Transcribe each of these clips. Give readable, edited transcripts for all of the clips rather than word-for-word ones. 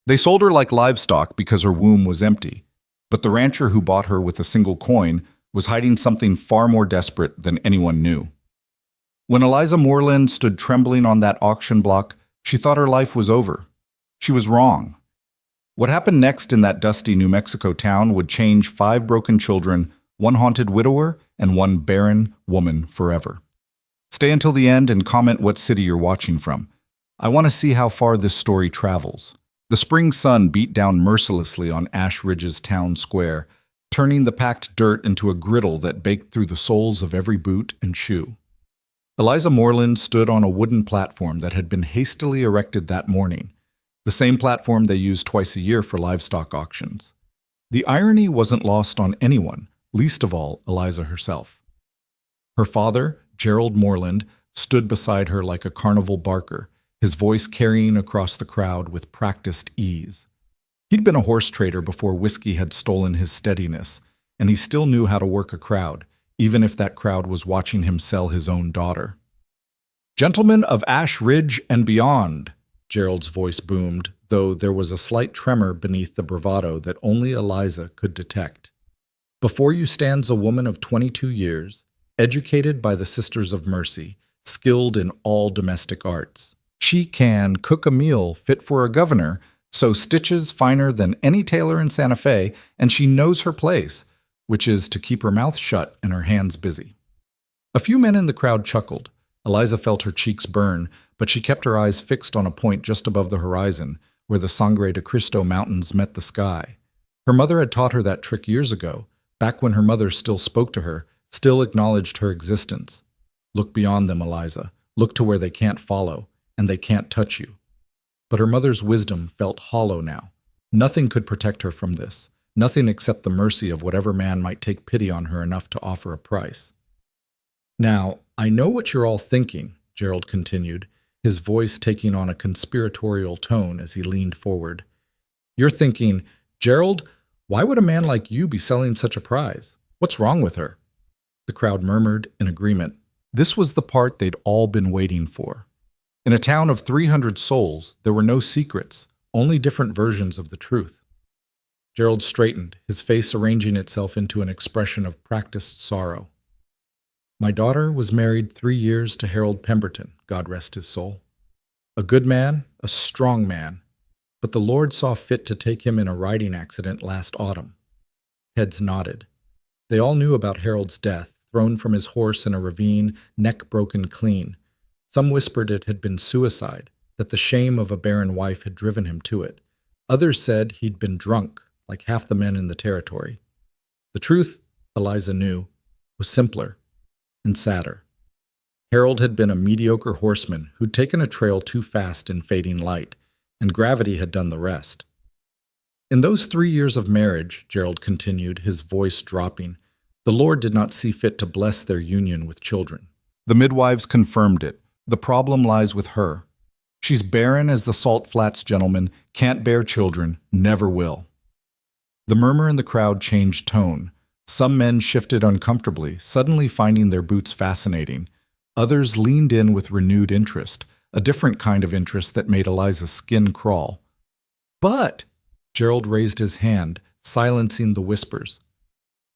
They sold her like livestock because her womb was empty, but the rancher who bought her with a single coin was hiding something far more desperate than anyone knew. When Eliza Moreland stood trembling on that auction block, she thought her life was over. She was wrong. What happened next in that dusty New Mexico town would change 5 broken children, 1 haunted widower, and 1 barren woman forever. Stay until the end and comment what city you're watching from. I want to see how far this story travels. The spring sun beat down mercilessly on Ash Ridge's town square, turning the packed dirt into a griddle that baked through the soles of every boot and shoe. Eliza Moreland stood on a wooden platform that had been hastily erected that morning, the same platform they use twice a year for livestock auctions. The irony wasn't lost on anyone, least of all Eliza herself. Her father, Gerald Moreland, stood beside her like a carnival barker, his voice carrying across the crowd with practiced ease. He'd been a horse trader before whiskey had stolen his steadiness, and he still knew how to work a crowd, even if that crowd was watching him sell his own daughter. "Gentlemen of Ash Ridge and beyond," Gerald's voice boomed, though there was a slight tremor beneath the bravado that only Eliza could detect. "Before you stands a woman of 22 years, educated by the Sisters of Mercy, skilled in all domestic arts. She can cook a meal fit for a governor, sew stitches finer than any tailor in Santa Fe, and she knows her place, which is to keep her mouth shut and her hands busy." A few men in the crowd chuckled. Eliza felt her cheeks burn, but she kept her eyes fixed on a point just above the horizon, where the Sangre de Cristo Mountains met the sky. Her mother had taught her that trick years ago, back when her mother still spoke to her, still acknowledged her existence. "Look beyond them, Eliza. Look to where they can't follow, and they can't touch you." But her mother's wisdom felt hollow now. Nothing could protect her from this, nothing except the mercy of whatever man might take pity on her enough to offer a price. "Now, I know what you're all thinking," Gerald continued, his voice taking on a conspiratorial tone as he leaned forward. "You're thinking, 'Gerald, why would a man like you be selling such a prize? What's wrong with her?'" The crowd murmured in agreement. This was the part they'd all been waiting for. In a town of 300 souls, there were no secrets, only different versions of the truth. Gerald straightened, his face arranging itself into an expression of practiced sorrow. "My daughter was married 3 years to Harold Pemberton, God rest his soul. A good man, a strong man, but the Lord saw fit to take him in a riding accident last autumn." Heads nodded. They all knew about Harold's death, thrown from his horse in a ravine, neck broken clean. Some whispered it had been suicide, that the shame of a barren wife had driven him to it. Others said he'd been drunk, like half the men in the territory. The truth, Eliza knew, was simpler and sadder. Harold had been a mediocre horseman who'd taken a trail too fast in fading light, and gravity had done the rest. "In those 3 years of marriage," Gerald continued, his voice dropping, "the Lord did not see fit to bless their union with children. The midwives confirmed it. The problem lies with her. She's barren as the Salt Flats, gentlemen, can't bear children, never will." The murmur in the crowd changed tone. Some men shifted uncomfortably, suddenly finding their boots fascinating. Others leaned in with renewed interest, a different kind of interest that made Eliza's skin crawl. "But," Gerald raised his hand, silencing the whispers,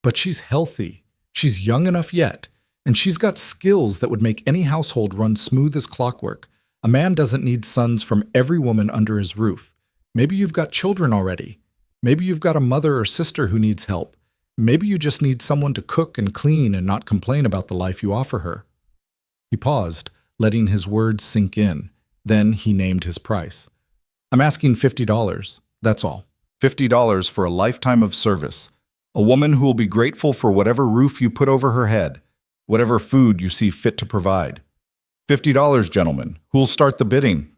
"but she's healthy. She's young enough yet. And she's got skills that would make any household run smooth as clockwork. A man doesn't need sons from every woman under his roof. Maybe you've got children already. Maybe you've got a mother or sister who needs help. Maybe you just need someone to cook and clean and not complain about the life you offer her." He paused, letting his words sink in. Then he named his price. "I'm asking $50, that's all. $50 for a lifetime of service. A woman who will be grateful for whatever roof you put over her head, whatever food you see fit to provide. $50, gentlemen. Who'll start the bidding?"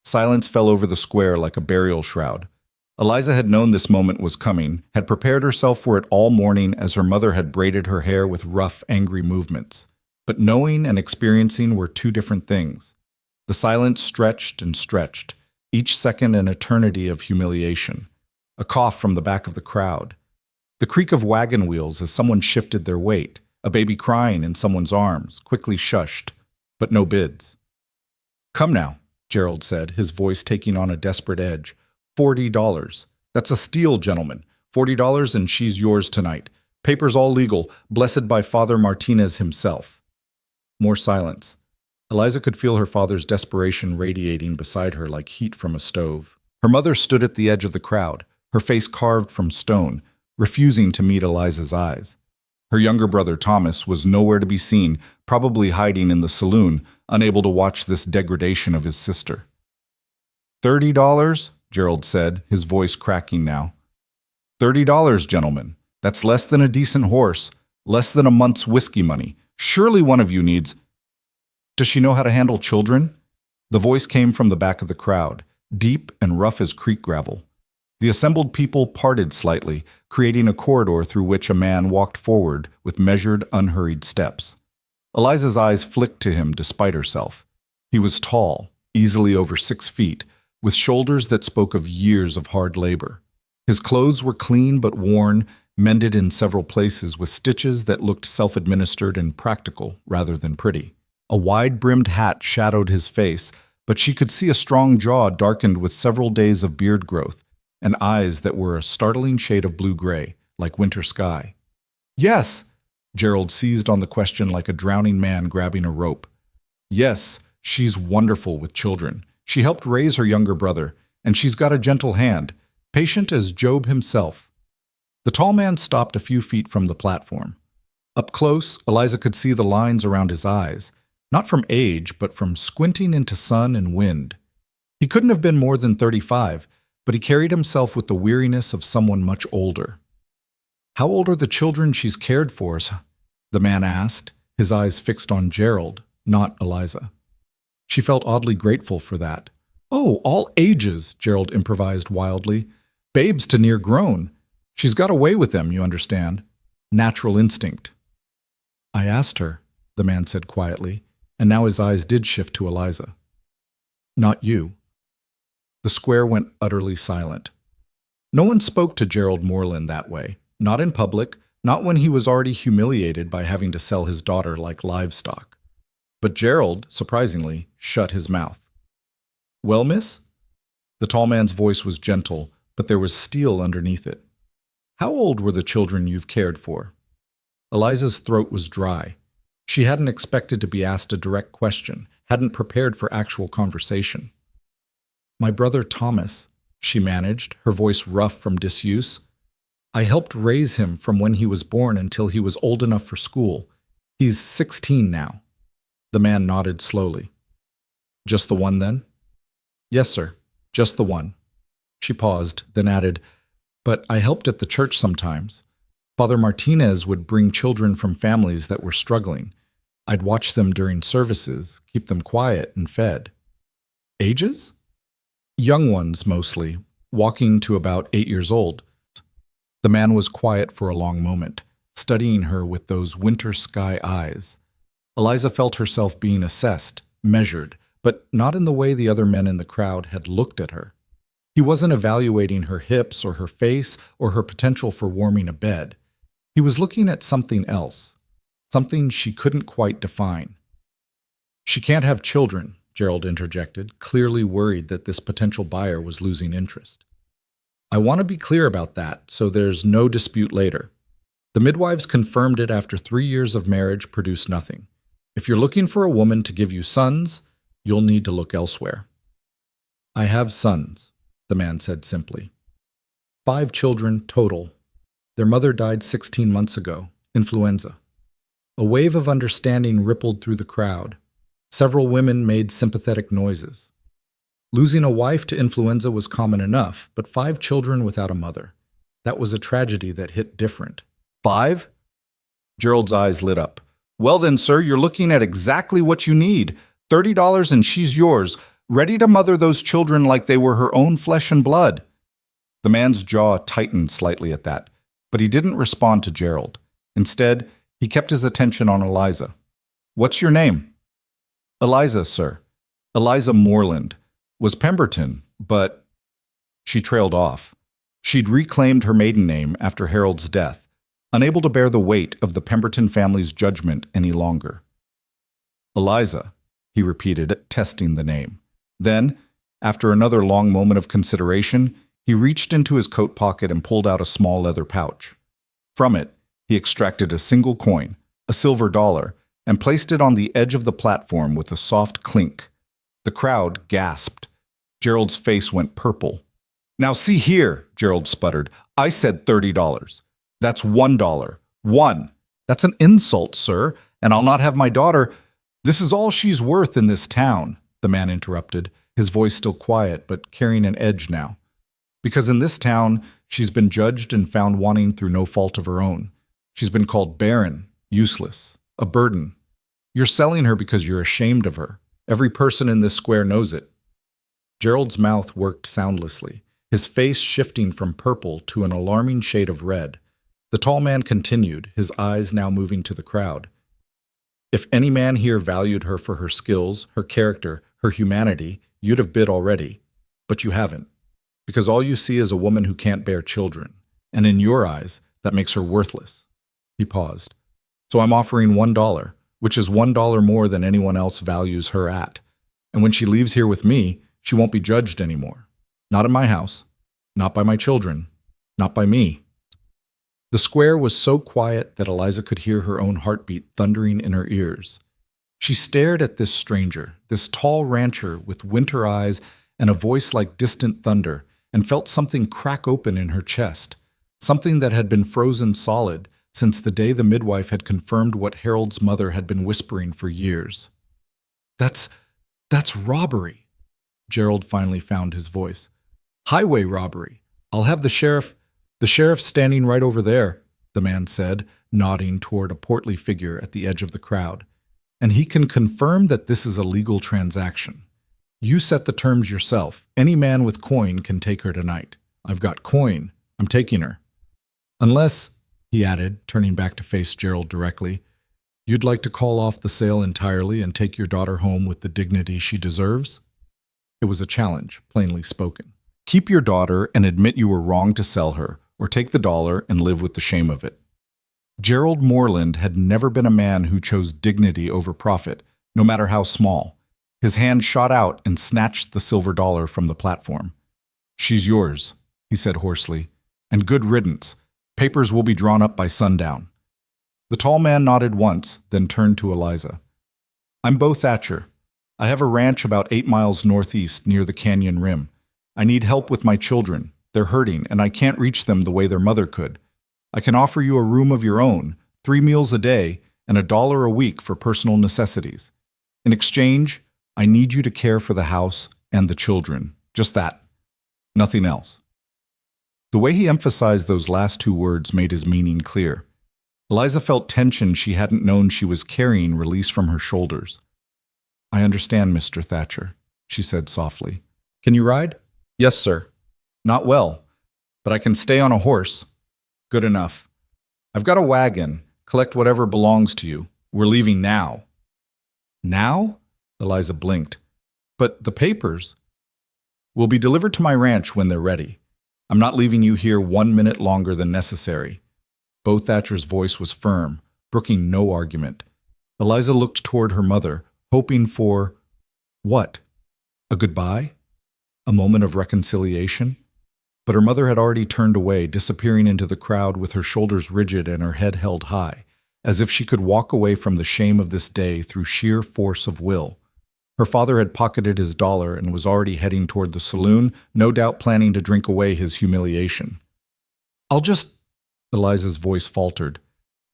Silence fell over the square like a burial shroud. Eliza had known this moment was coming, had prepared herself for it all morning as her mother had braided her hair with rough, angry movements. But knowing and experiencing were 2 different things. The silence stretched and stretched, each second an eternity of humiliation. A cough from the back of the crowd. The creak of wagon wheels as someone shifted their weight. A baby crying in someone's arms, quickly shushed, but no bids. "Come now," Gerald said, his voice taking on a desperate edge. $40. That's a steal, gentlemen. $40 and she's yours tonight. Papers all legal, blessed by Father Martinez himself. More silence. Eliza could feel her father's desperation radiating beside her like heat from a stove. Her mother stood at the edge of the crowd, her face carved from stone, refusing to meet Eliza's eyes. Her younger brother, Thomas, was nowhere to be seen, probably hiding in the saloon, unable to watch this degradation of his sister. $30, Gerald said, his voice cracking now. $30, gentlemen. That's less than a decent horse, less than a month's whiskey money. Surely one of you needs... Does she know how to handle children? The voice came from the back of the crowd, deep and rough as creek gravel. The assembled people parted slightly, creating a corridor through which a man walked forward with measured, unhurried steps. Eliza's eyes flicked to him despite herself. He was tall, easily over 6 feet, with shoulders that spoke of years of hard labor. His clothes were clean but worn, mended in several places with stitches that looked self-administered and practical rather than pretty. A wide-brimmed hat shadowed his face, but she could see a strong jaw darkened with several days of beard growth, and eyes that were a startling shade of blue-gray, like winter sky. Yes, Gerald seized on the question like a drowning man grabbing a rope. Yes, she's wonderful with children. She helped raise her younger brother, and she's got a gentle hand, patient as Job himself. The tall man stopped a few feet from the platform. Up close, Eliza could see the lines around his eyes, not from age, but from squinting into sun and wind. He couldn't have been more than 35, but he carried himself with the weariness of someone much older. How old are the children she's cared for? The man asked, his eyes fixed on Gerald, not Eliza. She felt oddly grateful for that. Oh, all ages, Gerald improvised wildly. Babes to near grown. She's got away with them, you understand. Natural instinct. I asked her, the man said quietly, and now his eyes did shift to Eliza. Not you. The square went utterly silent. No one spoke to Gerald Moreland that way, not in public, not when he was already humiliated by having to sell his daughter like livestock. But Gerald, surprisingly, shut his mouth. Well, miss? The tall man's voice was gentle, but there was steel underneath it. How old were the children you've cared for? Eliza's throat was dry. She hadn't expected to be asked a direct question, hadn't prepared for actual conversation. My brother Thomas, she managed, her voice rough from disuse. I helped raise him from when he was born until he was old enough for school. He's 16 now. The man nodded slowly. Just the one, then? Yes, sir, just the one. She paused, then added, but I helped at the church sometimes. Father Martinez would bring children from families that were struggling. I'd watch them during services, keep them quiet and fed. Ages? Young ones, mostly, walking to about 8 years old. The man was quiet for a long moment, studying her with those winter sky eyes. Eliza felt herself being assessed, measured, but not in the way the other men in the crowd had looked at her. He wasn't evaluating her hips or her face or her potential for warming a bed. He was looking at something else, something she couldn't quite define. She can't have children, Gerald interjected, clearly worried that this potential buyer was losing interest. I want to be clear about that, so there's no dispute later. The midwives confirmed it after 3 years of marriage produced nothing. If you're looking for a woman to give you sons, you'll need to look elsewhere. I have sons, the man said simply. 5 children total. Their mother died 16 months ago, influenza. A wave of understanding rippled through the crowd. Several women made sympathetic noises. Losing a wife to influenza was common enough, but 5 children without a mother. That was a tragedy that hit different. 5? Gerald's eyes lit up. Well then, sir, you're looking at exactly what you need. $30 and she's yours, ready to mother those children like they were her own flesh and blood. The man's jaw tightened slightly at that, but he didn't respond to Gerald. Instead, he kept his attention on Eliza. What's your name? Eliza, sir. Eliza Moreland. Was Pemberton, but... She trailed off. She'd reclaimed her maiden name after Harold's death, unable to bear the weight of the Pemberton family's judgment any longer. Eliza, he repeated, testing the name. Then, after another long moment of consideration, He reached into his coat pocket and pulled out a small leather pouch. From it, he extracted a single coin, a silver dollar, and placed it on the edge of the platform with a soft clink. The crowd gasped. Gerald's face went purple. "Now see here," Gerald sputtered. "I said $30. That's $1. One. That's an insult, sir, and I'll not have my daughter—" "This is all she's worth in this town," the man interrupted, his voice still quiet but carrying an edge now. "Because in this town, she's been judged and found wanting through no fault of her own. She's been called barren, useless, a burden. You're selling her because you're ashamed of her. Every person in this square knows it." Gerald's mouth worked soundlessly, his face shifting from purple to an alarming shade of red. The tall man continued, his eyes now moving to the crowd. "If any man here valued her for her skills, her character, her humanity, you'd have bid already. But you haven't. Because all you see is a woman who can't bear children, and in your eyes, that makes her worthless." He paused. "So I'm offering $1, which is $1 more than anyone else values her at. And when she leaves here with me, she won't be judged anymore. Not in my house, not by my children, not by me." The square was so quiet that Eliza could hear her own heartbeat thundering in her ears. She stared at this stranger, this tall rancher with winter eyes and a voice like distant thunder, and felt something crack open in her chest, something that had been frozen solid since the day the midwife had confirmed what Harold's mother had been whispering for years. That's robbery." Gerald finally found his voice. "Highway robbery. I'll have the sheriff's standing right over there," the man said, nodding toward a portly figure at the edge of the crowd. "And he can confirm that this is a legal transaction. You set the terms yourself. Any man with coin can take her tonight. I've got coin. I'm taking her. Unless," he added, turning back to face Gerald directly, "you'd like to call off the sale entirely and take your daughter home with the dignity she deserves?" It was a challenge, plainly spoken. "Keep your daughter and admit you were wrong to sell her, or take the dollar and live with the shame of it." Gerald Moreland had never been a man who chose dignity over profit, no matter how small. His hand shot out and snatched the silver dollar from the platform. "She's yours," he said hoarsely, "and good riddance. Papers will be drawn up by sundown." The tall man nodded once, then turned to Eliza. "I'm Bo Thatcher. I have a ranch about 8 miles northeast near the canyon rim. I need help with my children. They're hurting, and I can't reach them the way their mother could. I can offer you a room of your own, 3 meals a day, and $1 a week for personal necessities. In exchange, I need you to care for the house and the children. Just that. Nothing else." The way he emphasized those last 2 words made his meaning clear. Eliza felt tension she hadn't known she was carrying release from her shoulders. "I understand, Mr. Thatcher," she said softly. "Can you ride?" "Yes, sir. Not well, but I can stay on a horse." "Good enough. I've got a wagon. Collect whatever belongs to you. We're leaving now." "Now?" Eliza blinked. "But the papers—" "Will be delivered to my ranch when they're ready. I'm not leaving you here 1 minute longer than necessary." Bo Thatcher's voice was firm, brooking no argument. Eliza looked toward her mother, hoping for— what? A goodbye? A moment of reconciliation? But her mother had already turned away, disappearing into the crowd with her shoulders rigid and her head held high, as if she could walk away from the shame of this day through sheer force of will. Her father had pocketed his dollar and was already heading toward the saloon, no doubt planning to drink away his humiliation. "I'll just—" Eliza's voice faltered.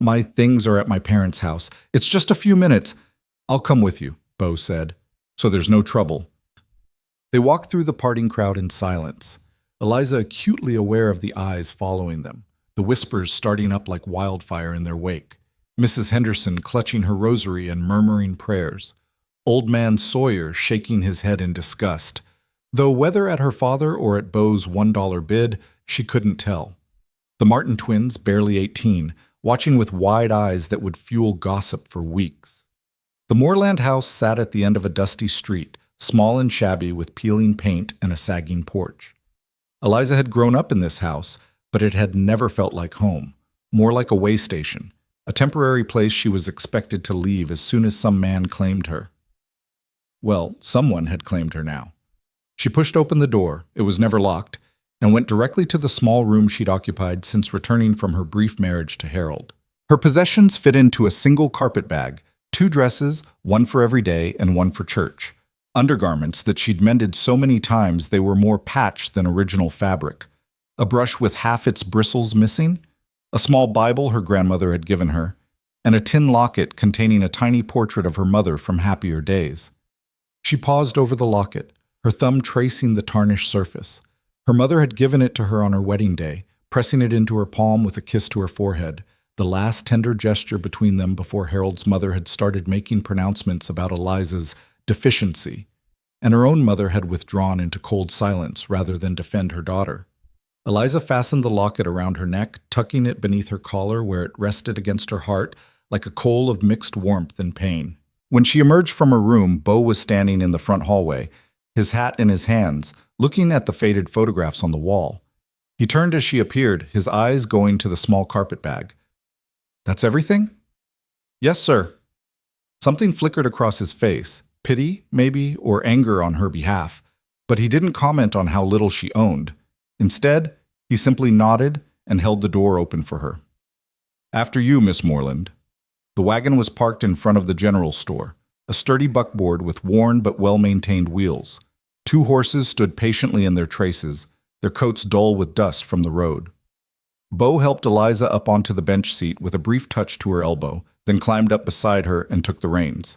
"My things are at my parents' house. It's just a few minutes." "I'll come with you," Bo said, "so there's no trouble." They walked through the parting crowd in silence, Eliza acutely aware of the eyes following them, the whispers starting up like wildfire in their wake, Mrs. Henderson clutching her rosary and murmuring prayers, Old Man Sawyer shaking his head in disgust, though whether at her father or at Bo's $1 bid, she couldn't tell. The Martin twins, barely 18, watching with wide eyes that would fuel gossip for weeks. The Moreland house sat at the end of a dusty street, small and shabby with peeling paint and a sagging porch. Eliza had grown up in this house, but it had never felt like home, more like a way station, a temporary place she was expected to leave as soon as some man claimed her. Well, someone had claimed her now. She pushed open the door, it was never locked, and went directly to the small room she'd occupied since returning from her brief marriage to Harold. Her possessions fit into a single carpet bag, 2 dresses, one for every day and one for church. Undergarments that she'd mended so many times they were more patched than original fabric. A brush with half its bristles missing, a small Bible her grandmother had given her, and a tin locket containing a tiny portrait of her mother from happier days. She paused over the locket, her thumb tracing the tarnished surface. Her mother had given it to her on her wedding day, pressing it into her palm with a kiss to her forehead, the last tender gesture between them before Harold's mother had started making pronouncements about Eliza's deficiency, and her own mother had withdrawn into cold silence rather than defend her daughter. Eliza fastened the locket around her neck, tucking it beneath her collar where it rested against her heart like a coal of mixed warmth and pain. When she emerged from her room, Beau was standing in the front hallway, his hat in his hands, looking at the faded photographs on the wall. He turned as she appeared, his eyes going to the small carpet bag. "That's everything?" "Yes, sir." Something flickered across his face, pity, maybe, or anger on her behalf, but he didn't comment on how little she owned. Instead, he simply nodded and held the door open for her. "After you, Miss Moreland." The wagon was parked in front of the general store, a sturdy buckboard with worn but well-maintained wheels. 2 horses stood patiently in their traces, their coats dull with dust from the road. Beau helped Eliza up onto the bench seat with a brief touch to her elbow, then climbed up beside her and took the reins.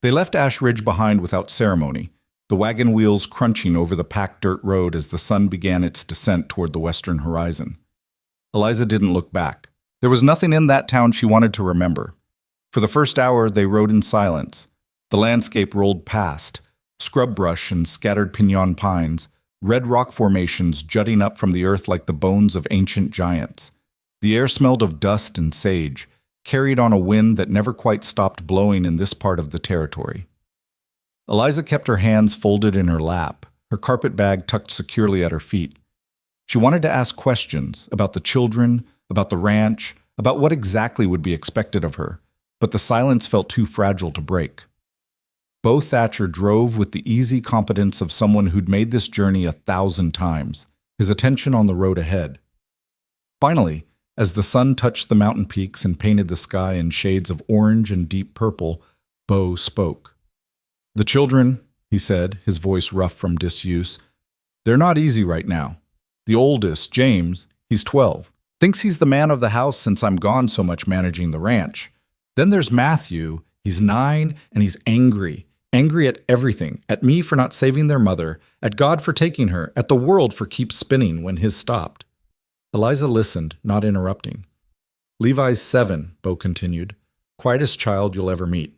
They left Ash Ridge behind without ceremony, the wagon wheels crunching over the packed dirt road as the sun began its descent toward the western horizon. Eliza didn't look back. There was nothing in that town she wanted to remember. For the first hour, they rode in silence. The landscape rolled past, scrub brush and scattered pinon pines, red rock formations jutting up from the earth like the bones of ancient giants. The air smelled of dust and sage, carried on a wind that never quite stopped blowing in this part of the territory. Eliza kept her hands folded in her lap, her carpet bag tucked securely at her feet. She wanted to ask questions about the children, about the ranch, about what exactly would be expected of her, but the silence felt too fragile to break. Beau Thatcher drove with the easy competence of someone who'd made this journey 1,000 times, his attention on the road ahead. Finally, as the sun touched the mountain peaks and painted the sky in shades of orange and deep purple, Beau spoke. "The children," he said, his voice rough from disuse, "they're not easy right now. The oldest, James, he's 12, thinks he's the man of the house since I'm gone so much managing the ranch. Then there's Matthew, he's 9, and he's angry at everything, at me for not saving their mother, at God for taking her, at the world for keep spinning when his stopped." Eliza listened, not interrupting. "Levi's 7, Beau continued, quietest child you'll ever meet.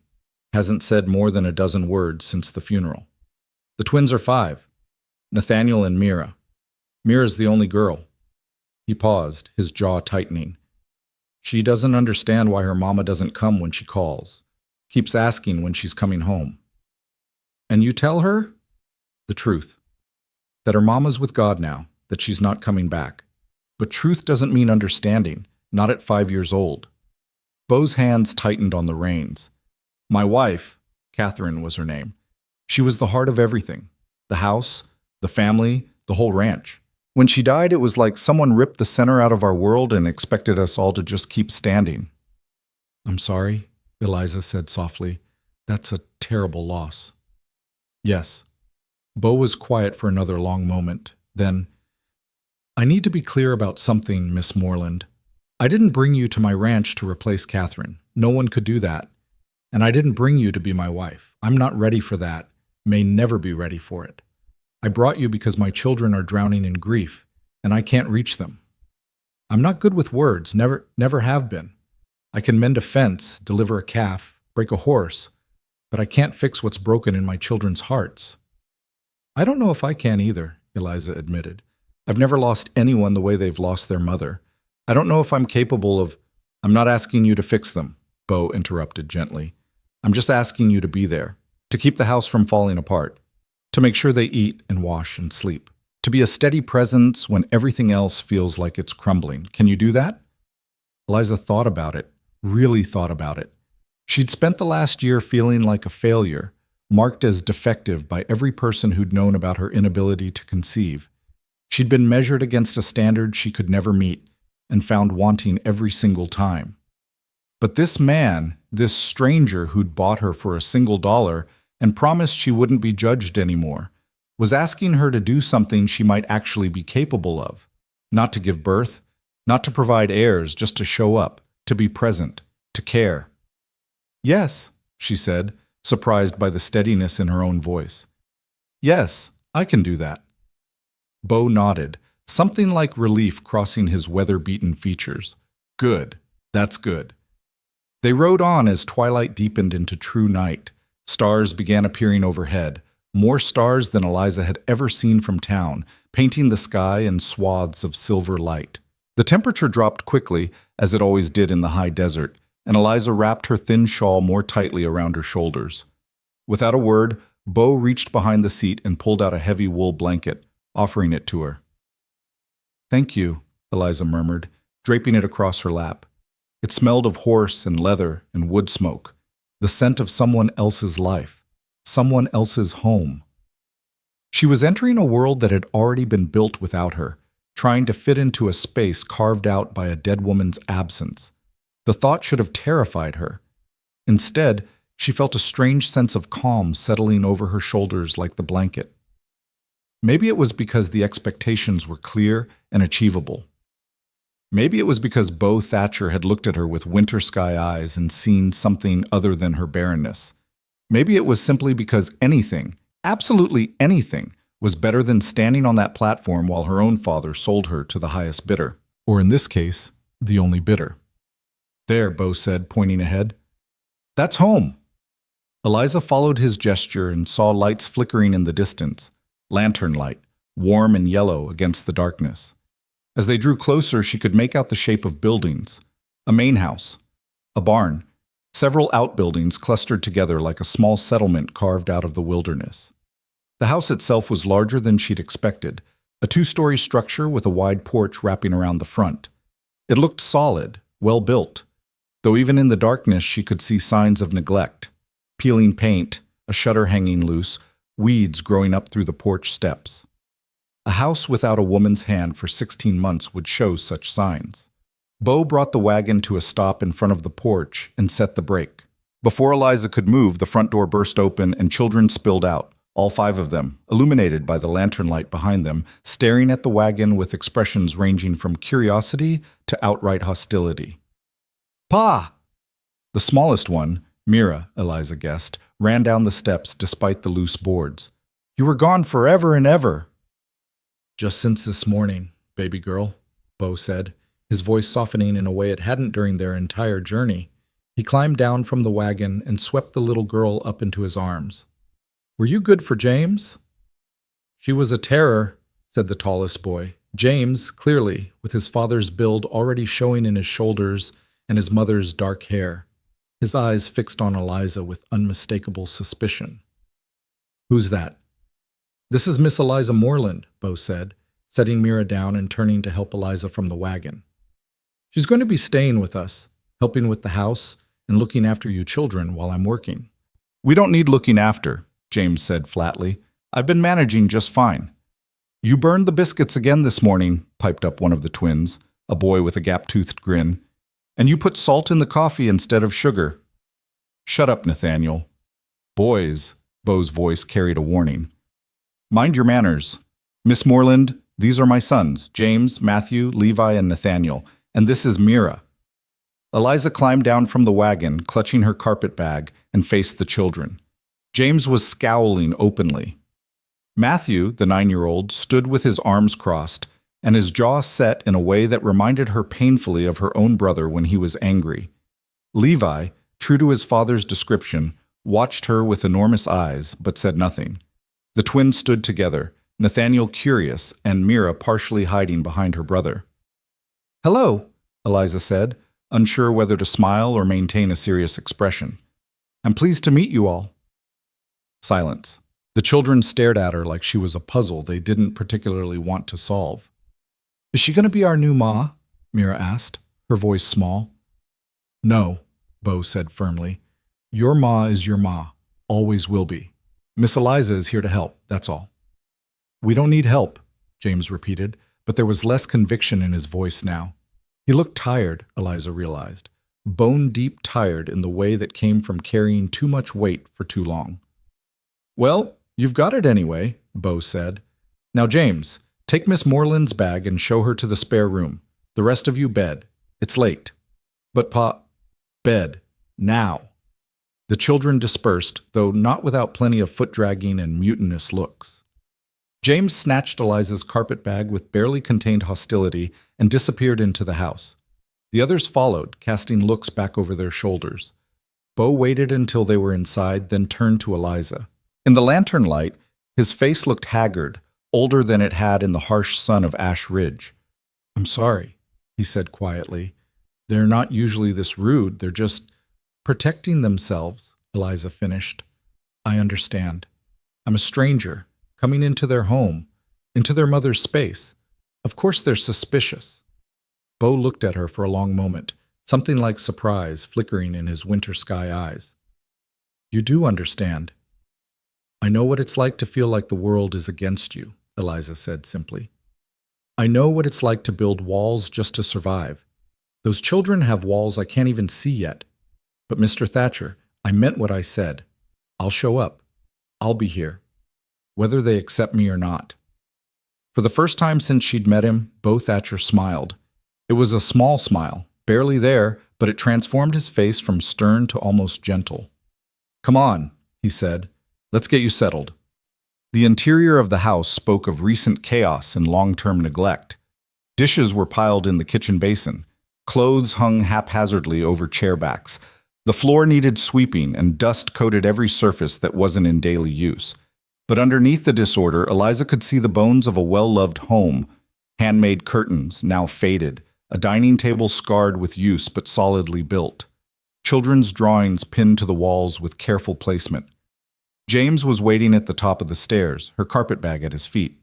Hasn't said more than a dozen words since the funeral. The twins are 5, Nathaniel and Mira. Mira's the only girl." He paused, his jaw tightening. "She doesn't understand why her mama doesn't come when she calls. Keeps asking when she's coming home." "And you tell her?" "The truth. That her mama's with God now, that she's not coming back. But truth doesn't mean understanding, not at 5 years old." Beau's hands tightened on the reins. "My wife," Catherine was her name, "she was the heart of everything. The house, the family, the whole ranch. When she died, it was like someone ripped the center out of our world and expected us all to just keep standing." "I'm sorry," Eliza said softly. "That's a terrible loss." "Yes." Beau was quiet for another long moment. Then, "I need to be clear about something, Miss Moreland. I didn't bring you to my ranch to replace Catherine. No one could do that. And I didn't bring you to be my wife. I'm not ready for that, may never be ready for it. I brought you because my children are drowning in grief, and I can't reach them. I'm not good with words, never have been. I can mend a fence, deliver a calf, break a horse, but I can't fix what's broken in my children's hearts." "I don't know if I can either," Eliza admitted. "I've never lost anyone the way they've lost their mother. I don't know if I'm capable of—" "I'm not asking you to fix them," Beau interrupted gently. "I'm just asking you to be there, to keep the house from falling apart, to make sure they eat and wash and sleep, to be a steady presence when everything else feels like it's crumbling. Can you do that?" Eliza thought about it, really thought about it. She'd spent the last year feeling like a failure, marked as defective by every person who'd known about her inability to conceive. She'd been measured against a standard she could never meet and found wanting every single time. But this man, this stranger who'd bought her for $1 and promised she wouldn't be judged anymore, was asking her to do something she might actually be capable of. Not to give birth, not to provide heirs, just to show up, to be present, to care. "Yes," she said, surprised by the steadiness in her own voice. "Yes, I can do that." Bo nodded, something like relief crossing his weather-beaten features. "Good, that's good." They rode on as twilight deepened into true night. Stars began appearing overhead, more stars than Eliza had ever seen from town, painting the sky in swaths of silver light. The temperature dropped quickly, as it always did in the high desert, and Eliza wrapped her thin shawl more tightly around her shoulders. Without a word, Bo reached behind the seat and pulled out a heavy wool blanket, offering it to her. "Thank you," Eliza murmured, draping it across her lap. It smelled of horse and leather and wood smoke, the scent of someone else's life, someone else's home. She was entering a world that had already been built without her, trying to fit into a space carved out by a dead woman's absence. The thought should have terrified her. Instead, she felt a strange sense of calm settling over her shoulders like the blanket. Maybe it was because the expectations were clear and achievable. Maybe it was because Bo Thatcher had looked at her with winter sky eyes and seen something other than her barrenness. Maybe it was simply because anything, absolutely anything, was better than standing on that platform while her own father sold her to the highest bidder, or in this case, the only bidder. "There," Bo said, pointing ahead. "That's home." Eliza followed his gesture and saw lights flickering in the distance, lantern light, warm and yellow against the darkness. As they drew closer, she could make out the shape of buildings: a main house, a barn, several outbuildings clustered together like a small settlement carved out of the wilderness. The house itself was larger than she'd expected, a 2-story structure with a wide porch wrapping around the front. It looked solid, well built, though even in the darkness she could see signs of neglect: peeling paint, a shutter hanging loose, weeds growing up through the porch steps. A house without a woman's hand for 16 months would show such signs. Bo brought the wagon to a stop in front of the porch and set the brake. Before Eliza could move, the front door burst open and children spilled out, all 5 of them, illuminated by the lantern light behind them, staring at the wagon with expressions ranging from curiosity to outright hostility. "Pa!" The smallest one, Mira, Eliza guessed, ran down the steps despite the loose boards. "You were gone forever and ever." "Just since this morning, baby girl," Bo said, his voice softening in a way it hadn't during their entire journey. He climbed down from the wagon and swept the little girl up into his arms. "Were you good for James?" "She was a terror," said the tallest boy. James, clearly, with his father's build already showing in his shoulders and his mother's dark hair, his eyes fixed on Eliza with unmistakable suspicion. "Who's that?" "This is Miss Eliza Moreland," Bo said, setting Mira down and turning to help Eliza from the wagon. "She's going to be staying with us, helping with the house and looking after you children while I'm working." "We don't need looking after," James said flatly. "I've been managing just fine." "You burned the biscuits again this morning," piped up one of the twins, a boy with a gap-toothed grin. "And you put salt in the coffee instead of sugar." "Shut up, Nathaniel." "Boys," Bo's voice carried a warning. "Mind your manners. Miss Moreland, these are my sons, James, Matthew, Levi, and Nathaniel, and this is Mira." Eliza climbed down from the wagon, clutching her carpet bag, and faced the children. James was scowling openly. Matthew, the 9-year-old, stood with his arms crossed, and his jaw set in a way that reminded her painfully of her own brother when he was angry. Levi, true to his father's description, watched her with enormous eyes, but said nothing. The twins stood together, Nathaniel curious and Mira partially hiding behind her brother. "Hello," Eliza said, unsure whether to smile or maintain a serious expression. "I'm pleased to meet you all." Silence. The children stared at her like she was a puzzle they didn't particularly want to solve. "Is she going to be our new ma?" Mira asked, her voice small. "No," Bo said firmly. "Your ma is your ma, always will be. Miss Eliza is here to help, that's all." "We don't need help," James repeated, but there was less conviction in his voice now. He looked tired, Eliza realized, bone-deep tired in the way that came from carrying too much weight for too long. Well, you've got it anyway, Bo said. Now, James, take Miss Moreland's bag and show her to the spare room. The rest of you bed. It's late. But bed. Now. The children dispersed, though not without plenty of foot-dragging and mutinous looks. James snatched Eliza's carpet bag with barely contained hostility and disappeared into the house. The others followed, casting looks back over their shoulders. Bo waited until they were inside, then turned to Eliza. In the lantern light, his face looked haggard, older than it had in the harsh sun of Ash Ridge. "I'm sorry," he said quietly. "They're not usually this rude. They're just protecting themselves," Eliza finished. "I understand. I'm a stranger, coming into their home, into their mother's space. Of course they're suspicious." Bo looked at her for a long moment, something like surprise flickering in his winter sky eyes. "You do understand." "I know what it's like to feel like the world is against you," Eliza said simply. "I know what it's like to build walls just to survive. Those children have walls I can't even see yet. But Mr. Thatcher, I meant what I said. I'll show up. I'll be here, whether they accept me or not." For the first time since she'd met him, Bo Thatcher smiled. It was a small smile, barely there, but it transformed his face from stern to almost gentle. "Come on," he said. "Let's get you settled." The interior of the house spoke of recent chaos and long-term neglect. Dishes were piled in the kitchen basin. Clothes hung haphazardly over chair backs. The floor needed sweeping, and dust coated every surface that wasn't in daily use. But underneath the disorder, Eliza could see the bones of a well-loved home. Handmade curtains, now faded. A dining table scarred with use but solidly built. Children's drawings pinned to the walls with careful placement. James was waiting at the top of the stairs, her carpet bag at his feet.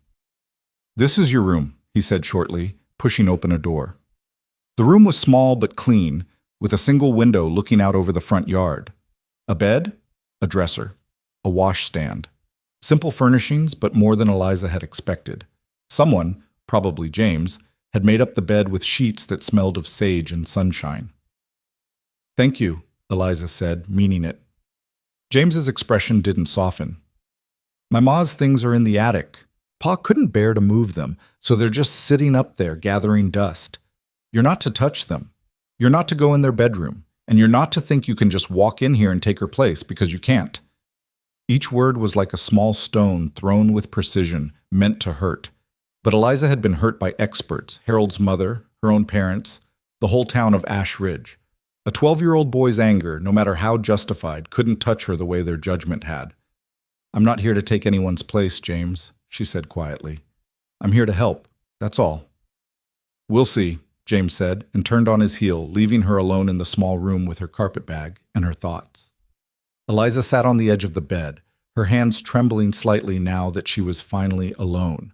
"This is your room," he said shortly, pushing open a door. The room was small but clean, with a single window looking out over the front yard. A bed, a dresser, a washstand. Simple furnishings, but more than Eliza had expected. Someone, probably James, had made up the bed with sheets that smelled of sage and sunshine. "Thank you," Eliza said, meaning it. James's expression didn't soften. "My ma's things are in the attic. Pa couldn't bear to move them, so they're just sitting up there gathering dust. You're not to touch them. You're not to go in their bedroom, and you're not to think you can just walk in here and take her place, because you can't." Each word was like a small stone thrown with precision, meant to hurt. But Eliza had been hurt by experts, Harold's mother, her own parents, the whole town of Ash Ridge. A 12-year-old boy's anger, no matter how justified, couldn't touch her the way their judgment had. "I'm not here to take anyone's place, James," she said quietly. "I'm here to help, that's all." "We'll see," James said, and turned on his heel, leaving her alone in the small room with her carpet bag and her thoughts. Eliza sat on the edge of the bed, her hands trembling slightly now that she was finally alone.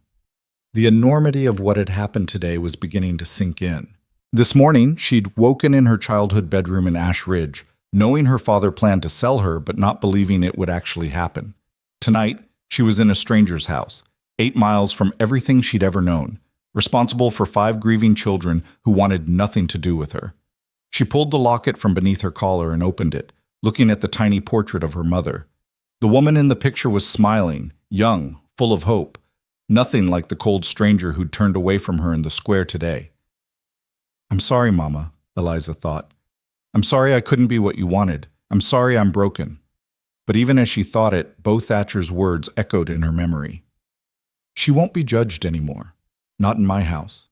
The enormity of what had happened today was beginning to sink in. This morning, she'd woken in her childhood bedroom in Ash Ridge, knowing her father planned to sell her but not believing it would actually happen. Tonight, she was in a stranger's house, 8 miles from everything she'd ever known, responsible for 5 grieving children who wanted nothing to do with her. She pulled the locket from beneath her collar and opened it, looking at the tiny portrait of her mother. The woman in the picture was smiling, young, full of hope, nothing like the cold stranger who'd turned away from her in the square today. "I'm sorry, Mama," Eliza thought. "I'm sorry I couldn't be what you wanted. I'm sorry I'm broken." But even as she thought it, Bo Thatcher's words echoed in her memory. "She won't be judged anymore. Not in my house.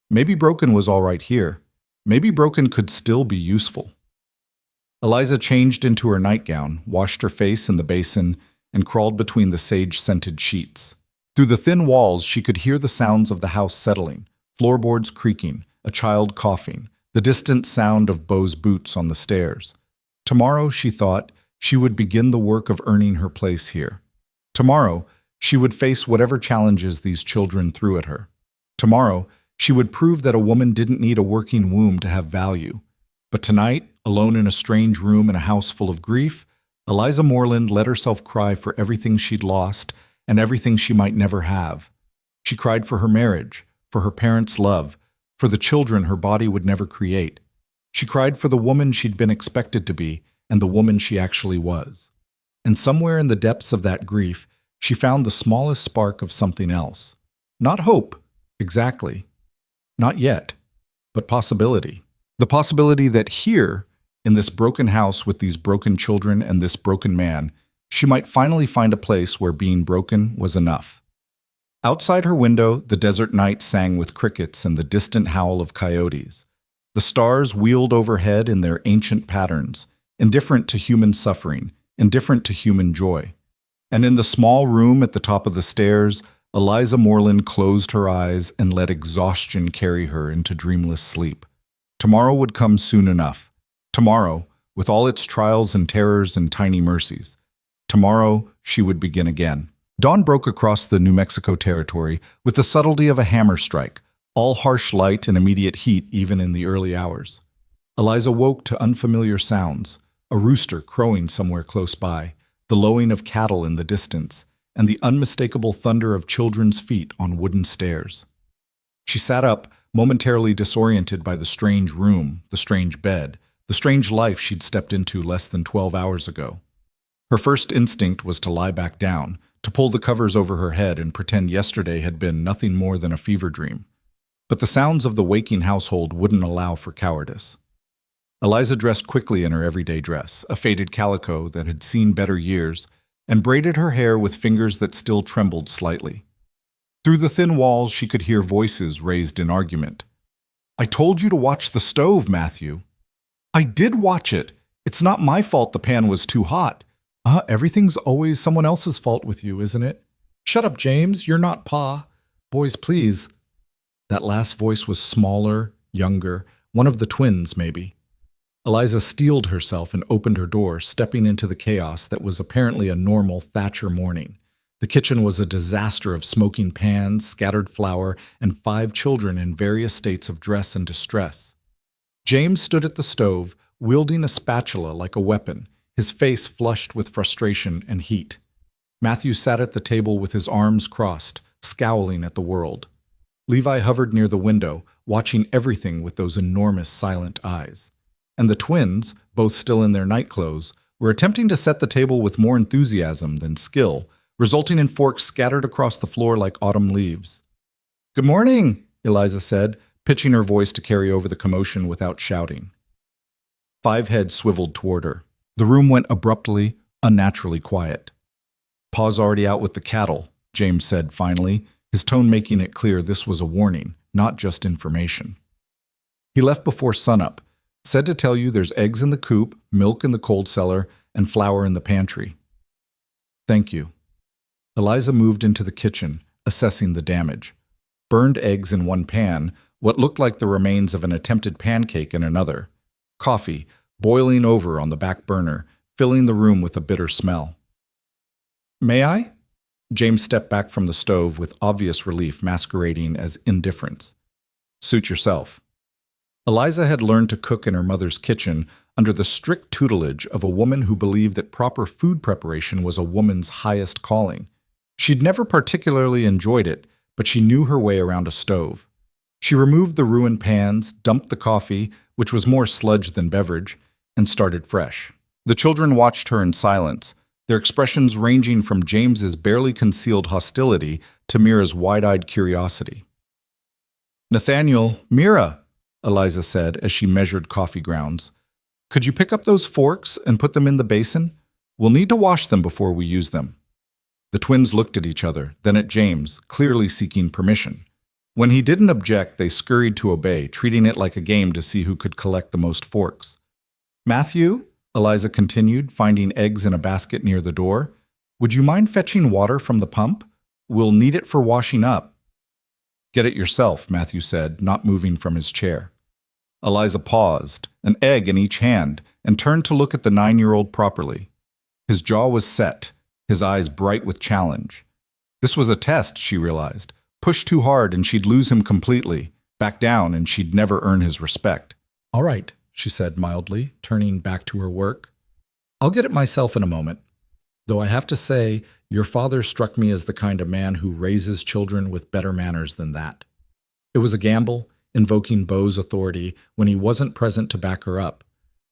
Maybe broken was all right here. Maybe broken could still be useful." Eliza changed into her nightgown, washed her face in the basin, and crawled between the sage-scented sheets. Through the thin walls, she could hear the sounds of the house settling, floorboards creaking, a child coughing, the distant sound of Bo's boots on the stairs. Tomorrow, she thought, she would begin the work of earning her place here. Tomorrow, she would face whatever challenges these children threw at her. Tomorrow, she would prove that a woman didn't need a working womb to have value. But tonight, alone in a strange room in a house full of grief, Eliza Moreland let herself cry for everything she'd lost and everything she might never have. She cried for her marriage, for her parents' love, for the children her body would never create. She cried for the woman she'd been expected to be and the woman she actually was. And somewhere in the depths of that grief, she found the smallest spark of something else. Not hope, exactly. Not yet, but possibility. The possibility that here, in this broken house with these broken children and this broken man, she might finally find a place where being broken was enough. Outside her window, the desert night sang with crickets and the distant howl of coyotes. The stars wheeled overhead in their ancient patterns, indifferent to human suffering, indifferent to human joy. And in the small room at the top of the stairs, Eliza Moreland closed her eyes and let exhaustion carry her into dreamless sleep. Tomorrow would come soon enough. Tomorrow, with all its trials and terrors and tiny mercies. Tomorrow, she would begin again. Dawn broke across the New Mexico territory with the subtlety of a hammer strike, all harsh light and immediate heat even in the early hours. Eliza woke to unfamiliar sounds, a rooster crowing somewhere close by, the lowing of cattle in the distance, and the unmistakable thunder of children's feet on wooden stairs. She sat up, momentarily disoriented by the strange room, the strange bed, the strange life she'd stepped into less than 12 hours ago. Her first instinct was to lie back down, to pull the covers over her head and pretend yesterday had been nothing more than a fever dream. But the sounds of the waking household wouldn't allow for cowardice. Eliza dressed quickly in her everyday dress, a faded calico that had seen better years, and braided her hair with fingers that still trembled slightly. Through the thin walls, she could hear voices raised in argument. "I told you to watch the stove, Matthew." "I did watch it. It's not my fault the pan was too hot." Everything's always someone else's fault with you, isn't it?" "Shut up, James. You're not Pa." "Boys, please." That last voice was smaller, younger, one of the twins, maybe. Eliza steeled herself and opened her door, stepping into the chaos that was apparently a normal Thatcher morning. The kitchen was a disaster of smoking pans, scattered flour, and 5 children in various states of dress and distress. James stood at the stove, wielding a spatula like a weapon, his face flushed with frustration and heat. Matthew sat at the table with his arms crossed, scowling at the world. Levi hovered near the window, watching everything with those enormous silent eyes. And the twins, both still in their nightclothes, were attempting to set the table with more enthusiasm than skill, resulting in forks scattered across the floor like autumn leaves. "Good morning," Eliza said, pitching her voice to carry over the commotion without shouting. 5 heads swiveled toward her. The room went abruptly, unnaturally quiet. "Pa's already out with the cattle," James said finally, his tone making it clear this was a warning, not just information. "He left before sunup. Said to tell you there's eggs in the coop, milk in the cold cellar, and flour in the pantry." "Thank you." Eliza moved into the kitchen, assessing the damage. Burned eggs in one pan, what looked like the remains of an attempted pancake in another. Coffee, boiling over on the back burner, filling the room with a bitter smell. "May I?" James stepped back from the stove with obvious relief masquerading as indifference. "Suit yourself." Eliza had learned to cook in her mother's kitchen under the strict tutelage of a woman who believed that proper food preparation was a woman's highest calling. She'd never particularly enjoyed it, but she knew her way around a stove. She removed the ruined pans, dumped the coffee, which was more sludge than beverage, and started fresh. The children watched her in silence, their expressions ranging from James's barely concealed hostility to Mira's wide-eyed curiosity. "Nathaniel, Mira," Eliza said as she measured coffee grounds, "could you pick up those forks and put them in the basin? We'll need to wash them before we use them." The twins looked at each other, then at James, clearly seeking permission. When he didn't object, they scurried to obey, treating it like a game to see who could collect the most forks. "Matthew," Eliza continued, finding eggs in a basket near the door, "would you mind fetching water from the pump? We'll need it for washing up." "Get it yourself," Matthew said, not moving from his chair. Eliza paused, an egg in each hand, and turned to look at the 9-year-old properly. His jaw was set, his eyes bright with challenge. This was a test, she realized. Push too hard and she'd lose him completely. Back down and she'd never earn his respect. "All right," she said mildly, turning back to her work. "I'll get it myself in a moment. Though I have to say, Your father struck me as the kind of man who raises children with better manners than that. It was a gamble, invoking Beau's authority when he wasn't present to back her up,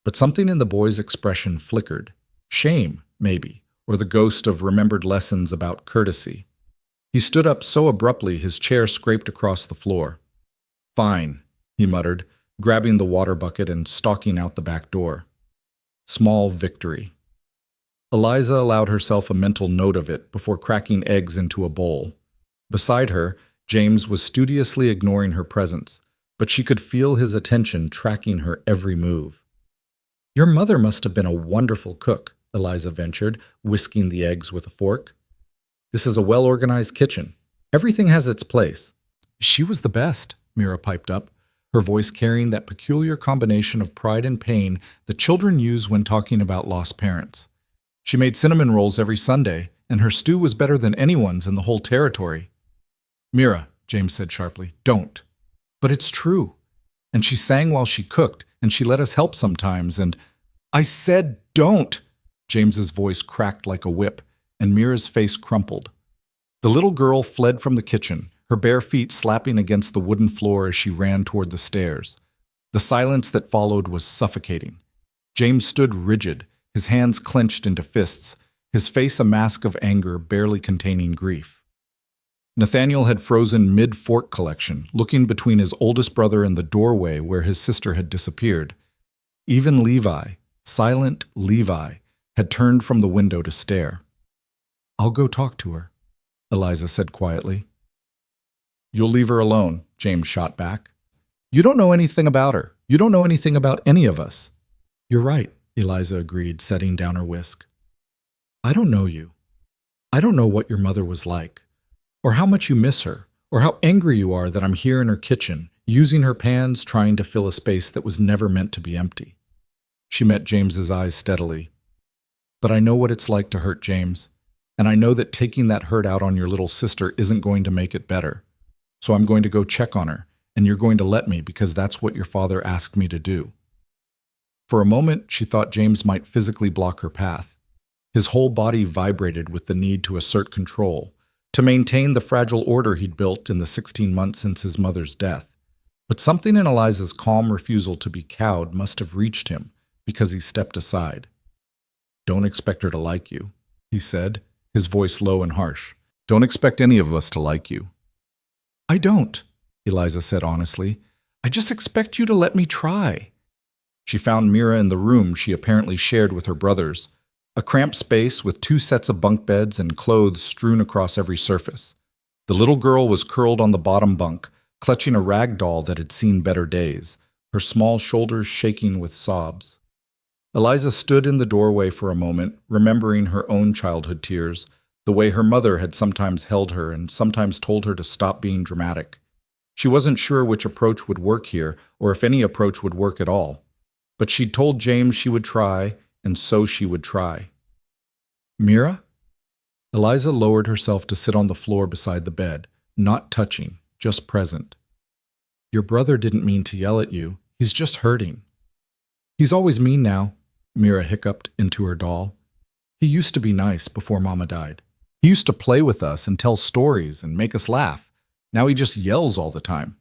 but something in the boy's expression flickered. Shame, maybe, or the ghost of remembered lessons about courtesy. He stood up so abruptly his chair scraped across the floor. "Fine," he muttered, grabbing the water bucket and stalking out the back door. Small victory. Eliza allowed herself a mental note of it before cracking eggs into a bowl. Beside her, James was studiously ignoring her presence, but she could feel his attention tracking her every move. "Your mother must have been a wonderful cook," Eliza ventured, whisking the eggs with a fork. "This is a well-organized kitchen. Everything has its place." "She was the best," Mira piped up, her voice carrying that peculiar combination of pride and pain that children use when talking about lost parents. "She made cinnamon rolls every Sunday, and her stew was better than anyone's in the whole territory." "Mira," James said sharply, "don't." "But it's true. And she sang while she cooked, and she let us help sometimes, and—" "I said don't!" James's voice cracked like a whip, and Mira's face crumpled. The little girl fled from the kitchen, her bare feet slapping against the wooden floor as she ran toward the stairs. The silence that followed was suffocating. James stood rigid, his hands clenched into fists, his face a mask of anger barely containing grief. Nathaniel had frozen mid-fork collection, looking between his oldest brother and the doorway where his sister had disappeared. Even Levi, silent Levi, had turned from the window to stare. "I'll go talk to her," Eliza said quietly. "You'll leave her alone," James shot back. "You don't know anything about her. You don't know anything about any of us." "You're right," Eliza agreed, setting down her whisk. "I don't know you. I don't know what your mother was like, or how much you miss her, or how angry you are that I'm here in her kitchen, using her pans, trying to fill a space that was never meant to be empty." She met James's eyes steadily. "But I know what it's like to hurt James, and I know that taking that hurt out on your little sister isn't going to make it better. So I'm going to go check on her, and you're going to let me because that's what your father asked me to do." For a moment, she thought James might physically block her path. His whole body vibrated with the need to assert control, to maintain the fragile order he'd built in the 16 months since his mother's death. But something in Eliza's calm refusal to be cowed must have reached him because he stepped aside. "Don't expect her to like you," he said, his voice low and harsh. "Don't expect any of us to like you." "I don't," Eliza said honestly. "I just expect you to let me try." She found Mira in the room she apparently shared with her brothers, a cramped space with 2 sets of bunk beds and clothes strewn across every surface. The little girl was curled on the bottom bunk, clutching a rag doll that had seen better days, her small shoulders shaking with sobs. Eliza stood in the doorway for a moment, remembering her own childhood tears, the way her mother had sometimes held her and sometimes told her to stop being dramatic. She wasn't sure which approach would work here, or if any approach would work at all. But she'd told James she would try, and so she would try. "Mira?" Eliza lowered herself to sit on the floor beside the bed, not touching, just present. "Your brother didn't mean to yell at you. He's just hurting." "He's always mean now," Mira hiccuped into her doll. "He used to be nice before Mama died. He used to play with us and tell stories and make us laugh. Now he just yells all the time."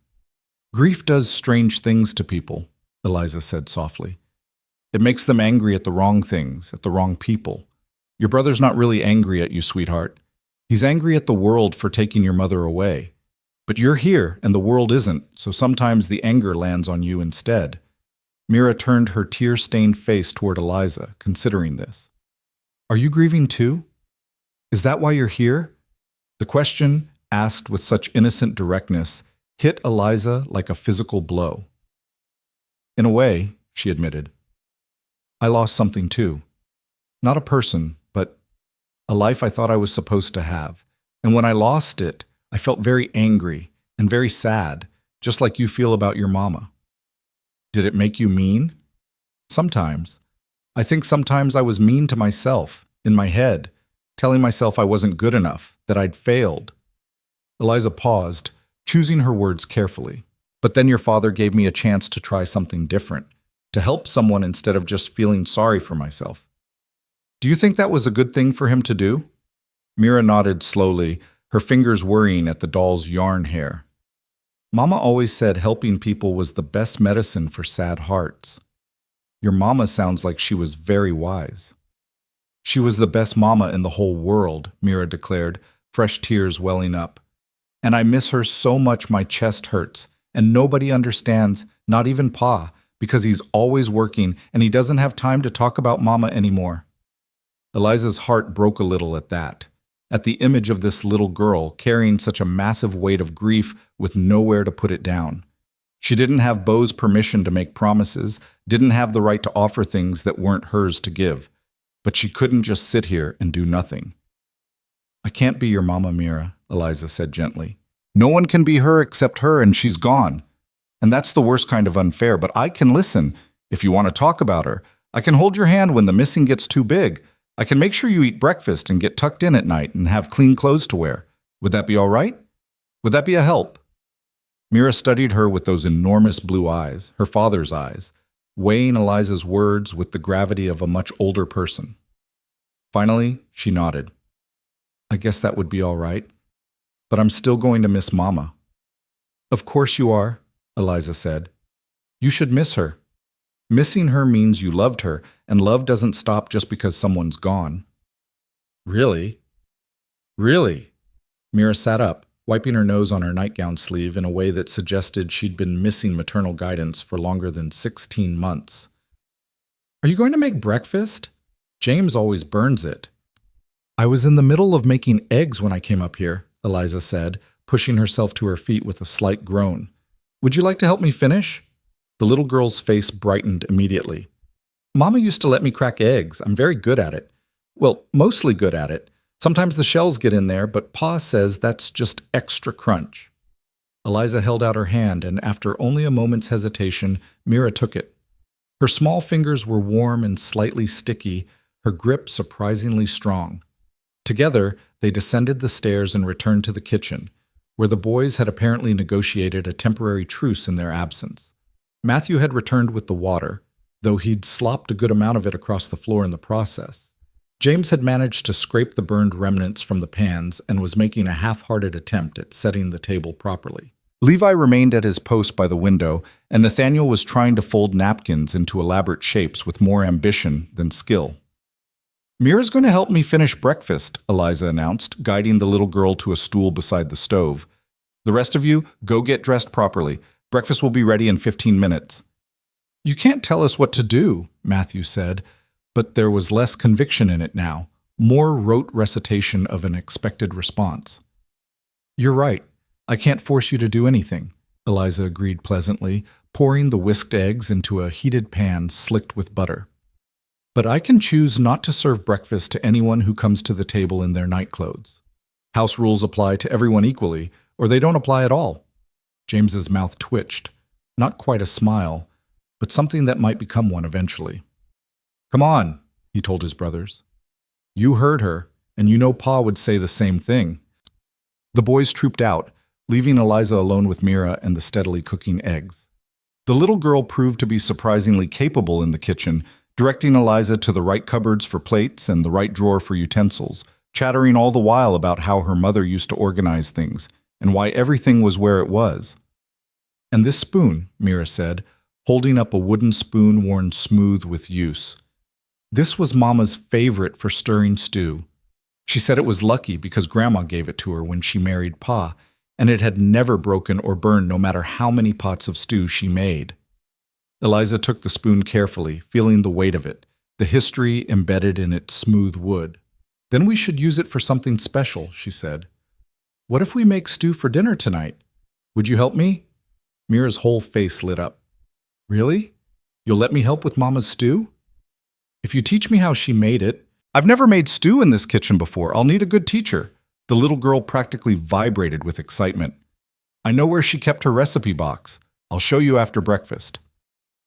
"Grief does strange things to people," Eliza said softly. "It makes them angry at the wrong things, at the wrong people. Your brother's not really angry at you, sweetheart. He's angry at the world for taking your mother away. But you're here, and the world isn't, so sometimes the anger lands on you instead." Mira turned her tear-stained face toward Eliza, considering this. "Are you grieving too? Is that why you're here?" The question, asked with such innocent directness, hit Eliza like a physical blow. "In a way," she admitted. "I lost something too. Not a person, but a life I thought I was supposed to have. And when I lost it, I felt very angry and very sad, just like you feel about your mama." "Did it make you mean?" "Sometimes. I think sometimes I was mean to myself, in my head, telling myself I wasn't good enough, that I'd failed." Eliza paused, choosing her words carefully. "But then your father gave me a chance to try something different, to help someone instead of just feeling sorry for myself. Do you think that was a good thing for him to do?" Mira nodded slowly, her fingers worrying at the doll's yarn hair. Mama always said helping people was the best medicine for sad hearts. Your mama sounds like she was very wise. She was the best mama in the whole world, Mira declared, fresh tears welling up. And I miss her so much my chest hurts, and nobody understands, not even Pa, because he's always working and he doesn't have time to talk about Mama anymore. Eliza's heart broke a little at that, at the image of this little girl carrying such a massive weight of grief with nowhere to put it down. She didn't have Bo's permission to make promises, didn't have the right to offer things that weren't hers to give, but she couldn't just sit here and do nothing. I can't be your mama, Mira, Eliza said gently. No one can be her except her, and she's gone. And that's the worst kind of unfair, but I can listen if you want to talk about her. I can hold your hand when the missing gets too big. I can make sure you eat breakfast and get tucked in at night and have clean clothes to wear. Would that be all right? Would that be a help? Mira studied her with those enormous blue eyes, her father's eyes, weighing Eliza's words with the gravity of a much older person. Finally, she nodded. I guess that would be all right. But I'm still going to miss Mama. Of course you are, Eliza said. You should miss her. Missing her means you loved her, and love doesn't stop just because someone's gone. Really? Really? Mira sat up, wiping her nose on her nightgown sleeve in a way that suggested she'd been missing maternal guidance for longer than 16 months. Are you going to make breakfast? James always burns it. I was in the middle of making eggs when I came up here, Eliza said, pushing herself to her feet with a slight groan. Would you like to help me finish? The little girl's face brightened immediately. Mama used to let me crack eggs. I'm very good at it. Well, mostly good at it. Sometimes the shells get in there, but Pa says that's just extra crunch. Eliza held out her hand, and after only a moment's hesitation, Mira took it. Her small fingers were warm and slightly sticky, her grip surprisingly strong. Together, they descended the stairs and returned to the kitchen, where the boys had apparently negotiated a temporary truce in their absence. Matthew had returned with the water, though he'd slopped a good amount of it across the floor in the process. James had managed to scrape the burned remnants from the pans and was making a half-hearted attempt at setting the table properly. Levi remained at his post by the window, and Nathaniel was trying to fold napkins into elaborate shapes with more ambition than skill. Mira's going to help me finish breakfast, Eliza announced, guiding the little girl to a stool beside the stove. The rest of you, go get dressed properly. Breakfast will be ready in 15 minutes. You can't tell us what to do, Matthew said, but there was less conviction in it now, more rote recitation of an expected response. You're right. I can't force you to do anything, Eliza agreed pleasantly, pouring the whisked eggs into a heated pan slicked with butter. But I can choose not to serve breakfast to anyone who comes to the table in their nightclothes. House rules apply to everyone equally, or they don't apply at all. James's mouth twitched, not quite a smile, but something that might become one eventually. Come on, he told his brothers. You heard her, and you know Pa would say the same thing. The boys trooped out, leaving Eliza alone with Mira and the steadily cooking eggs. The little girl proved to be surprisingly capable in the kitchen, directing Eliza to the right cupboards for plates and the right drawer for utensils, chattering all the while about how her mother used to organize things, and why everything was where it was. And this spoon, Mira said, holding up a wooden spoon worn smooth with use. This was Mama's favorite for stirring stew. She said it was lucky because Grandma gave it to her when she married Pa, and it had never broken or burned no matter how many pots of stew she made. Eliza took the spoon carefully, feeling the weight of it, the history embedded in its smooth wood. Then we should use it for something special, she said. What if we make stew for dinner tonight? Would you help me? Mira's whole face lit up. Really? You'll let me help with Mama's stew? If you teach me how she made it. I've never made stew in this kitchen before. I'll need a good teacher. The little girl practically vibrated with excitement. I know where she kept her recipe box. I'll show you after breakfast.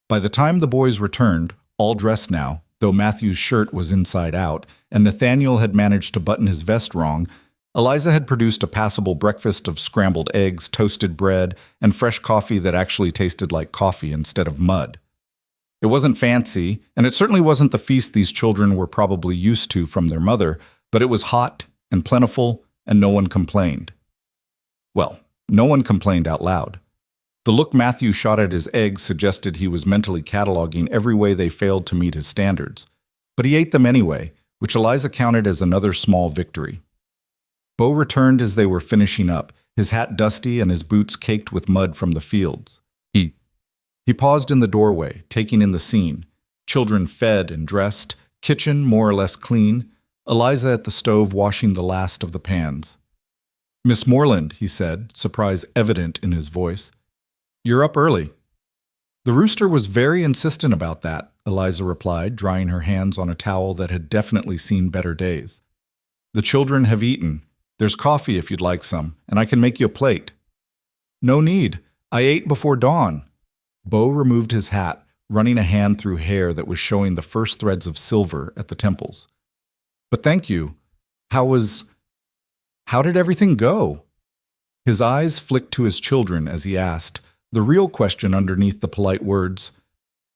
By the time the boys returned, all dressed now, though Matthew's shirt was inside out, and Nathaniel had managed to button his vest wrong, Eliza had produced a passable breakfast of scrambled eggs, toasted bread, and fresh coffee that actually tasted like coffee instead of mud. It wasn't fancy, and it certainly wasn't the feast these children were probably used to from their mother, but it was hot, and plentiful, and no one complained. Well, no one complained out loud. The look Matthew shot at his eggs suggested he was mentally cataloging every way they failed to meet his standards. But he ate them anyway, which Eliza counted as another small victory. Bo returned as they were finishing up, his hat dusty and his boots caked with mud from the fields. He paused in the doorway, taking in the scene. Children fed and dressed, kitchen more or less clean, Eliza at the stove washing the last of the pans. "Miss Moreland," he said, surprise evident in his voice. "You're up early." "The rooster was very insistent about that," Eliza replied, drying her hands on a towel that had definitely seen better days. "The children have eaten. There's coffee if you'd like some, and I can make you a plate." "No need. I ate before dawn." Bo removed his hat, running a hand through hair that was showing the first threads of silver at the temples. "But thank you. How did everything go?" His eyes flicked to his children as he asked, the real question underneath the polite words,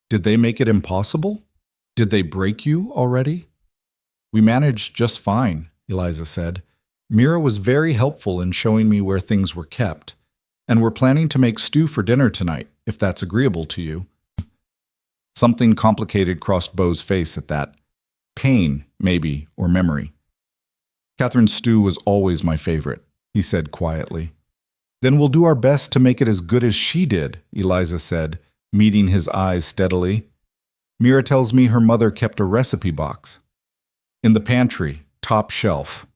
"Did they make it impossible? Did they break you already?" "We managed just fine," Eliza said. "Mira was very helpful in showing me where things were kept. And we're planning to make stew for dinner tonight, if that's agreeable to you." Something complicated crossed Bo's face at that. Pain, maybe, or memory. "Catherine's stew was always my favorite," he said quietly. "Then we'll do our best to make it as good as she did," Eliza said, meeting his eyes steadily. "Mira tells me her mother kept a recipe box." "In the pantry, top shelf."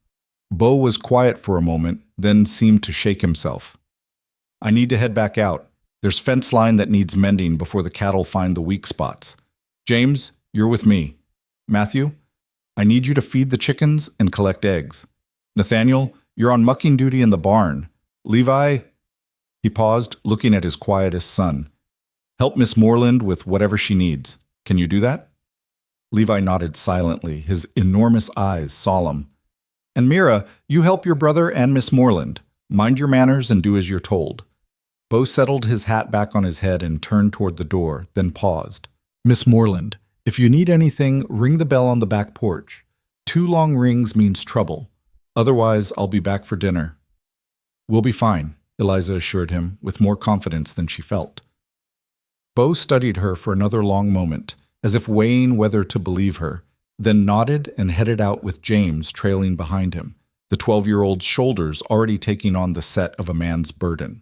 Bo was quiet for a moment, then seemed to shake himself. "I need to head back out. There's fence line that needs mending before the cattle find the weak spots. James, you're with me. Matthew, I need you to feed the chickens and collect eggs. Nathaniel, you're on mucking duty in the barn. Levi," he paused, looking at his quietest son, "help Miss Moreland with whatever she needs. Can you do that?" Levi nodded silently, his enormous eyes solemn. "And Mira, you help your brother and Miss Moreland. Mind your manners and do as you're told." Bo settled his hat back on his head and turned toward the door, then paused. "Miss Moreland, if you need anything, ring the bell on the back porch. 2 long rings means trouble. Otherwise, I'll be back for dinner." "We'll be fine," Eliza assured him, with more confidence than she felt. Bo studied her for another long moment, as if weighing whether to believe her, then nodded and headed out with James trailing behind him, the 12-year-old's shoulders already taking on the set of a man's burden.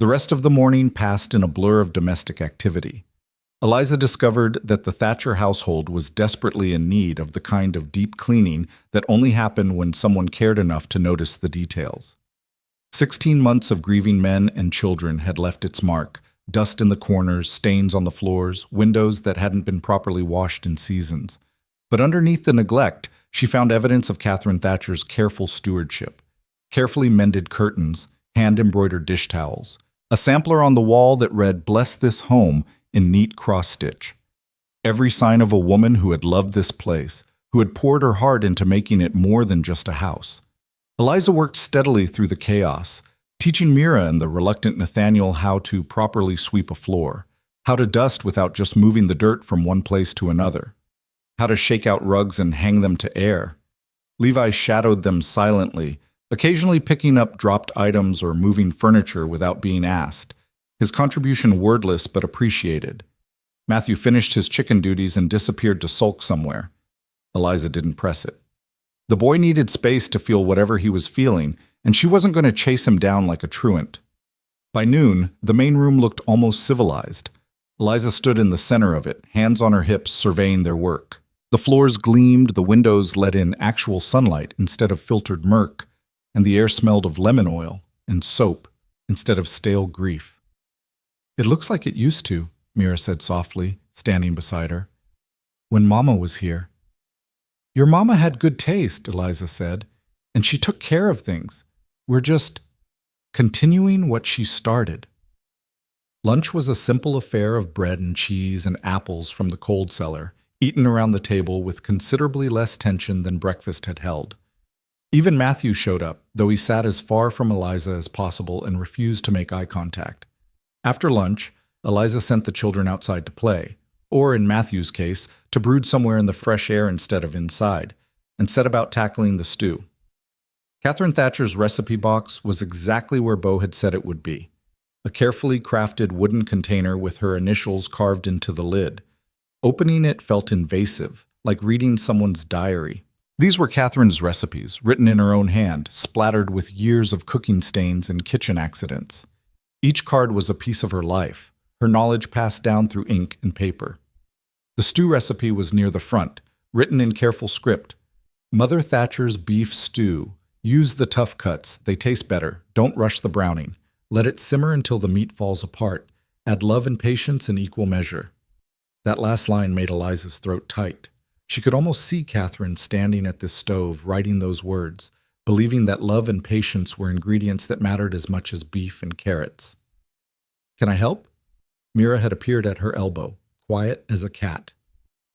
The rest of the morning passed in a blur of domestic activity. Eliza discovered that the Thatcher household was desperately in need of the kind of deep cleaning that only happened when someone cared enough to notice the details. 16 months of grieving men and children had left its mark, dust in the corners, stains on the floors, windows that hadn't been properly washed in seasons. But underneath the neglect, she found evidence of Catherine Thatcher's careful stewardship. Carefully mended curtains, hand-embroidered dish towels, a sampler on the wall that read, "Bless this home," in neat cross-stitch. Every sign of a woman who had loved this place, who had poured her heart into making it more than just a house. Eliza worked steadily through the chaos, teaching Mira and the reluctant Nathaniel how to properly sweep a floor, how to dust without just moving the dirt from one place to another, how to shake out rugs and hang them to air. Levi shadowed them silently, occasionally picking up dropped items or moving furniture without being asked, his contribution wordless but appreciated. Matthew finished his chicken duties and disappeared to sulk somewhere. Eliza didn't press it. The boy needed space to feel whatever he was feeling, and she wasn't going to chase him down like a truant. By noon, the main room looked almost civilized. Eliza stood in the center of it, hands on her hips, surveying their work. The floors gleamed, the windows let in actual sunlight instead of filtered murk, and the air smelled of lemon oil and soap instead of stale grief. "It looks like it used to," Mira said softly, standing beside her. "When Mama was here." "Your Mama had good taste," Eliza said, "and she took care of things. We're just continuing what she started." Lunch was a simple affair of bread and cheese and apples from the cold cellar, eaten around the table with considerably less tension than breakfast had held. Even Matthew showed up, though he sat as far from Eliza as possible and refused to make eye contact. After lunch, Eliza sent the children outside to play, or in Matthew's case, to brood somewhere in the fresh air instead of inside, and set about tackling the stew. Catherine Thatcher's recipe box was exactly where Beau had said it would be. A carefully crafted wooden container with her initials carved into the lid. Opening it felt invasive, like reading someone's diary. These were Catherine's recipes, written in her own hand, splattered with years of cooking stains and kitchen accidents. Each card was a piece of her life, her knowledge passed down through ink and paper. The stew recipe was near the front, written in careful script. Mother Thatcher's beef stew. Use the tough cuts, they taste better. Don't rush the browning. Let it simmer until the meat falls apart. Add love and patience in equal measure. That last line made Eliza's throat tight. She could almost see Catherine standing at this stove, writing those words, believing that love and patience were ingredients that mattered as much as beef and carrots. Can I help? Mira had appeared at her elbow, quiet as a cat.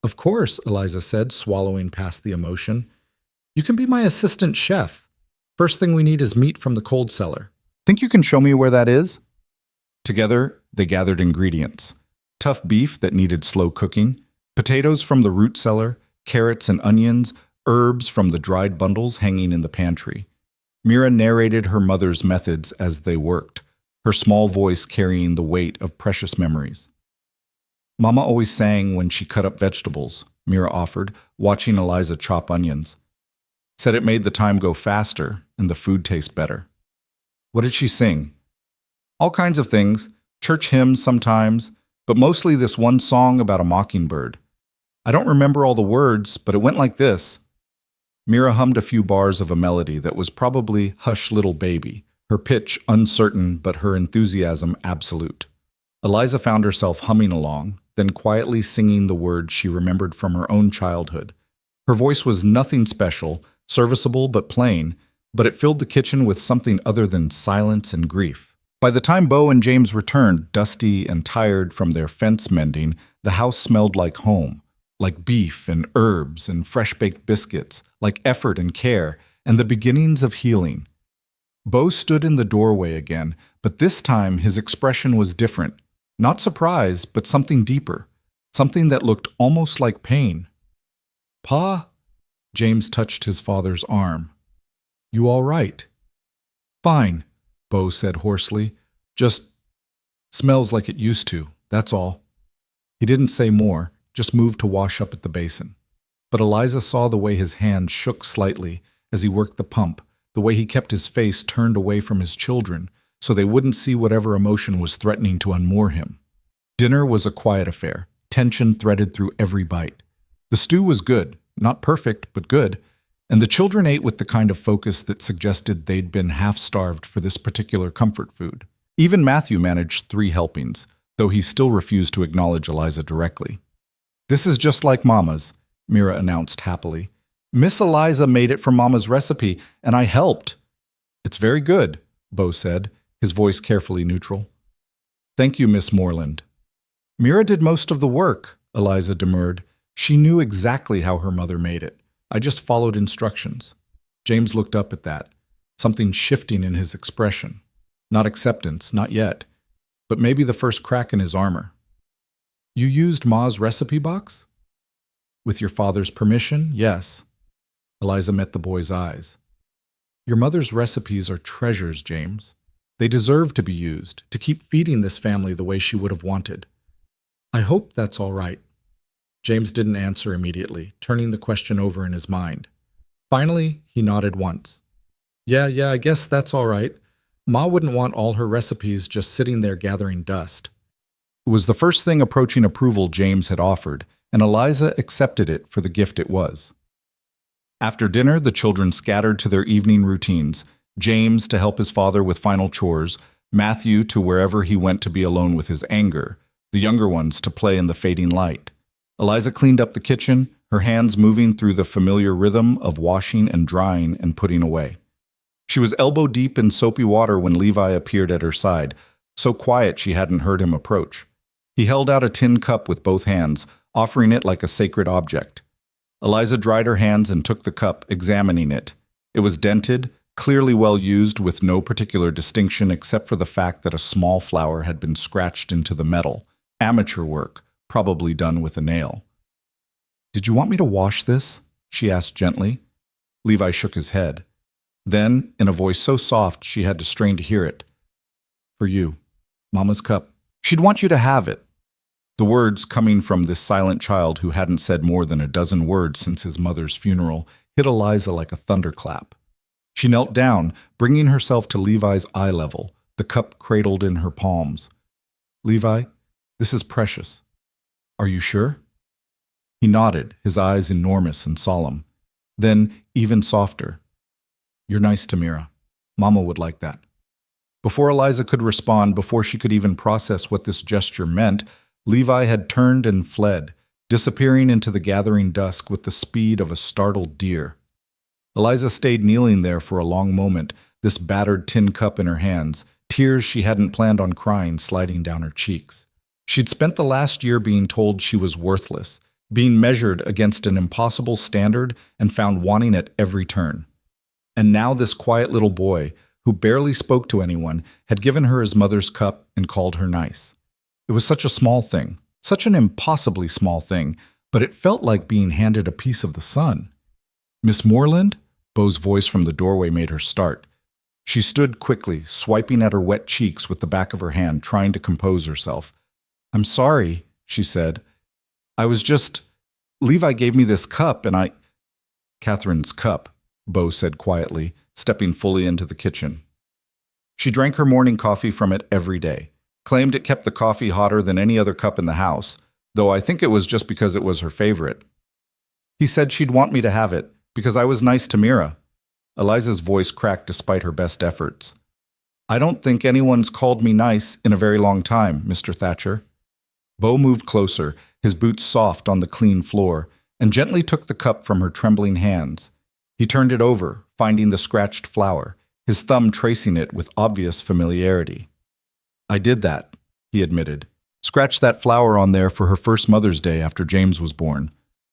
Of course, Eliza said, swallowing past the emotion. You can be my assistant chef. First thing we need is meat from the cold cellar. Think you can show me where that is? Together, they gathered ingredients. Tough beef that needed slow cooking, potatoes from the root cellar, carrots and onions, herbs from the dried bundles hanging in the pantry. Mira narrated her mother's methods as they worked, her small voice carrying the weight of precious memories. Mama always sang when she cut up vegetables, Mira offered, watching Eliza chop onions. Said it made the time go faster and the food taste better. What did she sing? All kinds of things, church hymns sometimes, but mostly this one song about a mockingbird. I don't remember all the words, but it went like this. Mira hummed a few bars of a melody that was probably Hush Little Baby, her pitch uncertain but her enthusiasm absolute. Eliza found herself humming along, then quietly singing the words she remembered from her own childhood. Her voice was nothing special, serviceable but plain, but it filled the kitchen with something other than silence and grief. By the time Beau and James returned, dusty and tired from their fence mending, the house smelled like home, like beef and herbs and fresh-baked biscuits, like effort and care, and the beginnings of healing. Beau stood in the doorway again, but this time his expression was different. Not surprise, but something deeper, something that looked almost like pain. Pa? James touched his father's arm. You all right? Fine, Beau said hoarsely. Just smells like it used to, that's all. He didn't say more, just moved to wash up at the basin. But Eliza saw the way his hand shook slightly as he worked the pump, the way he kept his face turned away from his children so they wouldn't see whatever emotion was threatening to unmoor him. Dinner was a quiet affair, tension threaded through every bite. The stew was good, not perfect, but good, and the children ate with the kind of focus that suggested they'd been half-starved for this particular comfort food. Even Matthew managed 3 helpings, though he still refused to acknowledge Eliza directly. This is just like Mama's, Mira announced happily. Miss Eliza made it from Mama's recipe, and I helped. It's very good, Beau said, his voice carefully neutral. Thank you, Miss Moreland. Mira did most of the work, Eliza demurred. She knew exactly how her mother made it. I just followed instructions. James looked up at that, something shifting in his expression. Not acceptance, not yet, but maybe the first crack in his armor. You used Ma's recipe box? With your father's permission, yes. Eliza met the boy's eyes. Your mother's recipes are treasures, James. They deserve to be used, to keep feeding this family the way she would have wanted. I hope that's all right. James didn't answer immediately, turning the question over in his mind. Finally, he nodded once. Yeah, I guess that's all right. Ma wouldn't want all her recipes just sitting there gathering dust. It was the first thing approaching approval James had offered, and Eliza accepted it for the gift it was. After dinner, the children scattered to their evening routines, James to help his father with final chores, Matthew to wherever he went to be alone with his anger, the younger ones to play in the fading light. Eliza cleaned up the kitchen, her hands moving through the familiar rhythm of washing and drying and putting away. She was elbow-deep in soapy water when Levi appeared at her side, so quiet she hadn't heard him approach. He held out a tin cup with both hands, offering it like a sacred object. Eliza dried her hands and took the cup, examining it. It was dented, clearly well used with no particular distinction except for the fact that a small flower had been scratched into the metal. Amateur work, probably done with a nail. Did you want me to wash this? She asked gently. Levi shook his head. Then, in a voice so soft she had to strain to hear it, "For you, Mama's cup. She'd want you to have it." The words, coming from this silent child who hadn't said more than a dozen words since his mother's funeral, hit Eliza like a thunderclap. She knelt down, bringing herself to Levi's eye level, the cup cradled in her palms. "Levi, this is precious. Are you sure?" He nodded, his eyes enormous and solemn. Then, even softer, "You're nice to Mira. Mama would like that." Before Eliza could respond, before she could even process what this gesture meant, Levi had turned and fled, disappearing into the gathering dusk with the speed of a startled deer. Eliza stayed kneeling there for a long moment, this battered tin cup in her hands, tears she hadn't planned on crying sliding down her cheeks. She'd spent the last year being told she was worthless, being measured against an impossible standard and found wanting at every turn. And now this quiet little boy, who barely spoke to anyone, had given her his mother's cup and called her nice. It was such a small thing, such an impossibly small thing, but it felt like being handed a piece of the sun. "Miss Moreland?" Beau's voice from the doorway made her start. She stood quickly, swiping at her wet cheeks with the back of her hand, trying to compose herself. "I'm sorry," she said. "I was just... Levi gave me this cup and I..." "Catherine's cup," Beau said quietly, stepping fully into the kitchen. She drank her morning coffee from it every day, claimed it kept the coffee hotter than any other cup in the house, though I think it was just because it was her favorite. "He said she'd want me to have it, because I was nice to Mira." Eliza's voice cracked despite her best efforts. "I don't think anyone's called me nice in a very long time, Mr. Thatcher." Beau moved closer, his boots soft on the clean floor, and gently took the cup from her trembling hands. He turned it over, finding the scratched flower, his thumb tracing it with obvious familiarity. "I did that," he admitted. "Scratched that flower on there for her first Mother's Day after James was born.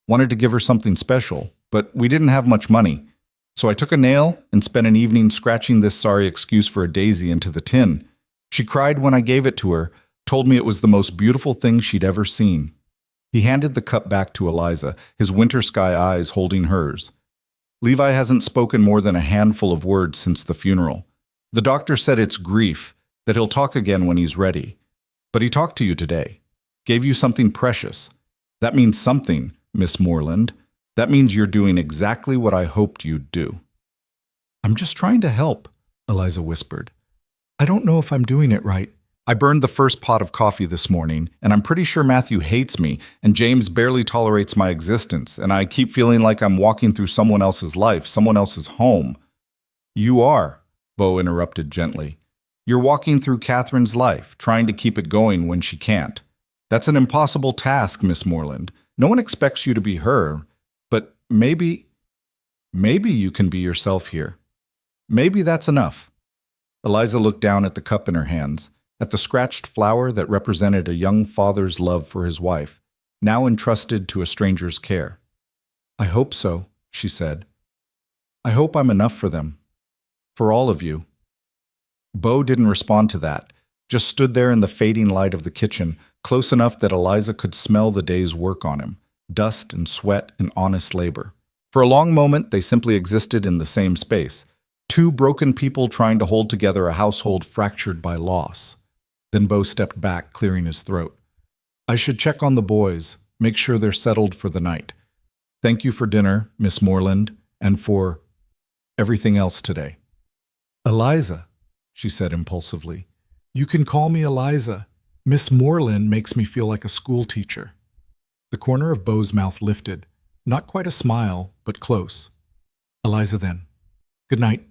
Wanted to give her something special, but we didn't have much money. So I took a nail and spent an evening scratching this sorry excuse for a daisy into the tin. She cried when I gave it to her, told me it was the most beautiful thing she'd ever seen." He handed the cup back to Eliza, his winter sky eyes holding hers. "Levi hasn't spoken more than a handful of words since the funeral. The doctor said it's grief, that he'll talk again when he's ready. But he talked to you today. Gave you something precious. That means something, Miss Moreland. That means you're doing exactly what I hoped you'd do." "I'm just trying to help," Eliza whispered. "I don't know if I'm doing it right. I burned the first pot of coffee this morning, and I'm pretty sure Matthew hates me, and James barely tolerates my existence, and I keep feeling like I'm walking through someone else's life, someone else's home." "You are," Beau interrupted gently. "You're walking through Catherine's life, trying to keep it going when she can't. That's an impossible task, Miss Moreland. No one expects you to be her, but maybe you can be yourself here. Maybe that's enough." Eliza looked down at the cup in her hands, at the scratched flower that represented a young father's love for his wife, now entrusted to a stranger's care. "I hope so," she said. "I hope I'm enough for them. For all of you." Beau didn't respond to that, just stood there in the fading light of the kitchen, close enough that Eliza could smell the day's work on him, dust and sweat and honest labor. For a long moment, they simply existed in the same space, two broken people trying to hold together a household fractured by loss. Then Beau stepped back, clearing his throat. "I should check on the boys, make sure they're settled for the night. Thank you for dinner, Miss Moreland, and for everything else today." "Eliza," she said impulsively. "You can call me Eliza. Miss Moreland makes me feel like a school teacher." The corner of Beau's mouth lifted, not quite a smile, but close. "Eliza, then. Good night."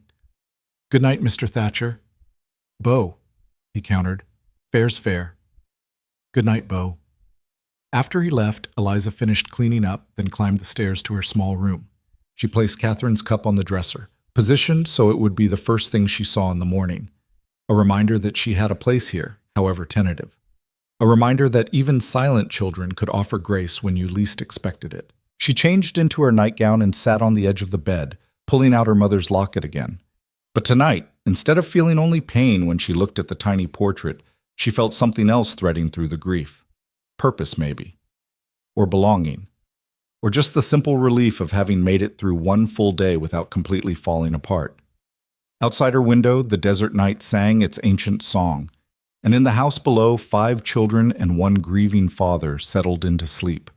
"Good night, Mr. Thatcher." "Beau," he countered. "Fair's fair." "Good night, Beau." After he left, Eliza finished cleaning up, then climbed the stairs to her small room. She placed Catherine's cup on the dresser, positioned so it would be the first thing she saw in the morning. A reminder that she had a place here, however tentative. A reminder that even silent children could offer grace when you least expected it. She changed into her nightgown and sat on the edge of the bed, pulling out her mother's locket again. But tonight, instead of feeling only pain when she looked at the tiny portrait, she felt something else threading through the grief. Purpose, maybe. Or belonging. Or just the simple relief of having made it through one full day without completely falling apart. Outside her window, the desert night sang its ancient song, and in the house below, 5 children and 1 grieving father settled into sleep.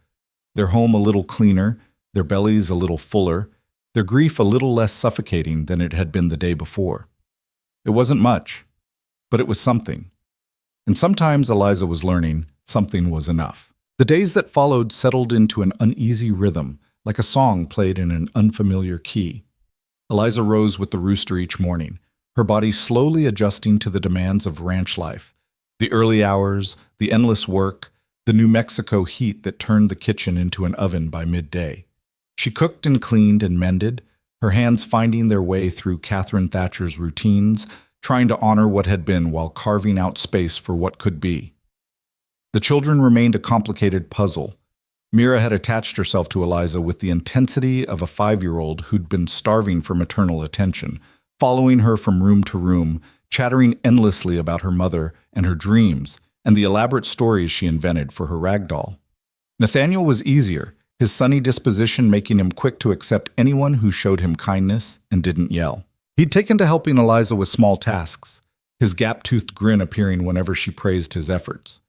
Their home a little cleaner, their bellies a little fuller, their grief a little less suffocating than it had been the day before. It wasn't much, but it was something. And sometimes, Eliza was learning, something was enough. The days that followed settled into an uneasy rhythm, like a song played in an unfamiliar key. Eliza rose with the rooster each morning, her body slowly adjusting to the demands of ranch life. The early hours, the endless work, the New Mexico heat that turned the kitchen into an oven by midday. She cooked and cleaned and mended, her hands finding their way through Catherine Thatcher's routines, trying to honor what had been while carving out space for what could be. The children remained a complicated puzzle. Mira had attached herself to Eliza with the intensity of a 5-year-old who'd been starving for maternal attention, following her from room to room, chattering endlessly about her mother and her dreams and the elaborate stories she invented for her ragdoll. Nathaniel was easier, his sunny disposition making him quick to accept anyone who showed him kindness and didn't yell. He'd taken to helping Eliza with small tasks, his gap-toothed grin appearing whenever she praised his efforts.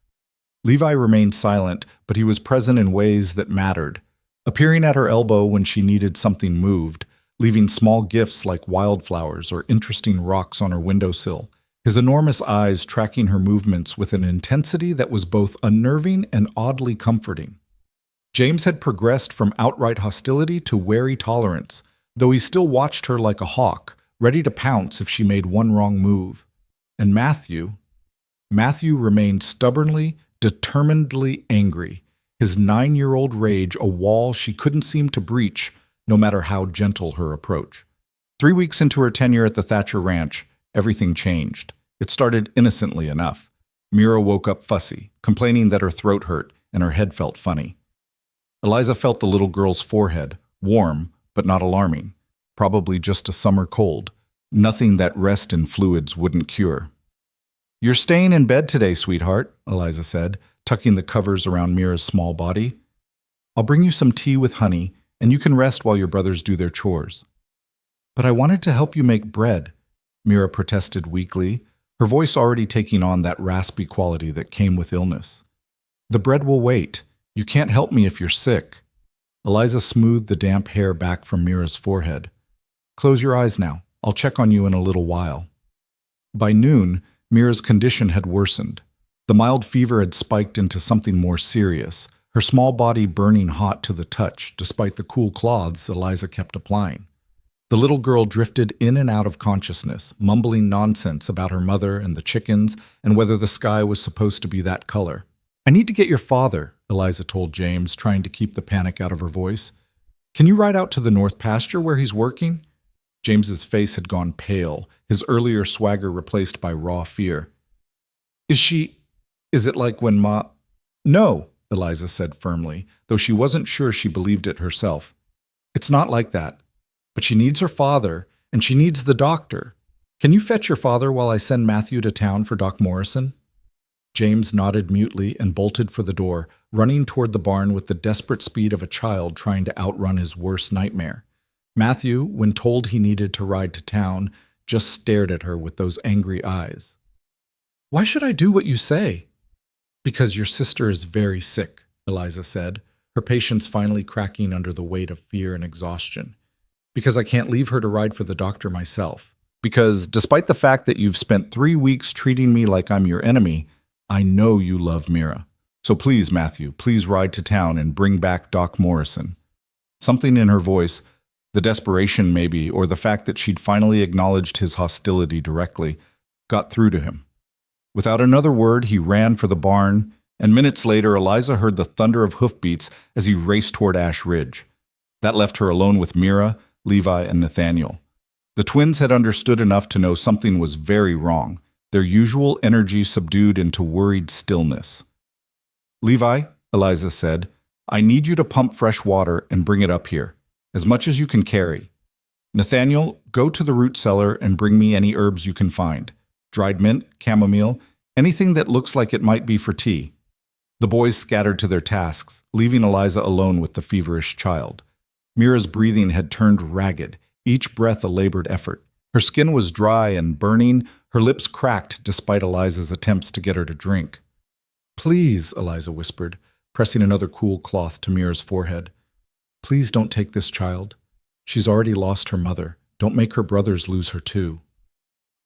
Levi remained silent, but he was present in ways that mattered, appearing at her elbow when she needed something moved, leaving small gifts like wildflowers or interesting rocks on her windowsill, his enormous eyes tracking her movements with an intensity that was both unnerving and oddly comforting. James had progressed from outright hostility to wary tolerance, though he still watched her like a hawk, ready to pounce if she made one wrong move. And Matthew remained stubbornly, determinedly angry, his 9-year-old rage a wall she couldn't seem to breach, no matter how gentle her approach. 3 weeks into her tenure at the Thatcher Ranch, everything changed. It started innocently enough. Mira woke up fussy, complaining that her throat hurt and her head felt funny. Eliza felt the little girl's forehead, warm but not alarming, probably just a summer cold, nothing that rest in fluids wouldn't cure. "You're staying in bed today, sweetheart," Eliza said, tucking the covers around Mira's small body. "I'll bring you some tea with honey, and you can rest while your brothers do their chores." "But I wanted to help you make bread," Mira protested weakly, her voice already taking on that raspy quality that came with illness. "The bread will wait. You can't help me if you're sick." Eliza smoothed the damp hair back from Mira's forehead. "Close your eyes now. I'll check on you in a little while." By noon, Mira's condition had worsened. The mild fever had spiked into something more serious, her small body burning hot to the touch, despite the cool cloths Eliza kept applying. The little girl drifted in and out of consciousness, mumbling nonsense about her mother and the chickens and whether the sky was supposed to be that color. "I need to get your father," Eliza told James, trying to keep the panic out of her voice. "Can you ride out to the north pasture where he's working?" James's face had gone pale, his earlier swagger replaced by raw fear. Is it like when Ma—" "No," Eliza said firmly, though she wasn't sure she believed it herself. "It's not like that. But she needs her father, and she needs the doctor. Can you fetch your father while I send Matthew to town for Doc Morrison?" James nodded mutely and bolted for the door, running toward the barn with the desperate speed of a child trying to outrun his worst nightmare. Matthew, when told he needed to ride to town, just stared at her with those angry eyes. "Why should I do what you say?" "Because your sister is very sick," Eliza said, her patience finally cracking under the weight of fear and exhaustion. "Because I can't leave her to ride for the doctor myself. Because, despite the fact that you've spent 3 weeks treating me like I'm your enemy, I know you love Mira. So please, Matthew, please ride to town and bring back Doc Morrison." Something in her voice, the desperation maybe, or the fact that she'd finally acknowledged his hostility directly, got through to him. Without another word, he ran for the barn, and minutes later, Eliza heard the thunder of hoofbeats as he raced toward Ash Ridge. That left her alone with Mira, Levi, and Nathaniel. The twins had understood enough to know something was very wrong, their usual energy subdued into worried stillness. "Levi," Eliza said, "I need you to pump fresh water and bring it up here, as much as you can carry. Nathaniel, go to the root cellar and bring me any herbs you can find. Dried mint, chamomile, anything that looks like it might be for tea." The boys scattered to their tasks, leaving Eliza alone with the feverish child. Mira's breathing had turned ragged, each breath a labored effort, Her skin was dry and burning, her lips cracked despite Eliza's attempts to get her to drink. "Please," Eliza whispered, pressing another cool cloth to Mira's forehead. "Please don't take this child. She's already lost her mother. Don't make her brothers lose her too."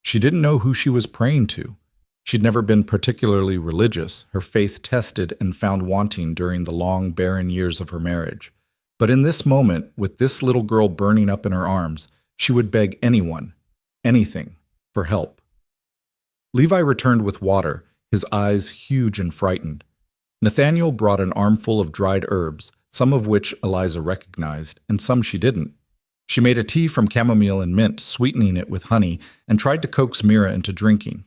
She didn't know who she was praying to. She'd never been particularly religious, her faith tested and found wanting during the long, barren years of her marriage. But in this moment, with this little girl burning up in her arms, she would beg anyone, anything, for help. Levi returned with water, his eyes huge and frightened. Nathaniel brought an armful of dried herbs, some of which Eliza recognized, and some she didn't. She made a tea from chamomile and mint, sweetening it with honey, and tried to coax Mira into drinking.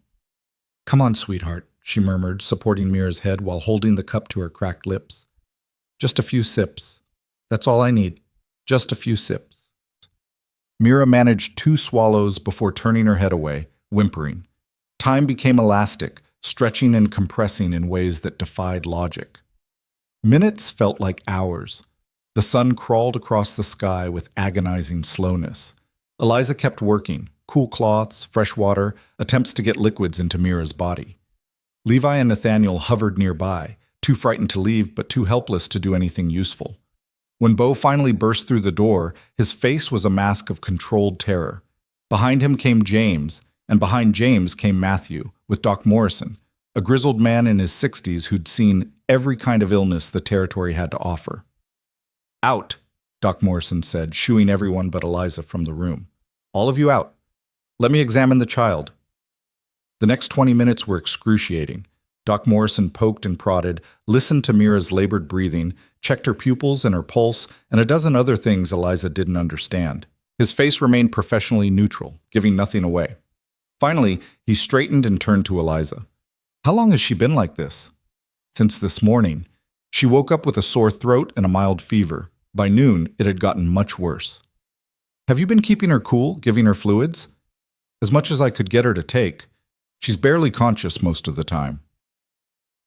"Come on, sweetheart," she murmured, supporting Mira's head while holding the cup to her cracked lips. "Just a few sips. That's all I need. Just a few sips." Mira managed 2 swallows before turning her head away, whimpering. Time became elastic, stretching and compressing in ways that defied logic. Minutes felt like hours. The sun crawled across the sky with agonizing slowness. Eliza kept working, cool cloths, fresh water, attempts to get liquids into Mira's body. Levi and Nathaniel hovered nearby, too frightened to leave but too helpless to do anything useful. When Bo finally burst through the door, his face was a mask of controlled terror. Behind him came James, and behind James came Matthew, with Doc Morrison, a grizzled man in his 60s who'd seen every kind of illness the territory had to offer. "Out," Doc Morrison said, shooing everyone but Eliza from the room. "All of you out. Let me examine the child." The next 20 minutes were excruciating. Doc Morrison poked and prodded, listened to Mira's labored breathing, checked her pupils and her pulse, and a dozen other things Eliza didn't understand. His face remained professionally neutral, giving nothing away. Finally, he straightened and turned to Eliza. "How long has she been like this?" "Since this morning. She woke up with a sore throat and a mild fever. By noon, it had gotten much worse." "Have you been keeping her cool, giving her fluids?" "As much as I could get her to take. She's barely conscious most of the time."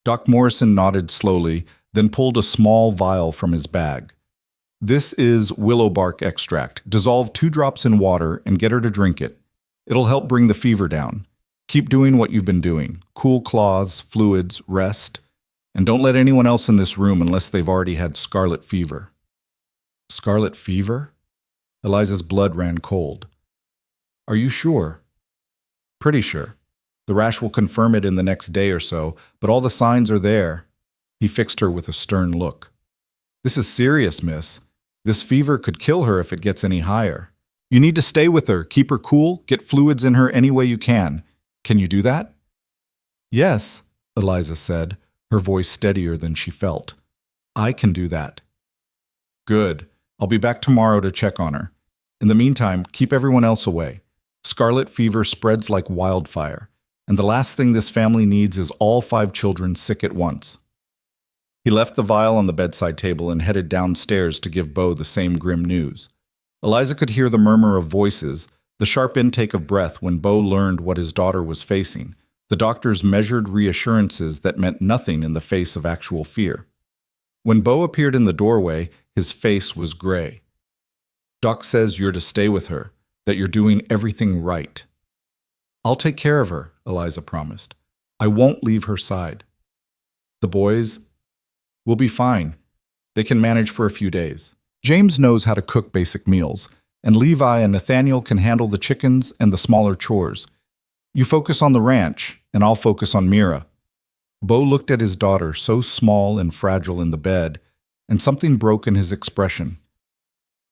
Doc Morrison nodded slowly, then pulled a small vial from his bag. "This is willow bark extract. Dissolve 2 drops in water and get her to drink it. It'll help bring the fever down. Keep doing what you've been doing. Cool cloths, fluids, rest. And don't let anyone else in this room unless they've already had scarlet fever." "Scarlet fever?" Eliza's blood ran cold. "Are you sure?" "Pretty sure. The rash will confirm it in the next day or so, but all the signs are there." He fixed her with a stern look. "This is serious, miss. This fever could kill her if it gets any higher. You need to stay with her, keep her cool, get fluids in her any way you can. Can you do that?" "Yes," Eliza said, her voice steadier than she felt. "I can do that." "Good. I'll be back tomorrow to check on her. In the meantime, keep everyone else away. Scarlet fever spreads like wildfire, and the last thing this family needs is all 5 children sick at once." He left the vial on the bedside table and headed downstairs to give Bo the same grim news. Eliza could hear the murmur of voices, the sharp intake of breath when Bo learned what his daughter was facing, the doctor's measured reassurances that meant nothing in the face of actual fear. When Bo appeared in the doorway, his face was gray. "Doc says you're to stay with her, that you're doing everything right." "I'll take care of her," Eliza promised. "I won't leave her side." "The boys will be fine. They can manage for a few days. James knows how to cook basic meals, and Levi and Nathaniel can handle the chickens and the smaller chores. You focus on the ranch, and I'll focus on Mira." Bo looked at his daughter, so small and fragile in the bed, and something broke in his expression.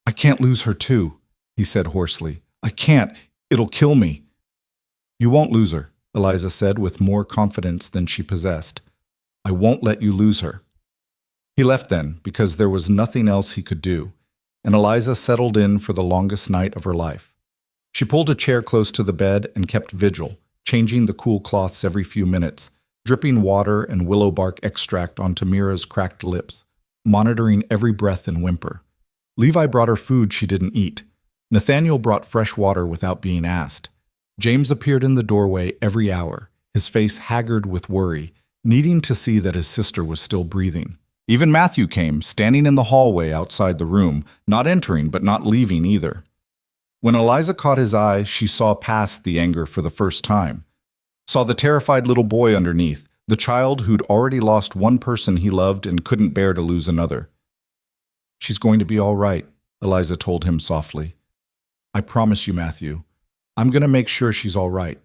"I can't lose her too," he said hoarsely. "I can't. It'll kill me." "You won't lose her," Eliza said with more confidence than she possessed. "I won't let you lose her." He left then, because there was nothing else he could do, and Eliza settled in for the longest night of her life. She pulled a chair close to the bed and kept vigil, changing the cool cloths every few minutes, dripping water and willow bark extract onto Mira's cracked lips, monitoring every breath and whimper. Levi brought her food she didn't eat. Nathaniel brought fresh water without being asked. James appeared in the doorway every hour, his face haggard with worry, needing to see that his sister was still breathing. Even Matthew came, standing in the hallway outside the room, not entering but not leaving either. When Eliza caught his eye, she saw past the anger for the first time. Saw the terrified little boy underneath, the child who'd already lost one person he loved and couldn't bear to lose another. "She's going to be all right," Eliza told him softly. "I promise you, Matthew. I'm going to make sure she's all right."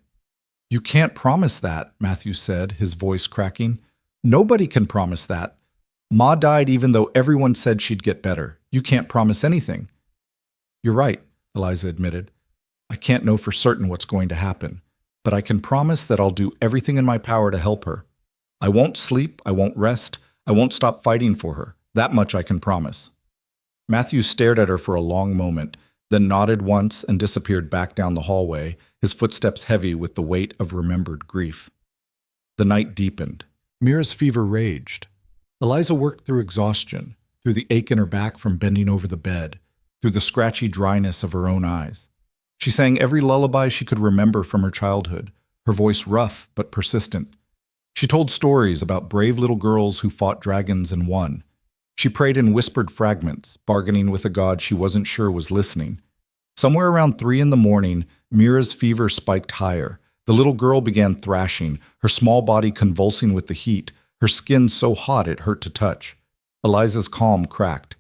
"You can't promise that," Matthew said, his voice cracking. "Nobody can promise that. Ma died even though everyone said she'd get better. You can't promise anything." "You're right," Eliza admitted. "I can't know for certain what's going to happen, but I can promise that I'll do everything in my power to help her. I won't sleep, I won't rest, I won't stop fighting for her. That much I can promise." Matthew stared at her for a long moment, then nodded once and disappeared back down the hallway, his footsteps heavy with the weight of remembered grief. The night deepened. Mira's fever raged. Eliza worked through exhaustion, through the ache in her back from bending over the bed, through the scratchy dryness of her own eyes. She sang every lullaby she could remember from her childhood, her voice rough but persistent. She told stories about brave little girls who fought dragons and won. She prayed in whispered fragments, bargaining with a god she wasn't sure was listening. Somewhere around 3 a.m, Mira's fever spiked higher. The little girl began thrashing, her small body convulsing with the heat, her skin so hot it hurt to touch. Eliza's calm cracked.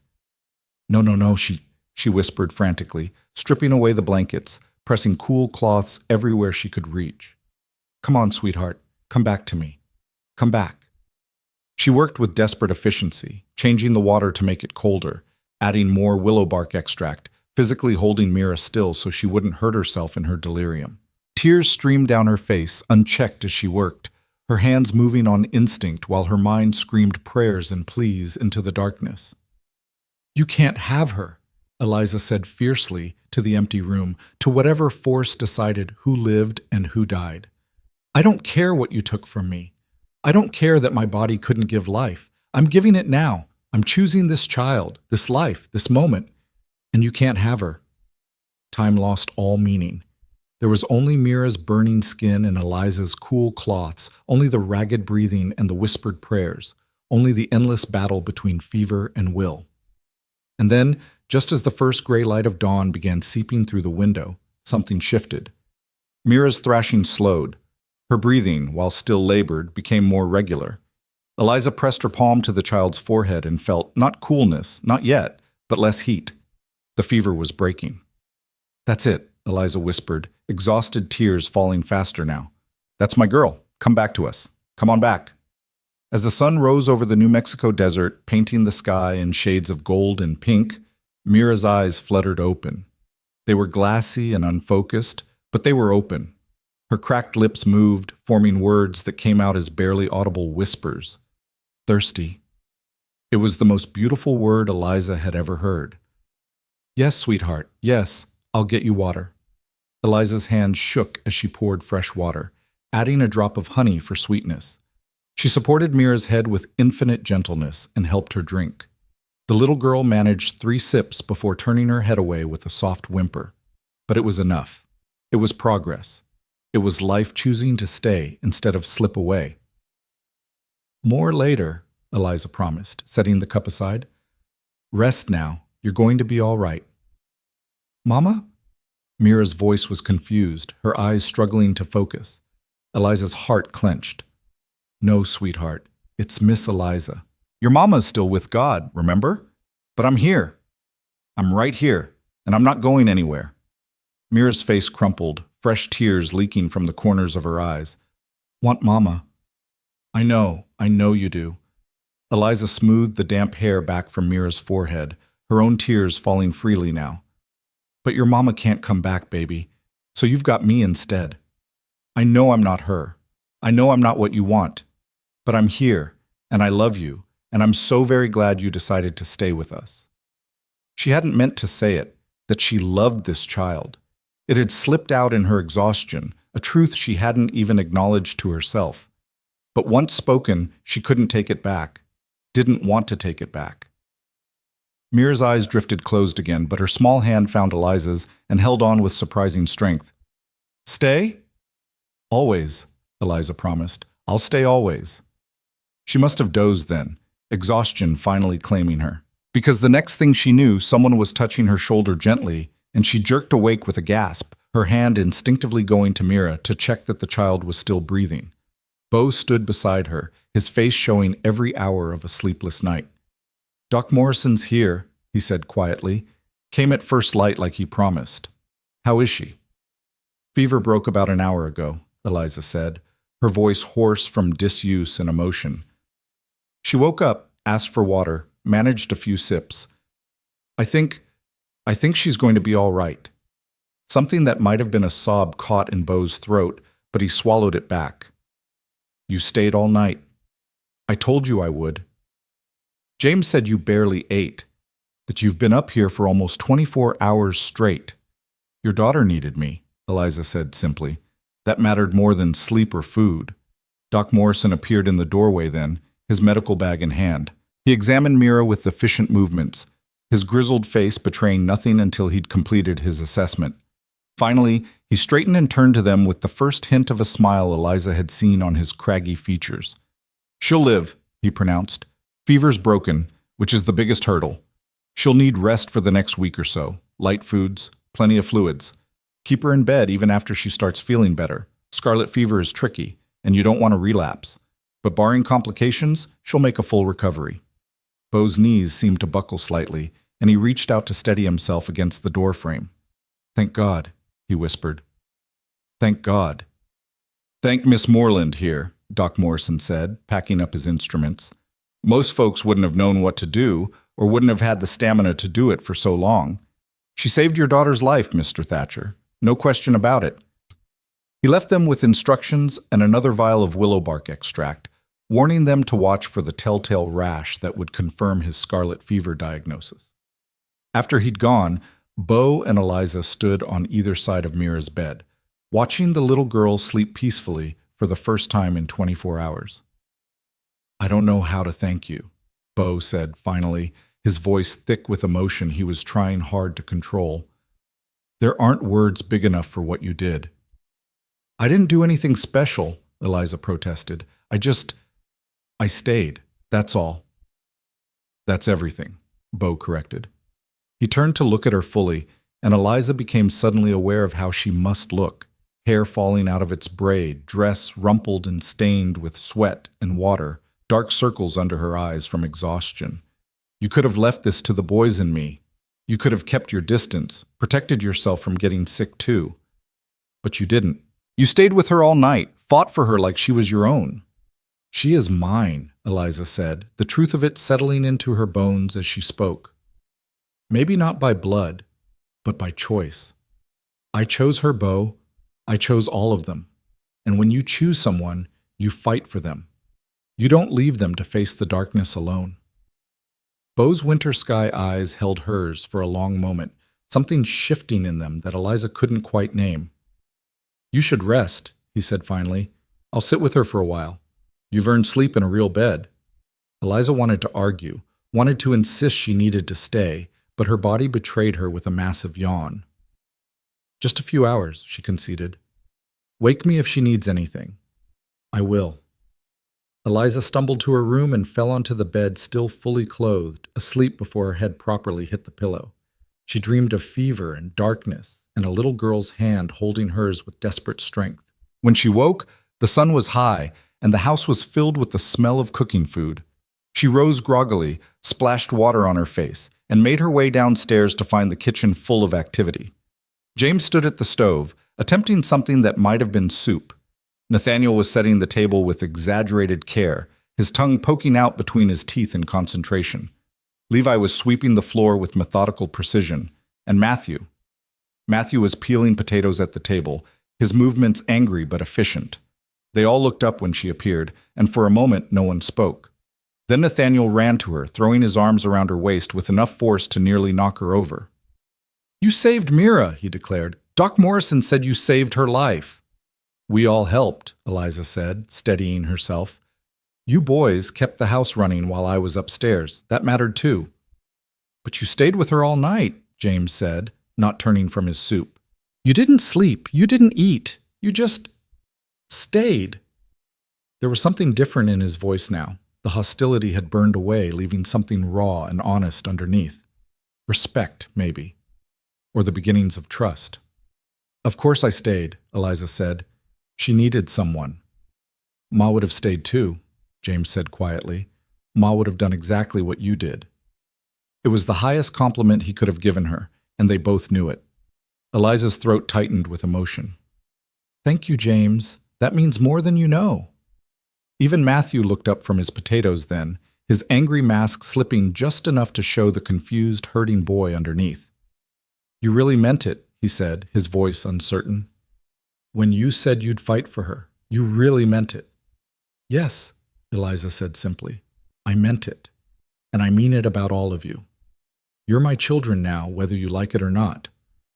"No, no, no," she whispered frantically, stripping away the blankets, pressing cool cloths everywhere she could reach. "Come on, sweetheart, come back to me. Come back." She worked with desperate efficiency, changing the water to make it colder, adding more willow bark extract, physically holding Mira still so she wouldn't hurt herself in her delirium. Tears streamed down her face, unchecked as she worked, her hands moving on instinct while her mind screamed prayers and pleas into the darkness. "You can't have her," Eliza said fiercely to the empty room, to whatever force decided who lived and who died. "I don't care what you took from me. I don't care that my body couldn't give life. I'm giving it now. I'm choosing this child, this life, this moment, and you can't have her." Time lost all meaning. There was only Mira's burning skin and Eliza's cool cloths, only the ragged breathing and the whispered prayers, only the endless battle between fever and will. And then, just as the first gray light of dawn began seeping through the window, something shifted. Mira's thrashing slowed. Her breathing, while still labored, became more regular. Eliza pressed her palm to the child's forehead and felt not coolness, not yet, but less heat. The fever was breaking. "That's it," Eliza whispered, exhausted tears falling faster now. "That's my girl. Come back to us. Come on back." As the sun rose over the New Mexico desert, painting the sky in shades of gold and pink, Mira's eyes fluttered open. They were glassy and unfocused, but they were open. Her cracked lips moved, forming words that came out as barely audible whispers. "Thirsty." It was the most beautiful word Eliza had ever heard. "Yes, sweetheart, yes, I'll get you water." Eliza's hand shook as she poured fresh water, adding a drop of honey for sweetness. She supported Mira's head with infinite gentleness and helped her drink. The little girl managed 3 sips before turning her head away with a soft whimper. But it was enough. It was progress. It was life choosing to stay instead of slip away. "More later," Eliza promised, setting the cup aside. "Rest now. You're going to be all right." "Mama?" Mira's voice was confused, her eyes struggling to focus. Eliza's heart clenched. "No, sweetheart. It's Miss Eliza. Your mama's still with God, remember? But I'm here. I'm right here, and I'm not going anywhere." Mira's face crumpled, fresh tears leaking from the corners of her eyes. "Want Mama?" I know you do." Eliza smoothed the damp hair back from Mira's forehead, her own tears falling freely now. "But your mama can't come back, baby, so you've got me instead. I know I'm not her. I know I'm not what you want. But I'm here, and I love you, and I'm so very glad you decided to stay with us." She hadn't meant to say it, that she loved this child. It had slipped out in her exhaustion, a truth she hadn't even acknowledged to herself. But once spoken, she couldn't take it back, didn't want to take it back. Mira's eyes drifted closed again, but her small hand found Eliza's and held on with surprising strength. "Stay?" "Always," Eliza promised. "I'll stay always." She must have dozed then, exhaustion finally claiming her. Because the next thing she knew, someone was touching her shoulder gently, and she jerked awake with a gasp, her hand instinctively going to Mira to check that the child was still breathing. Bo stood beside her, his face showing every hour of a sleepless night. "Doc Morrison's here," he said quietly. "Came at first light like he promised. How is she?" "Fever broke about an hour ago," Eliza said, her voice hoarse from disuse and emotion. She woke up, asked for water, managed a few sips. I think she's going to be all right." Something that might have been a sob caught in Bo's throat, but he swallowed it back. "You stayed all night. I told you I would. James said you barely ate, that you've been up here for almost 24 hours straight. Your daughter needed me," Eliza said simply. That mattered more than sleep or food. Doc Morrison appeared in the doorway then, his medical bag in hand. He examined Mira with efficient movements, his grizzled face betraying nothing until he'd completed his assessment. Finally, he straightened and turned to them with the first hint of a smile Eliza had seen on his craggy features. "She'll live," he pronounced. "Fever's broken, which is the biggest hurdle. She'll need rest for the next week or so, light foods, plenty of fluids. Keep her in bed even after she starts feeling better. Scarlet fever is tricky, and you don't want to relapse. But barring complications, she'll make a full recovery." Bo's knees seemed to buckle slightly, and he reached out to steady himself against the doorframe. "Thank God," he whispered. "Thank God." "Thank Miss Moreland here," Doc Morrison said, packing up his instruments. "Most folks wouldn't have known what to do, or wouldn't have had the stamina to do it for so long. She saved your daughter's life, Mr. Thatcher. No question about it." He left them with instructions and another vial of willow bark extract, warning them to watch for the telltale rash that would confirm his scarlet fever diagnosis. After he'd gone, Bo and Eliza stood on either side of Mira's bed, watching the little girl sleep peacefully for the first time in 24 hours. "I don't know how to thank you," Bo said finally, his voice thick with emotion he was trying hard to control. "There aren't words big enough for what you did." "I didn't do anything special," Eliza protested. I stayed, that's all." "That's everything," Bo corrected. He turned to look at her fully, and Eliza became suddenly aware of how she must look, hair falling out of its braid, dress rumpled and stained with sweat and water, dark circles under her eyes from exhaustion. "You could have left this to the boys and me. You could have kept your distance, protected yourself from getting sick too. But you didn't. You stayed with her all night, fought for her like she was your own." "She is mine," Eliza said, the truth of it settling into her bones as she spoke. "Maybe not by blood, but by choice. I chose her, Bo. I chose all of them. And when you choose someone, you fight for them. You don't leave them to face the darkness alone." Bo's winter sky eyes held hers for a long moment, something shifting in them that Eliza couldn't quite name. "You should rest," he said finally. "I'll sit with her for a while. You've earned sleep in a real bed." Eliza wanted to argue, wanted to insist she needed to stay, but her body betrayed her with a massive yawn. "Just a few hours," she conceded. "Wake me if she needs anything." "I will." Eliza stumbled to her room and fell onto the bed still fully clothed, asleep before her head properly hit the pillow. She dreamed of fever and darkness and a little girl's hand holding hers with desperate strength. When she woke, the sun was high, and the house was filled with the smell of cooking food. She rose groggily, splashed water on her face, and made her way downstairs to find the kitchen full of activity. James stood at the stove, attempting something that might have been soup. Nathaniel was setting the table with exaggerated care, his tongue poking out between his teeth in concentration. Levi was sweeping the floor with methodical precision, and Matthew was peeling potatoes at the table, his movements angry but efficient. They all looked up when she appeared, and for a moment no one spoke. Then Nathaniel ran to her, throwing his arms around her waist with enough force to nearly knock her over. "You saved Mira," he declared. "Doc Morrison said you saved her life." "We all helped," Eliza said, steadying herself. "You boys kept the house running while I was upstairs. That mattered too." "But you stayed with her all night," James said, not turning from his soup. "You didn't sleep. You didn't eat. You just stayed." There was something different in his voice now. The hostility had burned away, leaving something raw and honest underneath. Respect, maybe. or the beginnings of trust. Of course I stayed, Eliza said. She needed someone. Ma would have stayed too, James said quietly. Ma would have done exactly what you did. It was the highest compliment he could have given her, and they both knew it. Eliza's throat tightened with emotion. Thank you, James. That means more than you know. Even Matthew looked up from his potatoes then, his angry mask slipping just enough to show the confused, hurting boy underneath. You really meant it, he said, his voice uncertain. When you said you'd fight for her, you really meant it. Yes, Eliza said simply. I meant it. And I mean it about all of you. You're my children now, whether you like it or not.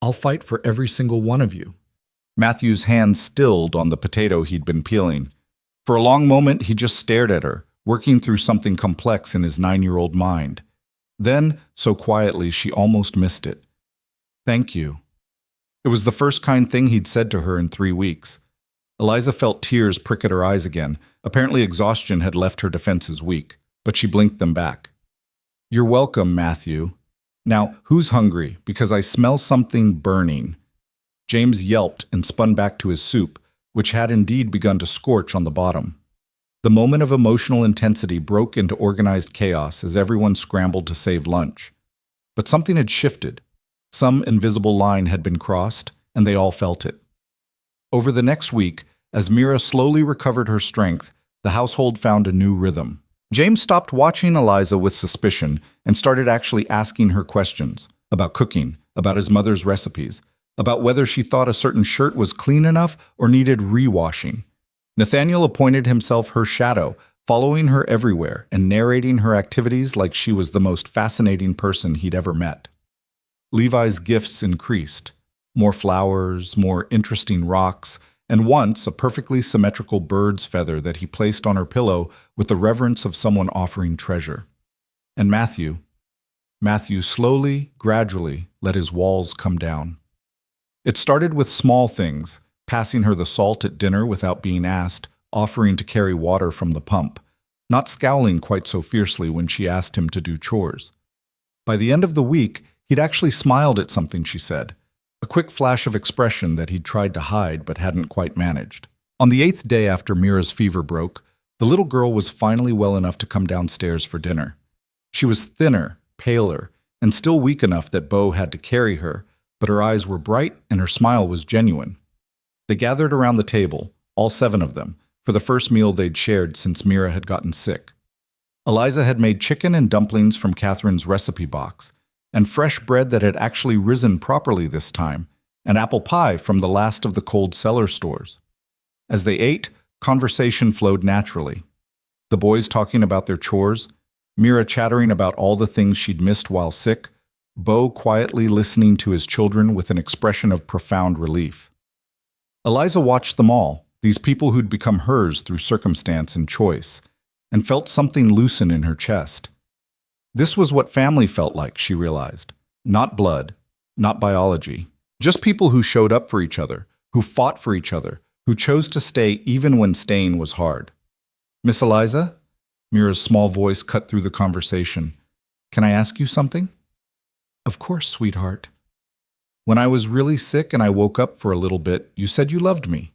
I'll fight for every single one of you. Matthew's hand stilled on the potato he'd been peeling. For a long moment, he just stared at her, working through something complex in his 9-year-old mind. Then, so quietly, she almost missed it. Thank you. It was the first kind thing he'd said to her in 3 weeks. Eliza felt tears prick at her eyes again. Apparently exhaustion had left her defenses weak, but she blinked them back. You're welcome, Matthew. Now, who's hungry? Because I smell something burning. James yelped and spun back to his soup, which had indeed begun to scorch on the bottom. The moment of emotional intensity broke into organized chaos as everyone scrambled to save lunch. But something had shifted. Some invisible line had been crossed, and they all felt it. Over the next week, as Mira slowly recovered her strength, the household found a new rhythm. James stopped watching Eliza with suspicion and started actually asking her questions about cooking, about his mother's recipes, about whether she thought a certain shirt was clean enough or needed rewashing. Nathaniel appointed himself her shadow, following her everywhere and narrating her activities like she was the most fascinating person he'd ever met. Levi's gifts increased. More flowers, more interesting rocks, and once a perfectly symmetrical bird's feather that he placed on her pillow with the reverence of someone offering treasure. And Matthew slowly, gradually let his walls come down. It started with small things, passing her the salt at dinner without being asked, offering to carry water from the pump, not scowling quite so fiercely when she asked him to do chores. By the end of the week, he'd actually smiled at something she said, a quick flash of expression that he'd tried to hide but hadn't quite managed. On the 8th day after Mira's fever broke, the little girl was finally well enough to come downstairs for dinner. She was thinner, paler, and still weak enough that Beau had to carry her, but her eyes were bright and her smile was genuine. They gathered around the table, all 7 of them, for the first meal they'd shared since Mira had gotten sick. Eliza had made chicken and dumplings from Catherine's recipe box, and fresh bread that had actually risen properly this time, and apple pie from the last of the cold cellar stores. As they ate, conversation flowed naturally. The boys talking about their chores, Mira chattering about all the things she'd missed while sick, Beau quietly listening to his children with an expression of profound relief. Eliza watched them all, these people who'd become hers through circumstance and choice, and felt something loosen in her chest. This was what family felt like, she realized. Not blood, not biology. Just people who showed up for each other, who fought for each other, who chose to stay even when staying was hard. Miss Eliza? Mira's small voice cut through the conversation. Can I ask you something? Of course, sweetheart. When I was really sick and I woke up for a little bit, you said you loved me.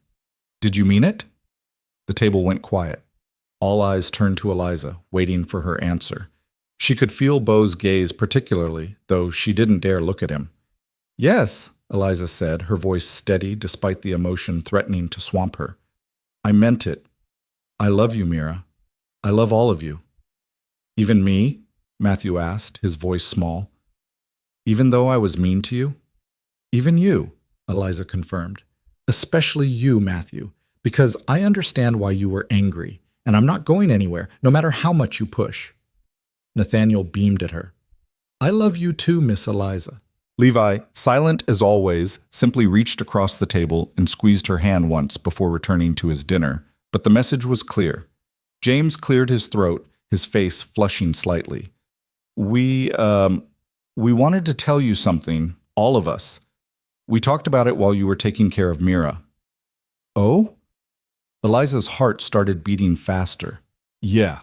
Did you mean it? The table went quiet. All eyes turned to Eliza, waiting for her answer. She could feel Beau's gaze particularly, though she didn't dare look at him. Yes, Eliza said, her voice steady despite the emotion threatening to swamp her. I meant it. I love you, Mira. I love all of you. Even me? Matthew asked, his voice small. Even though I was mean to you? Even you, Eliza confirmed. Especially you, Matthew, because I understand why you were angry, and I'm not going anywhere, no matter how much you push. Nathaniel beamed at her. I love you too, Miss Eliza. Levi, silent as always, simply reached across the table and squeezed her hand once before returning to his dinner, but the message was clear. James cleared his throat, his face flushing slightly. We wanted to tell you something, all of us. We talked about it while you were taking care of Mira. Oh? Eliza's heart started beating faster. Yeah.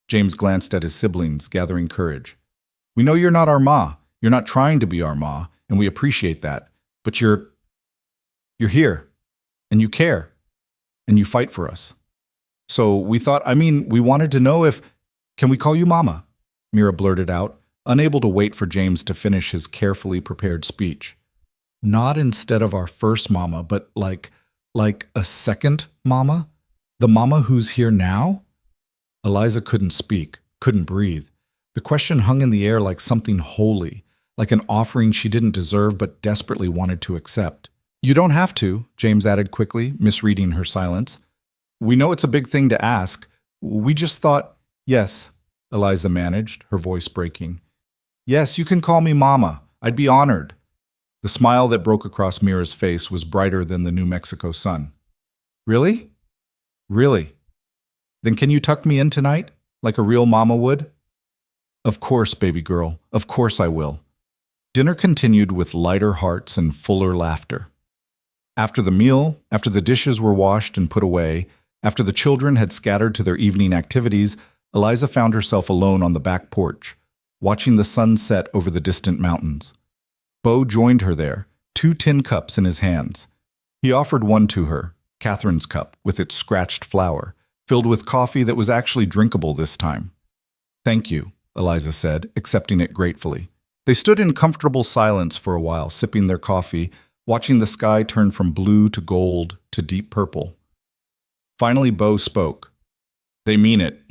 James glanced at his siblings, gathering courage. We know you're not our ma. You're not trying to be our ma. and we appreciate that. But you're here, and you care, and you fight for us. So we thought, we wanted to know if, can we call you Mama? Mira blurted out, unable to wait for James to finish his carefully prepared speech. Not instead of our first Mama, but like a second Mama? The Mama who's here now? Eliza couldn't speak, couldn't breathe. The question hung in the air like something holy, like an offering she didn't deserve but desperately wanted to accept. You don't have to, James added quickly, misreading her silence. We know it's a big thing to ask. We just thought, yes, Eliza managed, her voice breaking. Yes, you can call me Mama. I'd be honored. The smile that broke across Mira's face was brighter than the New Mexico sun. Really? Really? Then can you tuck me in tonight, like a real mama would? Of course, baby girl. Of course I will. Dinner continued with lighter hearts and fuller laughter. After the meal, after the dishes were washed and put away, after the children had scattered to their evening activities, Eliza found herself alone on the back porch, watching the sun set over the distant mountains. Bo joined her there, 2 tin cups in his hands. He offered one to her, Catherine's cup, with its scratched flower, filled with coffee that was actually drinkable this time. Thank you, Eliza said, accepting it gratefully. They stood in comfortable silence for a while, sipping their coffee, watching the sky turn from blue to gold to deep purple. Finally, Bo spoke. They mean it,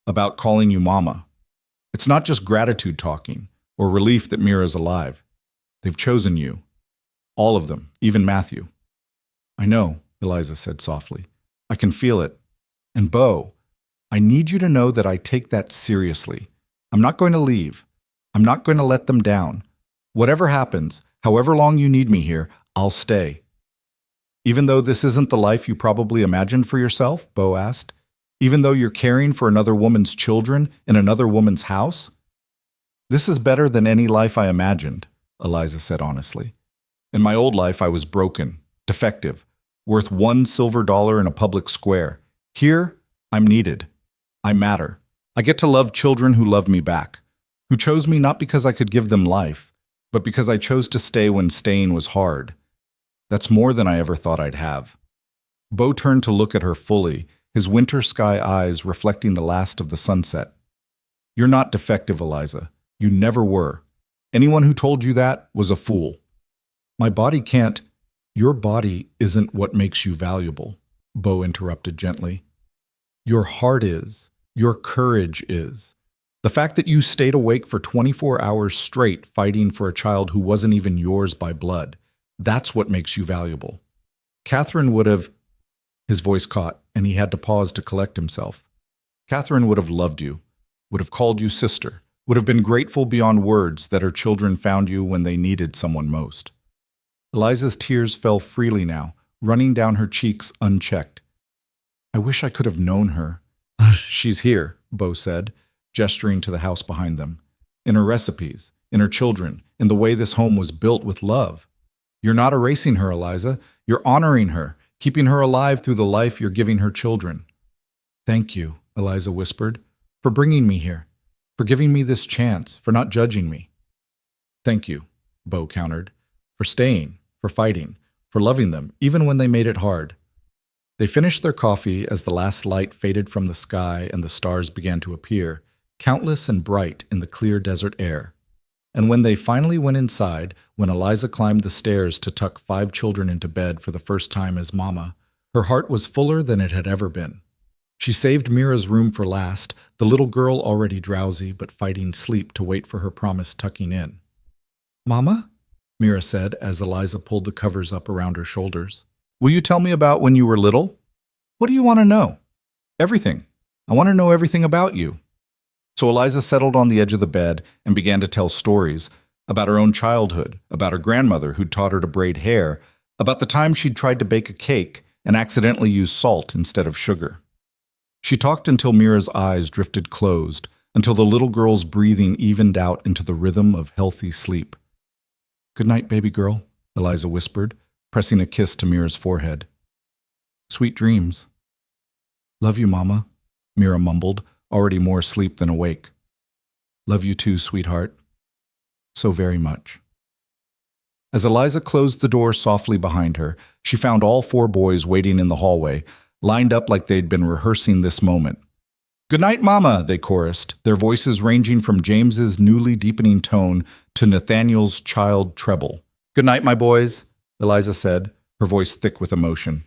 about calling you Mama. It's not just gratitude talking, or relief that Mira's alive. They've chosen you. All of them, even Matthew. I know, Eliza said softly. I can feel it. And Bo, I need you to know that I take that seriously. I'm not going to leave. I'm not going to let them down. Whatever happens, however long you need me here, I'll stay. Even though this isn't the life you probably imagined for yourself, Bo asked, even though you're caring for another woman's children in another woman's house? This is better than any life I imagined, Eliza said honestly. In my old life, I was broken, defective, worth $1 silver in a public square. Here, I'm needed. I matter. I get to love children who love me back, who chose me not because I could give them life, but because I chose to stay when staying was hard. That's more than I ever thought I'd have. Bo turned to look at her fully, his winter sky eyes reflecting the last of the sunset. You're not defective, Eliza. You never were. Anyone who told you that was a fool. My body can't. Your body isn't what makes you valuable, Bo interrupted gently. Your heart is. Your courage is. The fact that you stayed awake for 24 hours straight fighting for a child who wasn't even yours by blood, that's what makes you valuable. Catherine would have... His voice caught, and he had to pause to collect himself. Catherine would have loved you, would have called you sister, would have been grateful beyond words that her children found you when they needed someone most. Eliza's tears fell freely now, running down her cheeks unchecked. I wish I could have known her. She's here, Bo said, gesturing to the house behind them. In her recipes, in her children, in the way this home was built with love. You're not erasing her, Eliza. You're honoring her, keeping her alive through the life you're giving her children. Thank you, Eliza whispered, for bringing me here, for giving me this chance, for not judging me. Thank you, Bo countered, for staying, for fighting, for loving them, even when they made it hard. They finished their coffee as the last light faded from the sky and the stars began to appear, countless and bright in the clear desert air. And when they finally went inside, when Eliza climbed the stairs to tuck 5 children into bed for the first time as Mama, her heart was fuller than it had ever been. She saved Mira's room for last, the little girl already drowsy but fighting sleep to wait for her promised tucking in. Mama? Mira said as Eliza pulled the covers up around her shoulders. Will you tell me about when you were little? What do you want to know? Everything. I want to know everything about you. So Eliza settled on the edge of the bed and began to tell stories about her own childhood, about her grandmother who'd taught her to braid hair, about the time she'd tried to bake a cake and accidentally used salt instead of sugar. She talked until Mira's eyes drifted closed, until the little girl's breathing evened out into the rhythm of healthy sleep. Good night, baby girl, Eliza whispered, pressing a kiss to Mira's forehead. Sweet dreams. Love you, Mama, Mira mumbled, already more asleep than awake. Love you too, sweetheart. So very much. As Eliza closed the door softly behind her, she found all four boys waiting in the hallway, lined up like they'd been rehearsing this moment. "Good night, Mama," they chorused, their voices ranging from James's newly deepening tone to Nathaniel's child treble. "Good night, my boys," Eliza said, her voice thick with emotion.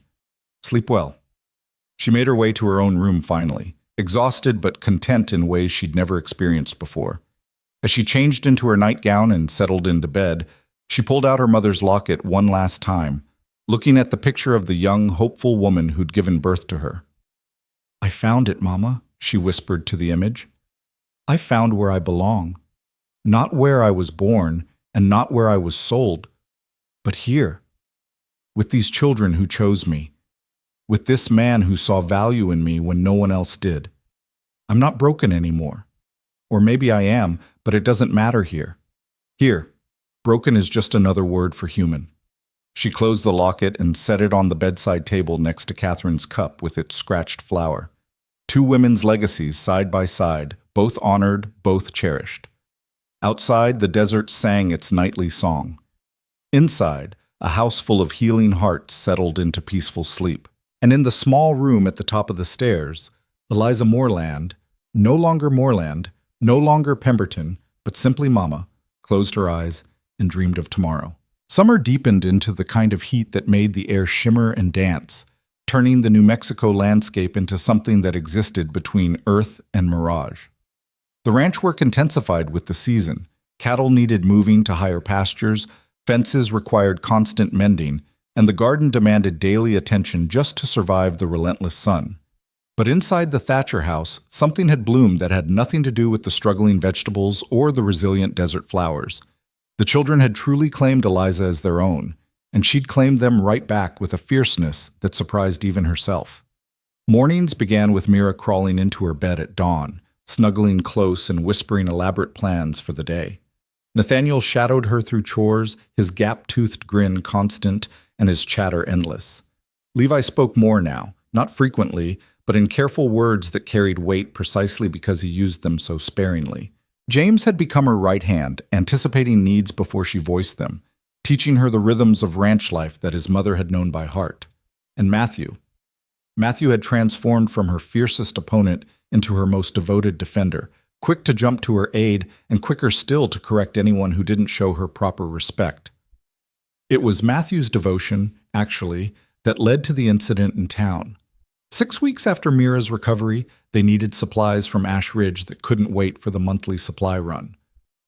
"Sleep well." She made her way to her own room finally, exhausted but content in ways she'd never experienced before. As she changed into her nightgown and settled into bed, she pulled out her mother's locket one last time, looking at the picture of the young, hopeful woman who'd given birth to her. "I found it, Mama," she whispered to the image. "I found where I belong. Not where I was born, and not where I was sold, but here, with these children who chose me, with this man who saw value in me when no one else did. I'm not broken anymore. Or maybe I am, but it doesn't matter here. Here, broken is just another word for human." She closed the locket and set it on the bedside table next to Catherine's cup with its scratched flower. Two women's legacies side by side, both honored, both cherished. Outside, the desert sang its nightly song. Inside, a house full of healing hearts settled into peaceful sleep. And in the small room at the top of the stairs, Eliza Moreland, no longer Moreland, no longer Pemberton, but simply Mama, closed her eyes and dreamed of tomorrow. Summer deepened into the kind of heat that made the air shimmer and dance, turning the New Mexico landscape into something that existed between earth and mirage. The ranch work intensified with the season. Cattle needed moving to higher pastures, fences required constant mending, and the garden demanded daily attention just to survive the relentless sun. But inside the Thatcher house, something had bloomed that had nothing to do with the struggling vegetables or the resilient desert flowers. The children had truly claimed Eliza as their own, and she'd claimed them right back with a fierceness that surprised even herself. Mornings began with Mira crawling into her bed at dawn, snuggling close and whispering elaborate plans for the day. Nathaniel shadowed her through chores, his gap-toothed grin constant and his chatter endless. Levi spoke more now, not frequently, but in careful words that carried weight precisely because he used them so sparingly. James had become her right hand, anticipating needs before she voiced them, teaching her the rhythms of ranch life that his mother had known by heart. And Matthew had transformed from her fiercest opponent into her most devoted defender, quick to jump to her aid and quicker still to correct anyone who didn't show her proper respect. It was Matthew's devotion, actually, that led to the incident in town. 6 weeks after Mira's recovery, they needed supplies from Ash Ridge that couldn't wait for the monthly supply run.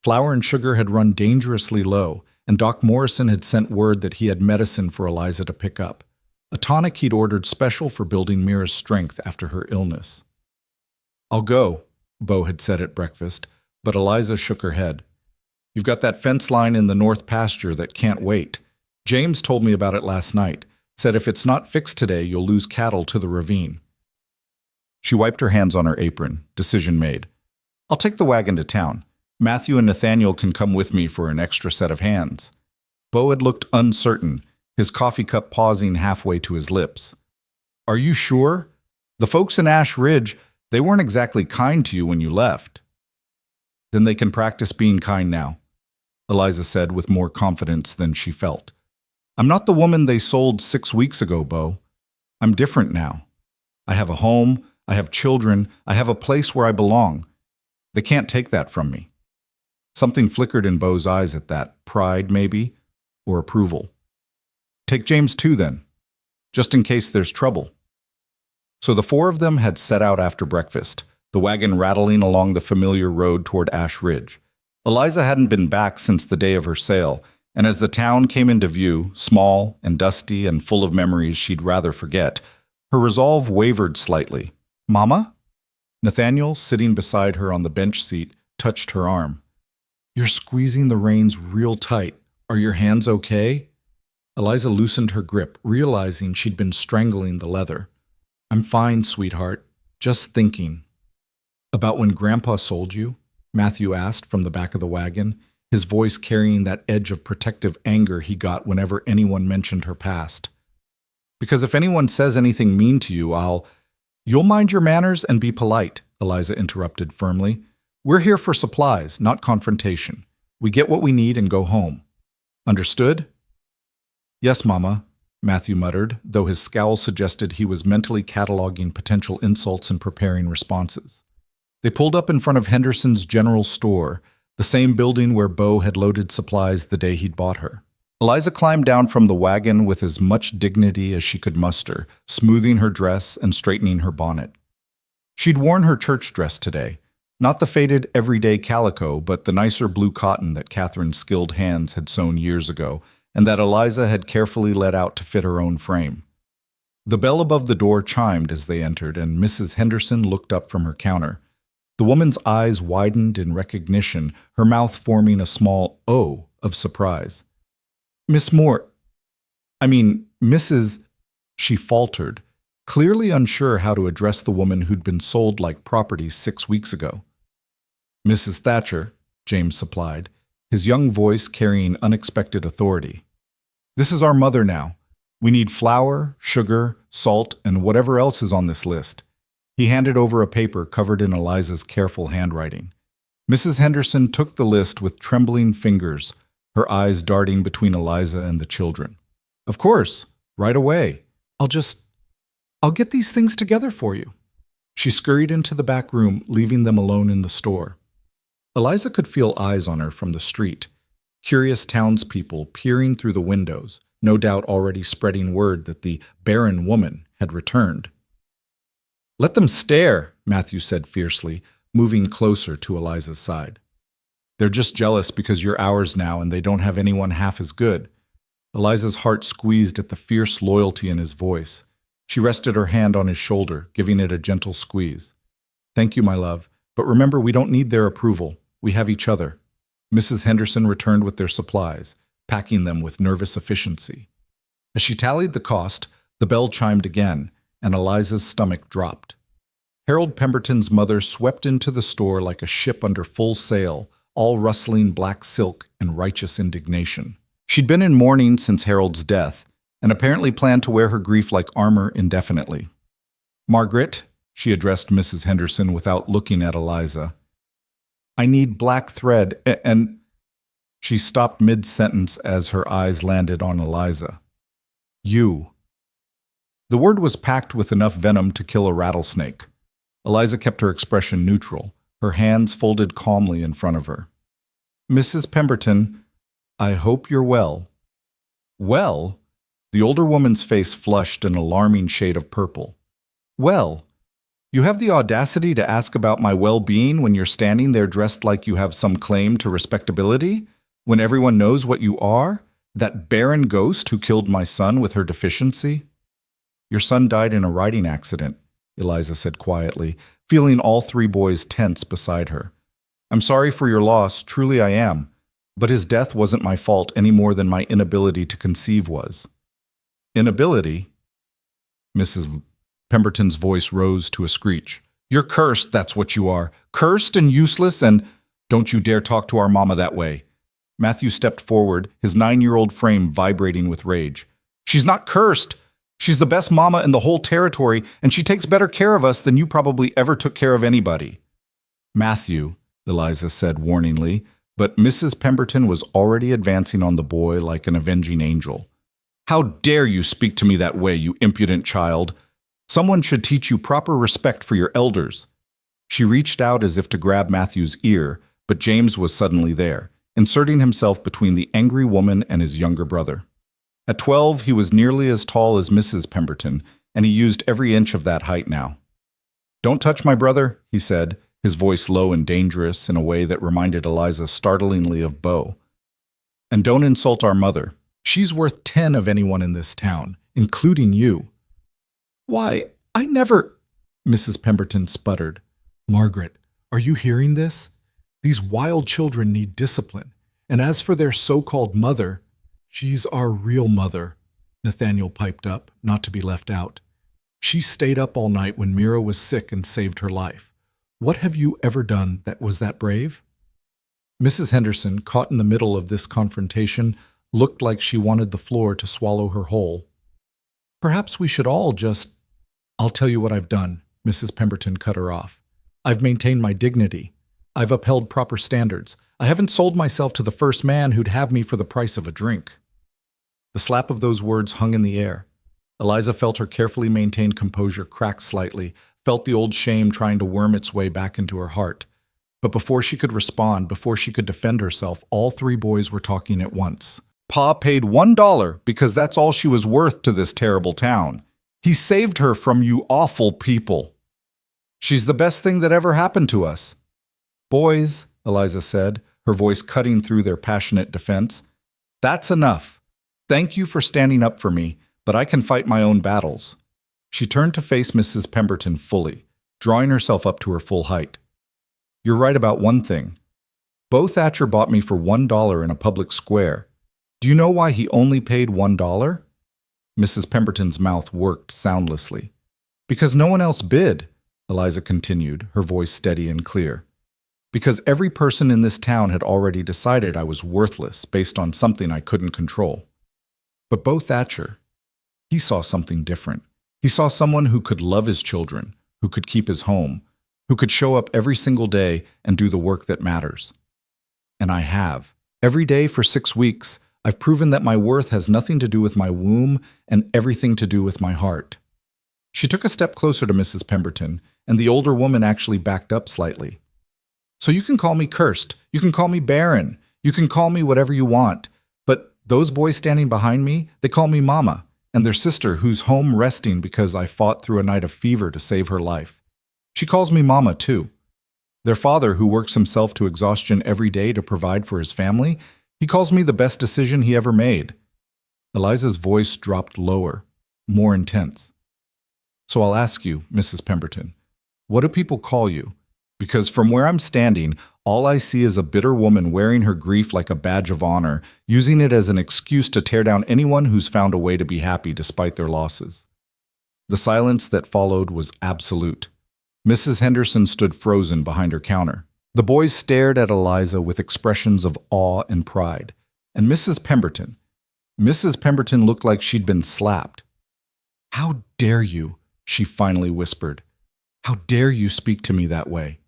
Flour and sugar had run dangerously low, and Doc Morrison had sent word that he had medicine for Eliza to pick up, a tonic he'd ordered special for building Mira's strength after her illness. "I'll go," Bo had said at breakfast, but Eliza shook her head. "You've got that fence line in the north pasture that can't wait. James told me about it last night. Said if it's not fixed today, you'll lose cattle to the ravine." She wiped her hands on her apron, decision made. "I'll take the wagon to town. Matthew and Nathaniel can come with me for an extra set of hands." Bo had looked uncertain, his coffee cup pausing halfway to his lips. "Are you sure? The folks in Ash Ridge, they weren't exactly kind to you when you left." "Then they can practice being kind now," Eliza said with more confidence than she felt. "I'm not the woman they sold 6 weeks ago, Bo. I'm different now. I have a home, I have children, I have a place where I belong. They can't take that from me." Something flickered in Bo's eyes at that, pride maybe, or approval. "Take James too then, just in case there's trouble." So the four of them had set out after breakfast, the wagon rattling along the familiar road toward Ash Ridge. Eliza hadn't been back since the day of her sale, and as the town came into view, small and dusty and full of memories she'd rather forget, her resolve wavered slightly. "Mama?" Nathaniel, sitting beside her on the bench seat, touched her arm. "You're squeezing the reins real tight. Are your hands okay?" Eliza loosened her grip, realizing she'd been strangling the leather. "I'm fine, sweetheart. Just thinking." "About when Grandpa sold you?" Matthew asked from the back of the wagon, his voice carrying that edge of protective anger he got whenever anyone mentioned her past. "Because if anyone says anything mean to you, You'll mind your manners and be polite," Eliza interrupted firmly. "We're here for supplies, not confrontation. We get what we need and go home." Understood? Yes, Mama, Matthew muttered, though his scowl suggested he was mentally cataloging potential insults and preparing responses. They pulled up in front of Henderson's General Store, the same building where Bo had loaded supplies the day he'd bought her. Eliza climbed down from the wagon with as much dignity as she could muster, smoothing her dress and straightening her bonnet. She'd worn her church dress today, not the faded everyday calico, but the nicer blue cotton that Catherine's skilled hands had sewn years ago, and that Eliza had carefully let out to fit her own frame. The bell above the door chimed as they entered, and Mrs. Henderson looked up from her counter. The woman's eyes widened in recognition, her mouth forming a small O of surprise. Miss Moore, Mrs. She faltered, clearly unsure how to address the woman who'd been sold like property 6 weeks ago. Mrs. Thatcher, James supplied, his young voice carrying unexpected authority. This is our mother now. We need flour, sugar, salt, and whatever else is on this list. He handed over a paper covered in Eliza's careful handwriting. Mrs. Henderson took the list with trembling fingers, her eyes darting between Eliza and the children. Of course, right away. I'll get these things together for you. She scurried into the back room, leaving them alone in the store. Eliza could feel eyes on her from the street, curious townspeople peering through the windows, no doubt already spreading word that the Barren woman had returned. Let them stare, Matthew said fiercely, moving closer to Eliza's side. They're just jealous because you're ours now and they don't have anyone half as good. Eliza's heart squeezed at the fierce loyalty in his voice. She rested her hand on his shoulder, giving it a gentle squeeze. Thank you, my love, but remember we don't need their approval. We have each other. Mrs. Henderson returned with their supplies, packing them with nervous efficiency. As she tallied the cost, the bell chimed again, and Eliza's stomach dropped. Harold Pemberton's mother swept into the store like a ship under full sail, all rustling black silk and righteous indignation. She'd been in mourning since Harold's death, and apparently planned to wear her grief like armor indefinitely. Margaret, she addressed Mrs. Henderson without looking at Eliza. I need black thread and... She stopped mid-sentence as her eyes landed on Eliza. You. The word was packed with enough venom to kill a rattlesnake. Eliza kept her expression neutral, her hands folded calmly in front of her. Mrs. Pemberton, I hope you're well. Well? The older woman's face flushed an alarming shade of purple. Well, you have the audacity to ask about my well-being when you're standing there dressed like you have some claim to respectability? When everyone knows what you are? That barren ghost who killed my son with her deficiency? Your son died in a riding accident, Eliza said quietly, feeling all 3 boys tense beside her. I'm sorry for your loss, truly I am, but his death wasn't my fault any more than my inability to conceive was. Inability? Mrs. Pemberton's voice rose to a screech. You're cursed, that's what you are. Cursed and useless, and don't you dare talk to our mama that way. Matthew stepped forward, his 9-year-old frame vibrating with rage. She's not cursed. She's the best mama in the whole territory, and she takes better care of us than you probably ever took care of anybody. Matthew, Eliza said warningly, but Mrs. Pemberton was already advancing on the boy like an avenging angel. How dare you speak to me that way, you impudent child? Someone should teach you proper respect for your elders. She reached out as if to grab Matthew's ear, but James was suddenly there, inserting himself between the angry woman and his younger brother. At 12, he was nearly as tall as Mrs. Pemberton, and he used every inch of that height now. Don't touch my brother, he said, his voice low and dangerous in a way that reminded Eliza startlingly of Bo. And don't insult our mother. She's worth 10 of anyone in this town, including you. Why, I never... Mrs. Pemberton sputtered. Margaret, are you hearing this? These wild children need discipline. And as for their so-called mother, she's our real mother, Nathaniel piped up, not to be left out. She stayed up all night when Mira was sick and saved her life. What have you ever done that was that brave? Mrs. Henderson, caught in the middle of this confrontation, looked like she wanted the floor to swallow her whole. Perhaps we should all just... I'll tell you what I've done, Mrs. Pemberton cut her off. I've maintained my dignity. I've upheld proper standards. I haven't sold myself to the first man who'd have me for the price of a drink." The slap of those words hung in the air. Eliza felt her carefully maintained composure crack slightly, felt the old shame trying to worm its way back into her heart. But before she could respond, before she could defend herself, all three boys were talking at once. "Pa paid $1 because that's all she was worth to this terrible town. He saved her from you awful people. She's the best thing that ever happened to us." "Boys," Eliza said, her voice cutting through their passionate defense, "that's enough. Thank you for standing up for me, but I can fight my own battles." She turned to face Mrs. Pemberton fully, drawing herself up to her full height. "You're right about one thing. Bo Thatcher bought me for $1 in a public square. Do you know why he only paid $1? Mrs. Pemberton's mouth worked soundlessly. "Because no one else bid," Eliza continued, her voice steady and clear. "Because every person in this town had already decided I was worthless based on something I couldn't control. But Bo Thatcher, he saw something different. He saw someone who could love his children, who could keep his home, who could show up every single day and do the work that matters. And I have. Every day for 6 weeks, I've proven that my worth has nothing to do with my womb and everything to do with my heart." She took a step closer to Mrs. Pemberton, and the older woman actually backed up slightly. "So you can call me cursed, you can call me barren, you can call me whatever you want, but those boys standing behind me, they call me Mama, and their sister who's home resting because I fought through a night of fever to save her life. She calls me Mama too. Their father, who works himself to exhaustion every day to provide for his family, he calls me the best decision he ever made." Eliza's voice dropped lower, more intense. "So I'll ask you, Mrs. Pemberton, what do people call you? Because from where I'm standing, all I see is a bitter woman wearing her grief like a badge of honor, using it as an excuse to tear down anyone who's found a way to be happy despite their losses." The silence that followed was absolute. Mrs. Henderson stood frozen behind her counter. The boys stared at Eliza with expressions of awe and pride. And Mrs. Pemberton looked like she'd been slapped. "How dare you?" she finally whispered. "How dare you speak to me that way?"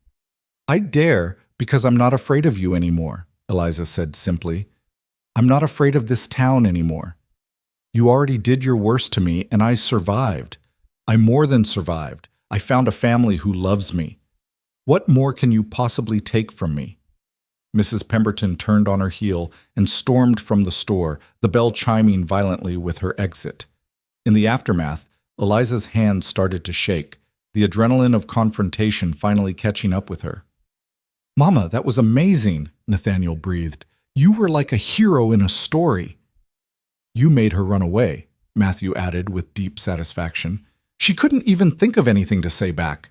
"I dare because I'm not afraid of you anymore," Eliza said simply. "I'm not afraid of this town anymore. You already did your worst to me, and I survived. I more than survived. I found a family who loves me. What more can you possibly take from me?" Mrs. Pemberton turned on her heel and stormed from the store, the bell chiming violently with her exit. In the aftermath, Eliza's hands started to shake, the adrenaline of confrontation finally catching up with her. "Mama, that was amazing," Nathaniel breathed. "You were like a hero in a story." "You made her run away," Matthew added with deep satisfaction. "She couldn't even think of anything to say back."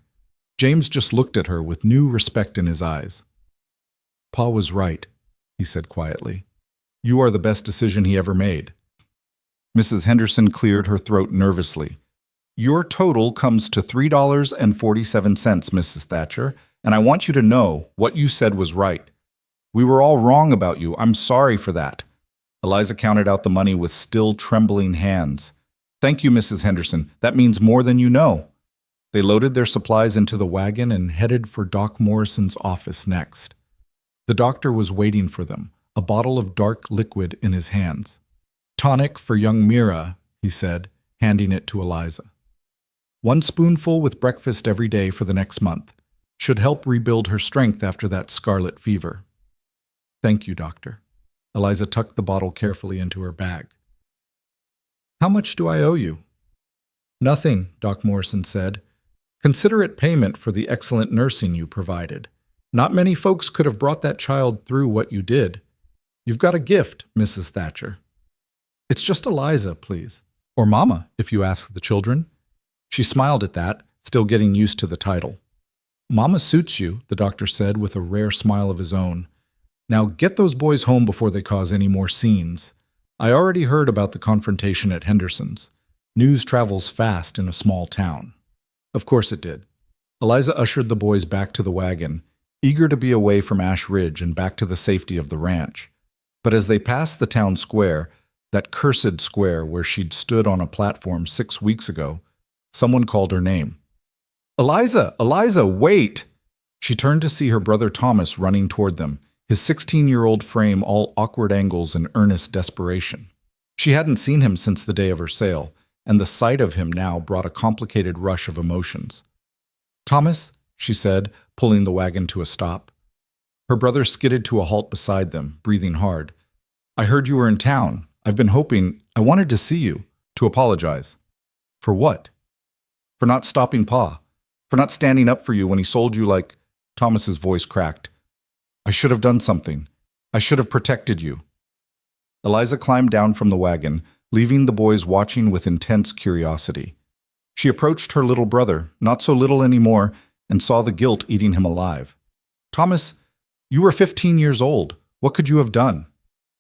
James just looked at her with new respect in his eyes. "Pa was right," he said quietly. "You are the best decision he ever made." Mrs. Henderson cleared her throat nervously. "Your total comes to $3.47, Mrs. Thatcher, and I want you to know what you said was right. We were all wrong about you. I'm sorry for that." Eliza counted out the money with still trembling hands. "Thank you, Mrs. Henderson. That means more than you know." They loaded their supplies into the wagon and headed for Doc Morrison's office next. The doctor was waiting for them, a bottle of dark liquid in his hands. "Tonic for young Mira," he said, handing it to Eliza. "1 spoonful with breakfast every day for the next month. Should help rebuild her strength after that scarlet fever." "Thank you, doctor." Eliza tucked the bottle carefully into her bag. "How much do I owe you?" "Nothing," Doc Morrison said. "Consider it payment for the excellent nursing you provided. Not many folks could have brought that child through what you did. You've got a gift, Mrs. Thatcher." "It's just Eliza, please. Or Mama, if you ask the children." She smiled at that, still getting used to the title. "Mama suits you," the doctor said with a rare smile of his own. "Now get those boys home before they cause any more scenes. I already heard about the confrontation at Henderson's. News travels fast in a small town." Of course it did. Eliza ushered the boys back to the wagon, eager to be away from Ash Ridge and back to the safety of the ranch. But as they passed the town square, that cursed square where she'd stood on a platform 6 weeks ago, someone called her name. "Eliza! Eliza, wait!" She turned to see her brother Thomas running toward them, his 16-year-old frame all awkward angles and earnest desperation. She hadn't seen him since the day of her sale, and the sight of him now brought a complicated rush of emotions. "Thomas," she said, pulling the wagon to a stop. Her brother skidded to a halt beside them, breathing hard. "I heard you were in town. I've been hoping. I wanted to see you, to apologize." "For what?" "For not stopping Pa. For not standing up for you when he sold you like—" Thomas's voice cracked. "I should have done something. I should have protected you." Eliza climbed down from the wagon, leaving the boys watching with intense curiosity. She approached her little brother, not so little anymore, and saw the guilt eating him alive. "Thomas, you were 15 years old. What could you have done?"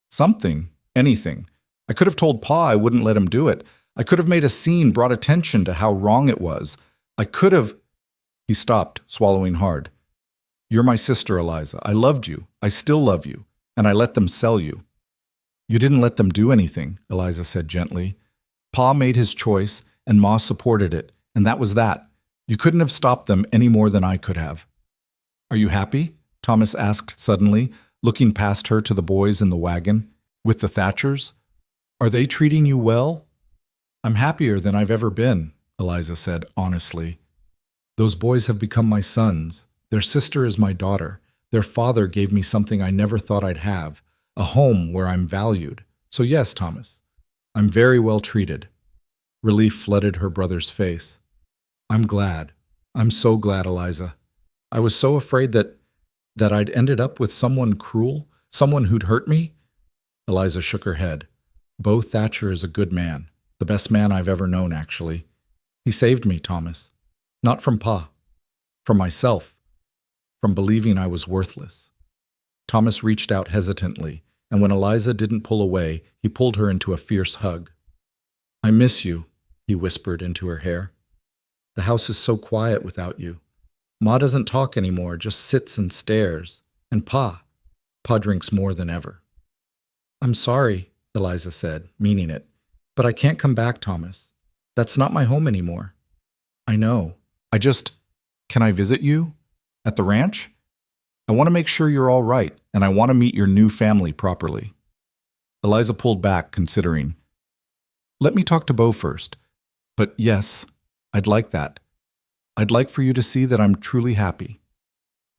"Something. Anything. I could have told Pa I wouldn't let him do it. I could have made a scene, brought attention to how wrong it was. I could have—" He stopped, swallowing hard. "You're my sister, Eliza. I loved you. I still love you. And I let them sell you." "You didn't let them do anything," Eliza said gently. "Pa made his choice, and Ma supported it, and that was that. You couldn't have stopped them any more than I could have." "Are you happy?" Thomas asked suddenly, looking past her to the boys in the wagon. "With the Thatchers? Are they treating you well?" "I'm happier than I've ever been," Eliza said honestly. "Those boys have become my sons. Their sister is my daughter. Their father gave me something I never thought I'd have, a home where I'm valued. So yes, Thomas, I'm very well treated." Relief flooded her brother's face. "I'm glad. I'm so glad, Eliza. I was so afraid that I'd ended up with someone cruel, someone who'd hurt me." Eliza shook her head. "Bo Thatcher is a good man, the best man I've ever known, actually. He saved me, Thomas. Not from Pa. From myself. From believing I was worthless." Thomas reached out hesitantly, and when Eliza didn't pull away, he pulled her into a fierce hug. "I miss you," he whispered into her hair. "The house is so quiet without you. Ma doesn't talk anymore, just sits and stares. And Pa drinks more than ever." "I'm sorry," Eliza said, meaning it, "but I can't come back, Thomas. That's not my home anymore." "I know. Can I visit you? At the ranch? I want to make sure you're all right, and I want to meet your new family properly." Eliza pulled back, considering. "Let me talk to Bo first. But yes, I'd like that. I'd like for you to see that I'm truly happy."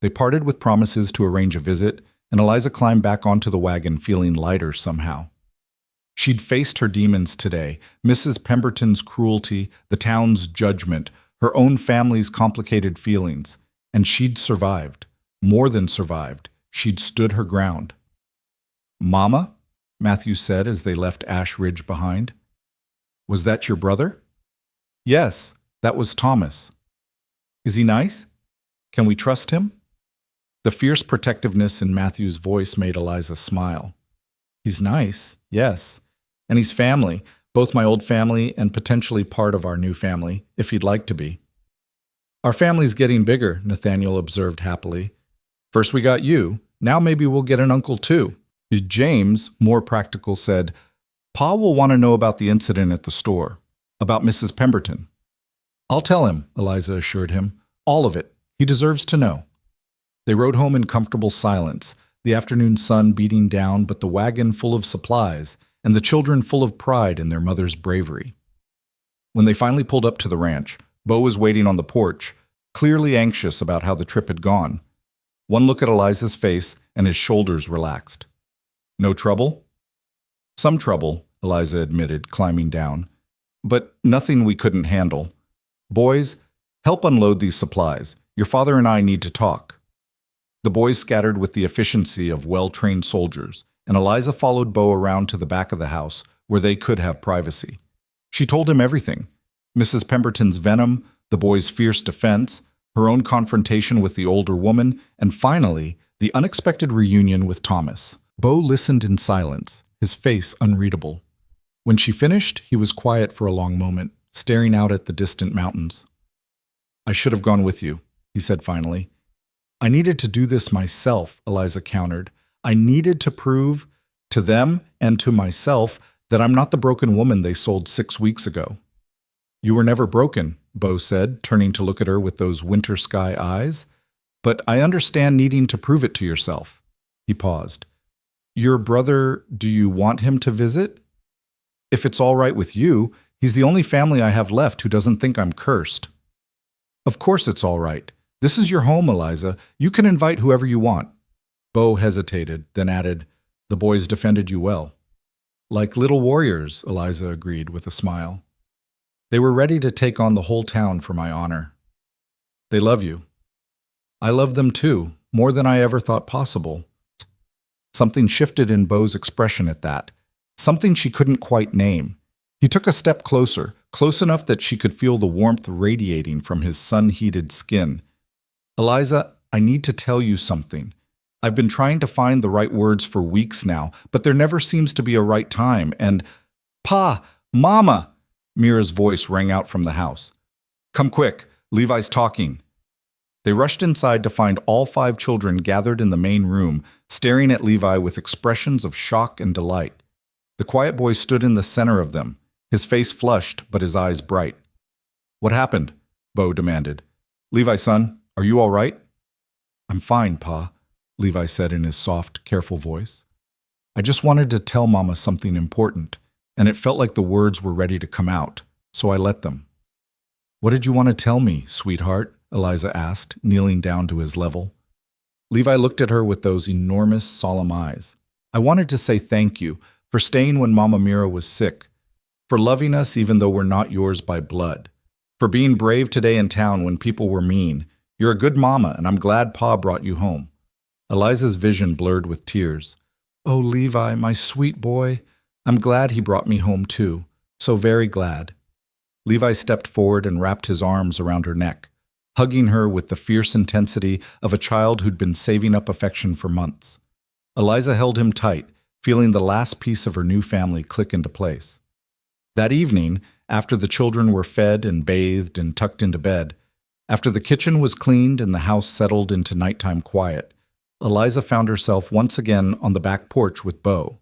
They parted with promises to arrange a visit, and Eliza climbed back onto the wagon feeling lighter somehow. She'd faced her demons today, Mrs. Pemberton's cruelty, the town's judgment, her own family's complicated feelings, and she'd survived. More than survived. She'd stood her ground. "Mama?" Matthew said as they left Ash Ridge behind. "Was that your brother?" "Yes, that was Thomas." "Is he nice? Can we trust him?" The fierce protectiveness in Matthew's voice made Eliza smile. "He's nice, yes. And he's family, both my old family and potentially part of our new family, if he'd like to be." "Our family's getting bigger," Nathaniel observed happily. "First we got you, now maybe we'll get an uncle too." James, more practical, said, "Pa will want to know about the incident at the store, about Mrs. Pemberton." "I'll tell him," Eliza assured him. "All of it. He deserves to know." They rode home in comfortable silence, the afternoon sun beating down, but the wagon full of supplies, and the children full of pride in their mother's bravery. When they finally pulled up to the ranch, Bo was waiting on the porch, clearly anxious about how the trip had gone. One look at Eliza's face, and his shoulders relaxed. "No trouble?" "Some trouble," Eliza admitted, climbing down. "But nothing we couldn't handle. Boys, help unload these supplies. Your father and I need to talk." The boys scattered with the efficiency of well-trained soldiers, and Eliza followed Bo around to the back of the house, where they could have privacy. She told him everything. Mrs. Pemberton's venom, the boys' fierce defense, her own confrontation with the older woman, and finally, the unexpected reunion with Thomas. Bo listened in silence, his face unreadable. When she finished, he was quiet for a long moment, staring out at the distant mountains. "I should have gone with you," he said finally. "I needed to do this myself," Eliza countered. "I needed to prove to them and to myself that I'm not the broken woman they sold 6 weeks ago." "You were never broken," Bo said, turning to look at her with those winter sky eyes. but I understand needing to prove it to yourself." He paused. "Your brother, do you want him to visit? If it's all right with you, he's the only family I have left who doesn't think I'm cursed." "Of course it's all right. This is your home, Eliza. You can invite whoever you want." Bo hesitated, then added, "The boys defended you well." "Like little warriors," Eliza agreed with a smile. "They were ready to take on the whole town for my honor." "They love you." "I love them too, more than I ever thought possible." Something shifted in Bo's expression at that, something she couldn't quite name. He took a step closer, close enough that she could feel the warmth radiating from his sun-heated skin. "Eliza, I need to tell you something. I've been trying to find the right words for weeks now, but there never seems to be a right time, and—" "Pa! Mama!" Mira's voice rang out from the house. "Come quick, Levi's talking." They rushed inside to find all 5 children gathered in the main room, staring at Levi with expressions of shock and delight. The quiet boy stood in the center of them, his face flushed but his eyes bright. "What happened?" Bo demanded. "Levi, son, are you all right?" "I'm fine, Pa," Levi said in his soft, careful voice. "I just wanted to tell Mama something important, and it felt like the words were ready to come out, so I let them." "What did you want to tell me, sweetheart?" Eliza asked, kneeling down to his level. Levi looked at her with those enormous, solemn eyes. "I wanted to say thank you for staying when Mama Mira was sick, for loving us even though we're not yours by blood, for being brave today in town when people were mean. You're a good mama, and I'm glad Pa brought you home." Eliza's vision blurred with tears. "Oh, Levi, my sweet boy. I'm glad he brought me home too. So very glad." Levi stepped forward and wrapped his arms around her neck, hugging her with the fierce intensity of a child who'd been saving up affection for months. Eliza held him tight, feeling the last piece of her new family click into place. That evening, after the children were fed and bathed and tucked into bed, after the kitchen was cleaned and the house settled into nighttime quiet, Eliza found herself once again on the back porch with Bo.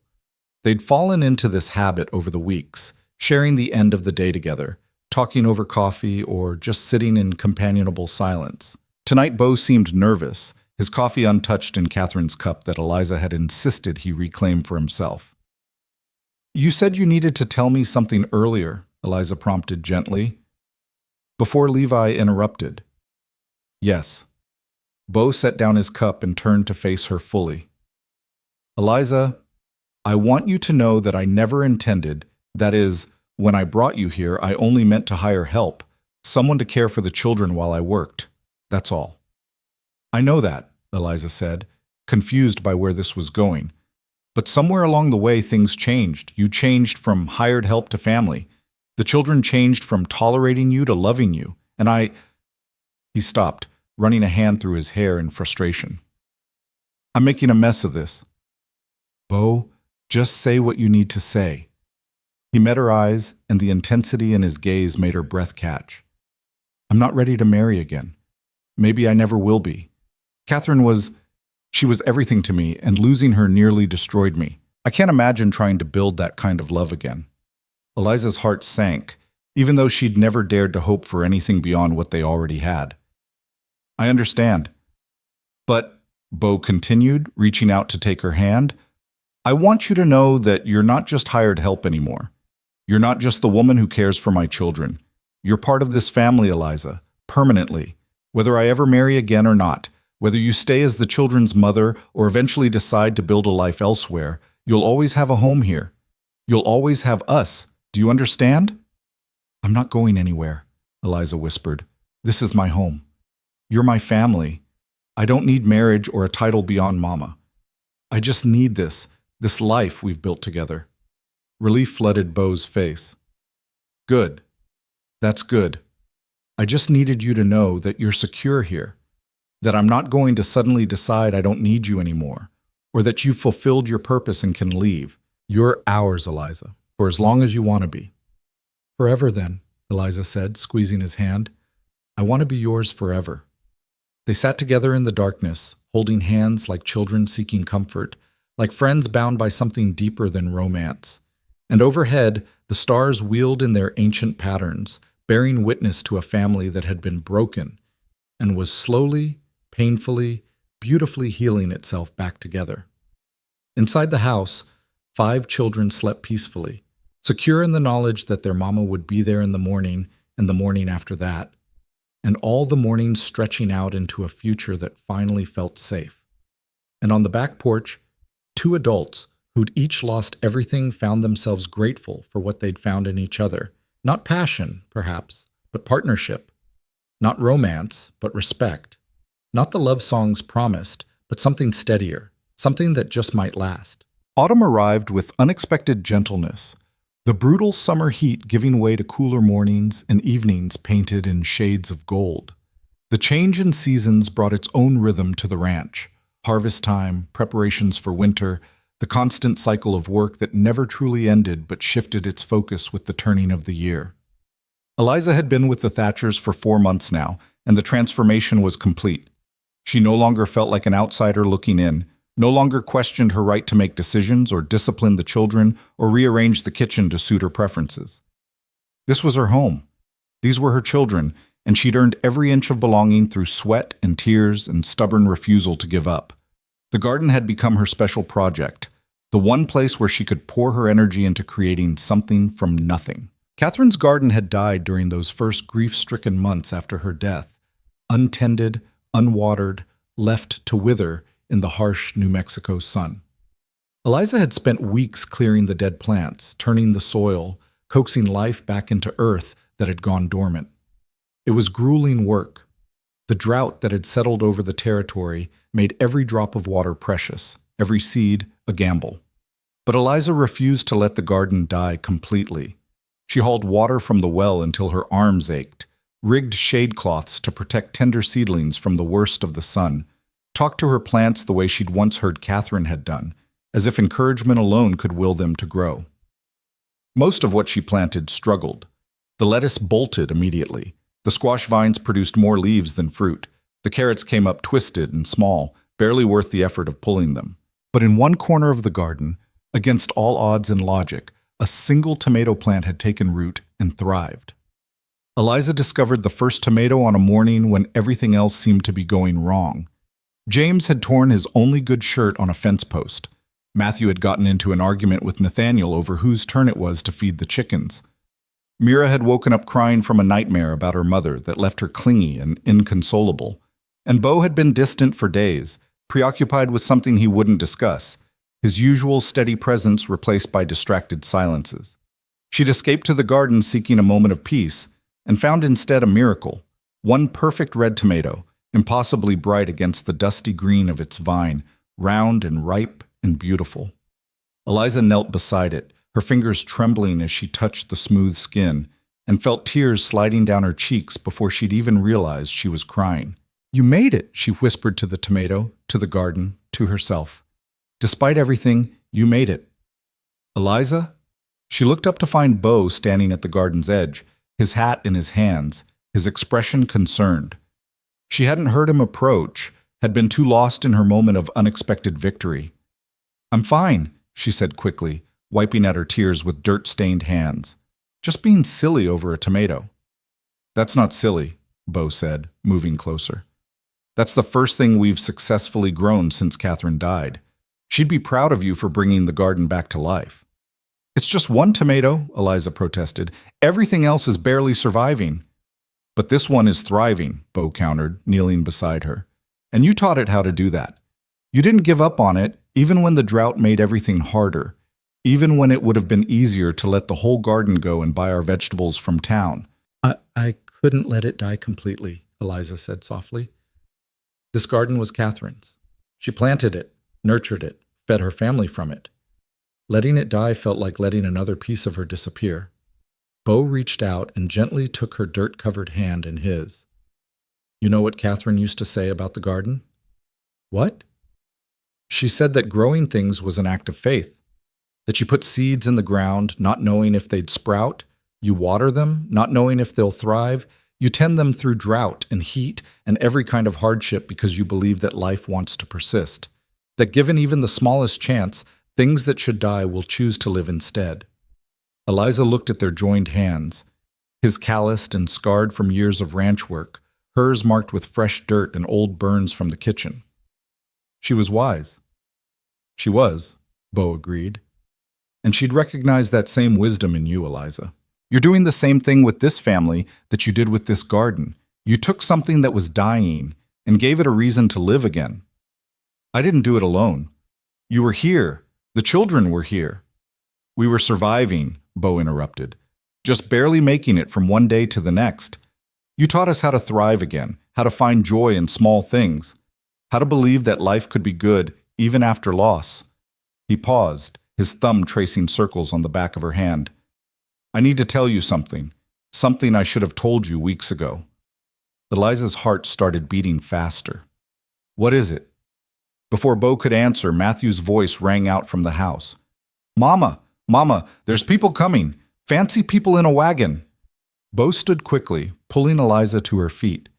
They'd fallen into this habit over the weeks, sharing the end of the day together, talking over coffee or just sitting in companionable silence. Tonight Bo seemed nervous, his coffee untouched in Catherine's cup that Eliza had insisted he reclaim for himself. "You said you needed to tell me something earlier," Eliza prompted gently, before Levi interrupted. "Yes." Bo set down his cup and turned to face her fully. "Eliza, I want you to know that I never intended, that is, when I brought you here, I only meant to hire help, someone to care for the children while I worked. That's all." "I know that," Eliza said, confused by where this was going. "But somewhere along the way things changed. You changed from hired help to family. The children changed from tolerating you to loving you. And I—" He stopped, running a hand through his hair in frustration. "I'm making a mess of this." "Bo, just say what you need to say." He met her eyes, and the intensity in his gaze made her breath catch. "I'm not ready to marry again. Maybe I never will be. Catherine she was everything to me, and losing her nearly destroyed me. I can't imagine trying to build that kind of love again." Eliza's heart sank, even though she'd never dared to hope for anything beyond what they already had. "I understand. But," Bo continued, reaching out to take her hand, "I want you to know that you're not just hired help anymore. You're not just the woman who cares for my children. You're part of this family, Eliza, permanently, whether I ever marry again or not. Whether you stay as the children's mother or eventually decide to build a life elsewhere, you'll always have a home here. You'll always have us. Do you understand?" "I'm not going anywhere," Eliza whispered. "This is my home. You're my family. I don't need marriage or a title beyond Mama. I just need this life we've built together." Relief flooded Bo's face. "Good. That's good. I just needed you to know that you're secure here, that I'm not going to suddenly decide I don't need you anymore, or that you've fulfilled your purpose and can leave. You're ours, Eliza, for as long as you want to be." "Forever then," Eliza said, squeezing his hand. "I want to be yours forever." They sat together in the darkness, holding hands like children seeking comfort, like friends bound by something deeper than romance. And overhead, the stars wheeled in their ancient patterns, bearing witness to a family that had been broken and was slowly, painfully, beautifully healing itself back together. Inside the house, 5 children slept peacefully, secure in the knowledge that their mama would be there in the morning and the morning after that, and all the mornings stretching out into a future that finally felt safe. And on the back porch, 2 adults who'd each lost everything found themselves grateful for what they'd found in each other. Not passion, perhaps, but partnership. Not romance, but respect. Not the love songs promised, but something steadier, something that just might last. Autumn arrived with unexpected gentleness, the brutal summer heat giving way to cooler mornings and evenings painted in shades of gold. The change in seasons brought its own rhythm to the ranch. Harvest time, preparations for winter, the constant cycle of work that never truly ended but shifted its focus with the turning of the year. Eliza had been with the Thatchers for 4 months now, and the transformation was complete. She no longer felt like an outsider looking in, no longer questioned her right to make decisions or discipline the children or rearrange the kitchen to suit her preferences. This was her home. These were her children, and she'd earned every inch of belonging through sweat and tears and stubborn refusal to give up. The garden had become her special project, the one place where she could pour her energy into creating something from nothing. Catherine's garden had died during those first grief-stricken months after her death, untended, unwatered, left to wither in the harsh New Mexico sun. Eliza had spent weeks clearing the dead plants, turning the soil, coaxing life back into earth that had gone dormant. It was grueling work. The drought that had settled over the territory made every drop of water precious, every seed a gamble. But Eliza refused to let the garden die completely. She hauled water from the well until her arms ached, rigged shade cloths to protect tender seedlings from the worst of the sun, talked to her plants the way she'd once heard Catherine had done, as if encouragement alone could will them to grow. Most of what she planted struggled. The lettuce bolted immediately. The squash vines produced more leaves than fruit. The carrots came up twisted and small, barely worth the effort of pulling them. But in one corner of the garden, against all odds and logic, a single tomato plant had taken root and thrived. Eliza discovered the first tomato on a morning when everything else seemed to be going wrong. James had torn his only good shirt on a fence post. Matthew had gotten into an argument with Nathaniel over whose turn it was to feed the chickens. Mira had woken up crying from a nightmare about her mother that left her clingy and inconsolable. And Beau had been distant for days, preoccupied with something he wouldn't discuss, his usual steady presence replaced by distracted silences. She'd escaped to the garden seeking a moment of peace, and found instead a miracle, one perfect red tomato, impossibly bright against the dusty green of its vine, round and ripe and beautiful. Eliza knelt beside it, her fingers trembling as she touched the smooth skin, and felt tears sliding down her cheeks before she'd even realized she was crying. "You made it," she whispered to the tomato, to the garden, to herself. "Despite everything, you made it." "Eliza?" She looked up to find Beau standing at the garden's edge, his hat in his hands, his expression concerned. She hadn't heard him approach, had been too lost in her moment of unexpected victory. "I'm fine," she said quickly, wiping at her tears with dirt-stained hands. "Just being silly over a tomato." "That's not silly," Beau said, moving closer. "That's the first thing we've successfully grown since Catherine died. She'd be proud of you for bringing the garden back to life." "It's just one tomato," Eliza protested. "Everything else is barely surviving." "But this one is thriving," Beau countered, kneeling beside her. "And you taught it how to do that. You didn't give up on it, even when the drought made everything harder, even when it would have been easier to let the whole garden go and buy our vegetables from town." I couldn't let it die completely," Eliza said softly. "This garden was Catherine's. She planted it, nurtured it, fed her family from it. Letting it die felt like letting another piece of her disappear." Beau reached out and gently took her dirt-covered hand in his. "You know what Catherine used to say about the garden?" "What?" "She said that growing things was an act of faith, that you put seeds in the ground, not knowing if they'd sprout, you water them, not knowing if they'll thrive, you tend them through drought and heat and every kind of hardship because you believe that life wants to persist, that given even the smallest chance, things that should die will choose to live instead." Eliza looked at their joined hands, his calloused and scarred from years of ranch work, hers marked with fresh dirt and old burns from the kitchen. She was wise. She was, Bo agreed. And she'd recognize that same wisdom in you, Eliza. You're doing the same thing with this family that you did with this garden. You took something that was dying and gave it a reason to live again. I didn't do it alone. You were here. The children were here. We were surviving, Bo interrupted, just barely making it from one day to the next. You taught us how to thrive again, how to find joy in small things, how to believe that life could be good even after loss. He paused, his thumb tracing circles on the back of her hand. I need to tell you something I should have told you weeks ago. Eliza's heart started beating faster. What is it? Before Bo could answer, Matthew's voice rang out from the house. Mama, Mama, there's people coming. Fancy people in a wagon. Bo stood quickly, pulling Eliza to her feet.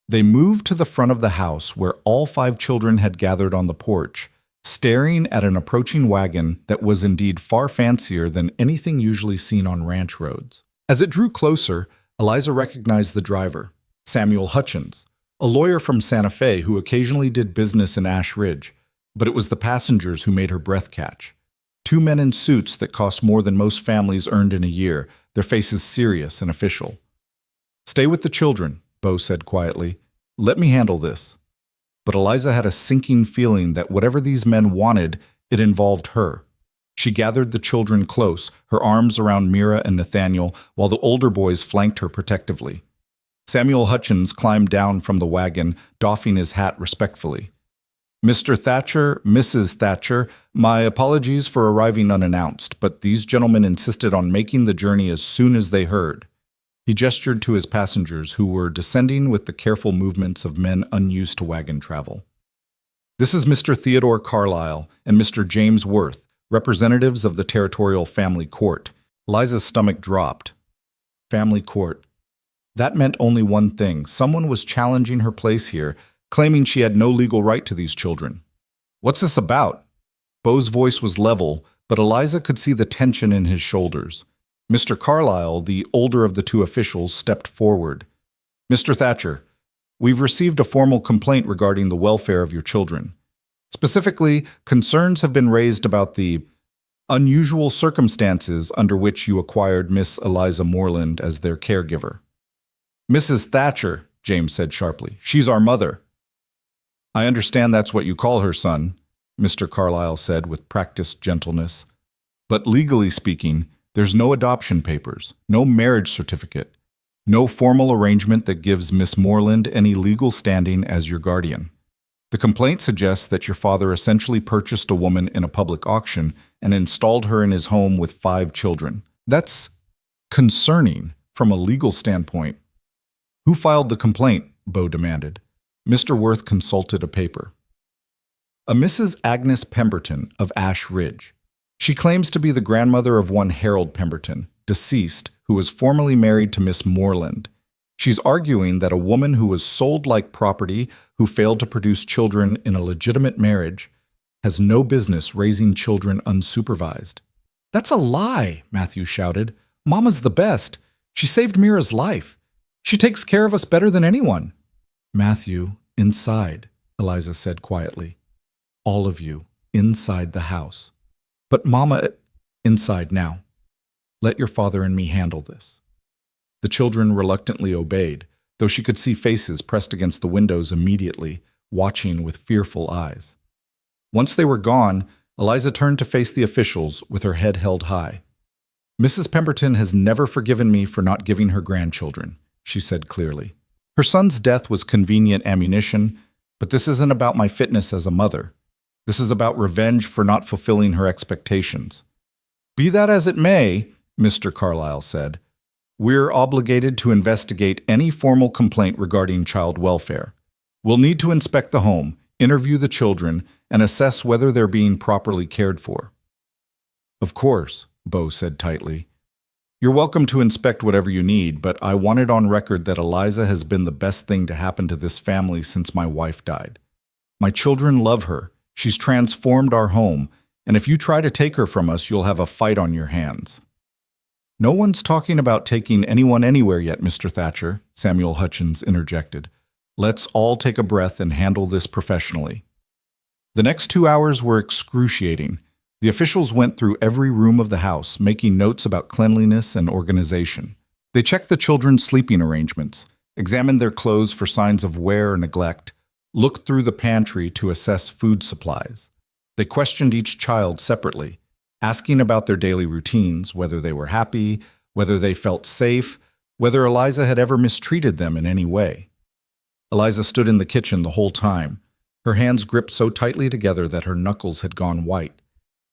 They moved to the front of the house where all 5 children had gathered on the porch, staring at an approaching wagon that was indeed far fancier than anything usually seen on ranch roads. As it drew closer, Eliza recognized the driver, Samuel Hutchins, a lawyer from Santa Fe who occasionally did business in Ash Ridge, but it was the passengers who made her breath catch. 2 men in suits that cost more than most families earned in a year, their faces serious and official. Stay with the children, Bo said quietly. Let me handle this. But Eliza had a sinking feeling that whatever these men wanted, it involved her. She gathered the children close, her arms around Mira and Nathaniel, while the older boys flanked her protectively. Samuel Hutchins climbed down from the wagon, doffing his hat respectfully. Mr. Thatcher, Mrs. Thatcher, my apologies for arriving unannounced, but these gentlemen insisted on making the journey as soon as they heard. He gestured to his passengers, who were descending with the careful movements of men unused to wagon travel. This is Mr. Theodore Carlyle and Mr. James Worth, representatives of the Territorial Family Court. Eliza's stomach dropped. Family Court. That meant only one thing. Someone was challenging her place here, claiming she had no legal right to these children. What's this about? Bo's voice was level, but Eliza could see the tension in his shoulders. Mr. Carlyle, the older of the 2 officials, stepped forward. Mr. Thatcher, we've received a formal complaint regarding the welfare of your children. Specifically, concerns have been raised about the unusual circumstances under which you acquired Miss Eliza Moreland as their caregiver. Mrs. Thatcher, James said sharply, she's our mother. I understand that's what you call her, son, Mr. Carlyle said with practiced gentleness. But legally speaking, there's no adoption papers, no marriage certificate, no formal arrangement that gives Miss Moreland any legal standing as your guardian. The complaint suggests that your father essentially purchased a woman in a public auction and installed her in his home with 5 children. That's concerning from a legal standpoint. Who filed the complaint? Bo demanded. Mr. Worth consulted a paper. A Mrs. Agnes Pemberton of Ash Ridge. She claims to be the grandmother of one Harold Pemberton, deceased, who was formerly married to Miss Moreland. She's arguing that a woman who was sold like property, who failed to produce children in a legitimate marriage, has no business raising children unsupervised. That's a lie, Matthew shouted. Mama's the best. She saved Mira's life. She takes care of us better than anyone. Matthew, inside, Eliza said quietly. All of you, inside the house. But Mama, inside now. Let your father and me handle this. The children reluctantly obeyed, though she could see faces pressed against the windows immediately, watching with fearful eyes. Once they were gone, Eliza turned to face the officials with her head held high. Mrs. Pemberton has never forgiven me for not giving her grandchildren, she said clearly. Her son's death was convenient ammunition, but this isn't about my fitness as a mother. This is about revenge for not fulfilling her expectations. Be that as it may, Mr. Carlyle said, we're obligated to investigate any formal complaint regarding child welfare. We'll need to inspect the home, interview the children, and assess whether they're being properly cared for. Of course, Bo said tightly. You're welcome to inspect whatever you need, but I want it on record that Eliza has been the best thing to happen to this family since my wife died. My children love her. She's transformed our home, and if you try to take her from us, you'll have a fight on your hands. No one's talking about taking anyone anywhere yet, Mr. Thatcher, Samuel Hutchins interjected. Let's all take a breath and handle this professionally. The next 2 hours were excruciating. The officials went through every room of the house, making notes about cleanliness and organization. They checked the children's sleeping arrangements, examined their clothes for signs of wear or neglect, looked through the pantry to assess food supplies. They questioned each child separately, asking about their daily routines, whether they were happy, whether they felt safe, whether Eliza had ever mistreated them in any way. Eliza stood in the kitchen the whole time, her hands gripped so tightly together that her knuckles had gone white.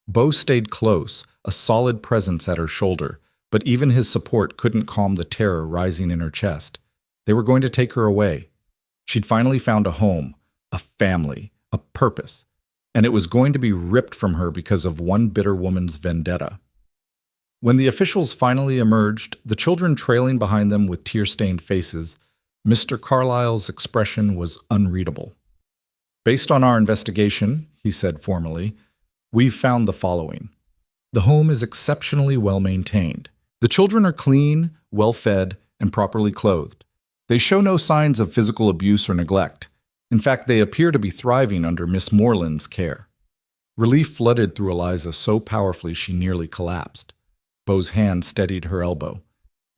Bo stayed close, a solid presence at her shoulder, but even his support couldn't calm the terror rising in her chest. They were going to take her away. She'd finally found a home, a family, a purpose, and it was going to be ripped from her because of one bitter woman's vendetta. When the officials finally emerged, the children trailing behind them with tear-stained faces, Mr. Carlyle's expression was unreadable. "Based on our investigation," he said formally, "we've found the following. The home is exceptionally well maintained. The children are clean, well-fed, and properly clothed. They show no signs of physical abuse or neglect. In fact, they appear to be thriving under Miss Moreland's care." Relief flooded through Eliza so powerfully she nearly collapsed. Bo's hand steadied her elbow.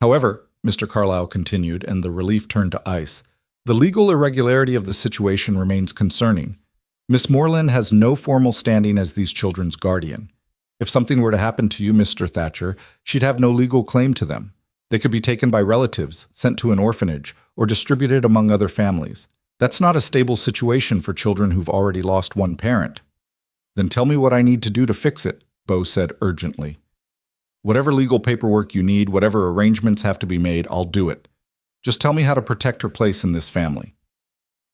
"However," Mr. Carlyle continued, and the relief turned to ice, "the legal irregularity of the situation remains concerning. Miss Moreland has no formal standing as these children's guardian. If something were to happen to you, Mr. Thatcher, she'd have no legal claim to them. They could be taken by relatives, sent to an orphanage, or distributed among other families. That's not a stable situation for children who've already lost one parent." "Then tell me what I need to do to fix it," Bo said urgently. "Whatever legal paperwork you need, whatever arrangements have to be made, I'll do it. Just tell me how to protect her place in this family."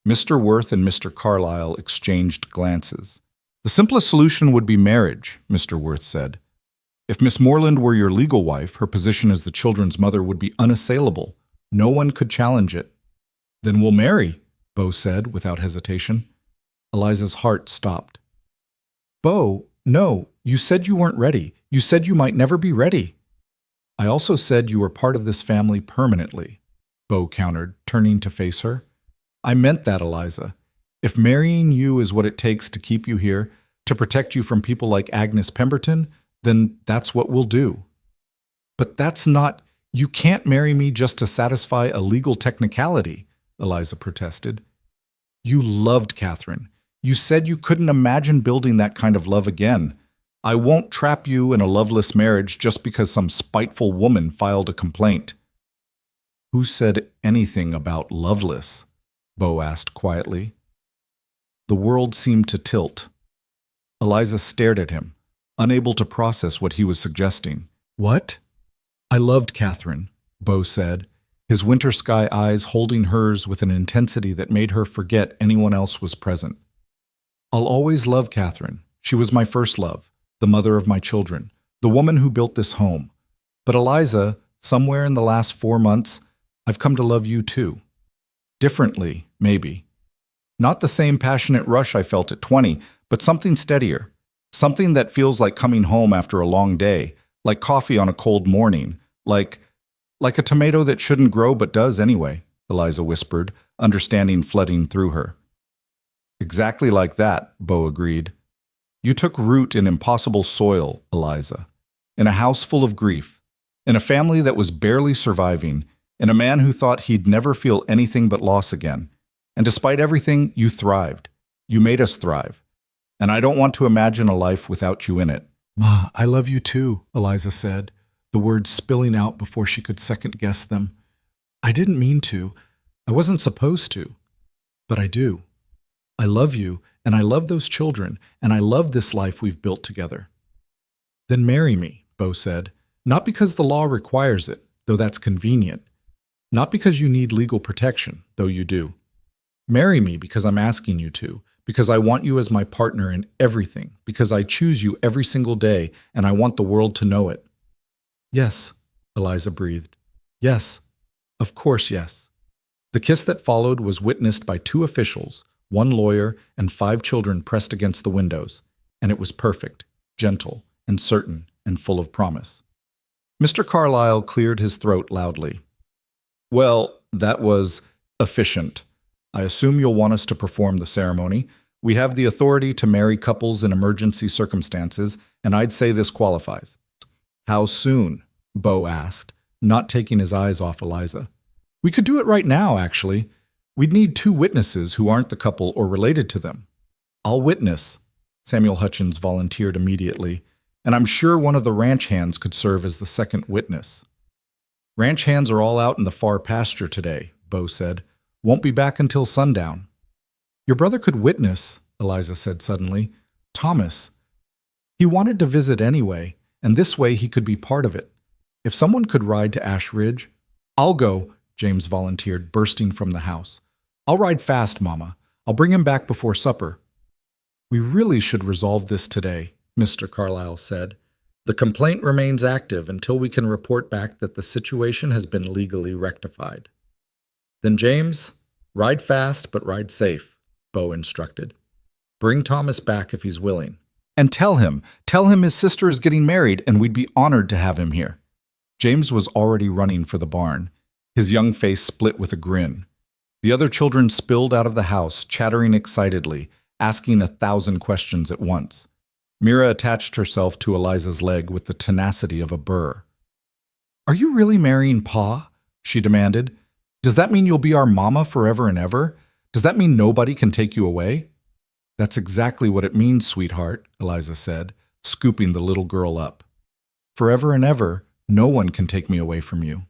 Mr. Worth and Mr. Carlyle exchanged glances. "The simplest solution would be marriage," Mr. Worth said. "If Miss Moreland were your legal wife, her position as the children's mother would be unassailable. No one could challenge it." "Then we'll marry," Bo said without hesitation. Eliza's heart stopped. "Bo, no, you said you weren't ready. You said you might never be ready." "I also said you were part of this family permanently," Bo countered, turning to face her. "I meant that, Eliza. If marrying you is what it takes to keep you here, to protect you from people like Agnes Pemberton, then that's what we'll do." "But that's not— You can't marry me just to satisfy a legal technicality," Eliza protested. "You loved Catherine. You said you couldn't imagine building that kind of love again. I won't trap you in a loveless marriage just because some spiteful woman filed a complaint." "Who said anything about loveless?" Bo asked quietly. The world seemed to tilt. Eliza stared at him, unable to process what he was suggesting. "What?" "I loved Catherine," Bo said, his winter sky eyes holding hers with an intensity that made her forget anyone else was present. "I'll always love Catherine. She was my first love, the mother of my children, the woman who built this home. But Eliza, somewhere in the last 4 months, I've come to love you too. Differently, maybe. Not the same passionate rush I felt at 20, but something steadier. Something that feels like coming home after a long day, like coffee on a cold morning, like a tomato that shouldn't grow but does anyway," Eliza whispered, understanding flooding through her. "Exactly like that," Bo agreed. "You took root in impossible soil, Eliza. In a house full of grief. In a family that was barely surviving. In a man who thought he'd never feel anything but loss again. And despite everything, you thrived. You made us thrive. And I don't want to imagine a life without you in it." "Ma, I love you too," Eliza said, the words spilling out before she could second-guess them. "I didn't mean to. I wasn't supposed to. But I do. I love you, and I love those children, and I love this life we've built together." "Then marry me," Bo said, "not because the law requires it, though that's convenient. Not because you need legal protection, though you do. Marry me because I'm asking you to, because I want you as my partner in everything, because I choose you every single day, and I want the world to know it." "Yes," Eliza breathed. "Yes. Of course, yes." The kiss that followed was witnessed by 2 officials, 1 lawyer, and 5 children pressed against the windows, and it was perfect, gentle, and certain, and full of promise. Mr. Carlyle cleared his throat loudly. "Well, that was efficient. I assume you'll want us to perform the ceremony. We have the authority to marry couples in emergency circumstances, and I'd say this qualifies." "How soon?" Bo asked, not taking his eyes off Eliza. "We could do it right now, actually. We'd need 2 witnesses who aren't the couple or related to them." "I'll witness," Samuel Hutchins volunteered immediately, "and I'm sure one of the ranch hands could serve as the second witness." "Ranch hands are all out in the far pasture today," Bo said. "Won't be back until sundown." "Your brother could witness," Eliza said suddenly. "Thomas. He wanted to visit anyway, and this way he could be part of it. If someone could ride to Ash Ridge—" "I'll go," James volunteered, bursting from the house. "I'll ride fast, Mama. I'll bring him back before supper." "We really should resolve this today," Mr. Carlyle said. "The complaint remains active until we can report back that the situation has been legally rectified." "Then, James, ride fast but ride safe," Bo instructed. "Bring Thomas back if he's willing. And tell him his sister is getting married and we'd be honored to have him here." James was already running for the barn, his young face split with a grin. The other children spilled out of the house, chattering excitedly, asking 1,000 questions at once. Mira attached herself to Eliza's leg with the tenacity of a burr. "Are you really marrying Pa?" she demanded. "Does that mean you'll be our mama forever and ever? Does that mean nobody can take you away?" "That's exactly what it means, sweetheart," Eliza said, scooping the little girl up. "Forever and ever, no one can take me away from you."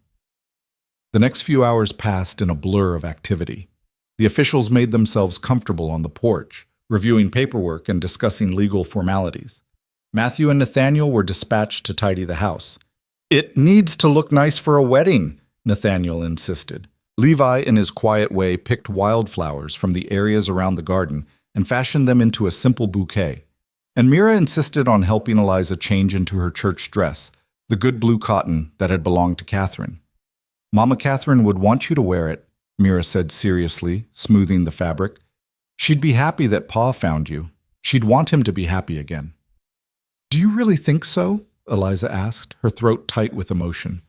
The next few hours passed in a blur of activity. The officials made themselves comfortable on the porch, reviewing paperwork and discussing legal formalities. Matthew and Nathaniel were dispatched to tidy the house. "It needs to look nice for a wedding," Nathaniel insisted. Levi, in his quiet way, picked wildflowers from the areas around the garden and fashioned them into a simple bouquet. And Mira insisted on helping Eliza change into her church dress, the good blue cotton that had belonged to Catherine. "Mama Catherine would want you to wear it," Mira said seriously, smoothing the fabric. "She'd be happy that Pa found you. She'd want him to be happy again." "Do you really think so?" Eliza asked, her throat tight with emotion.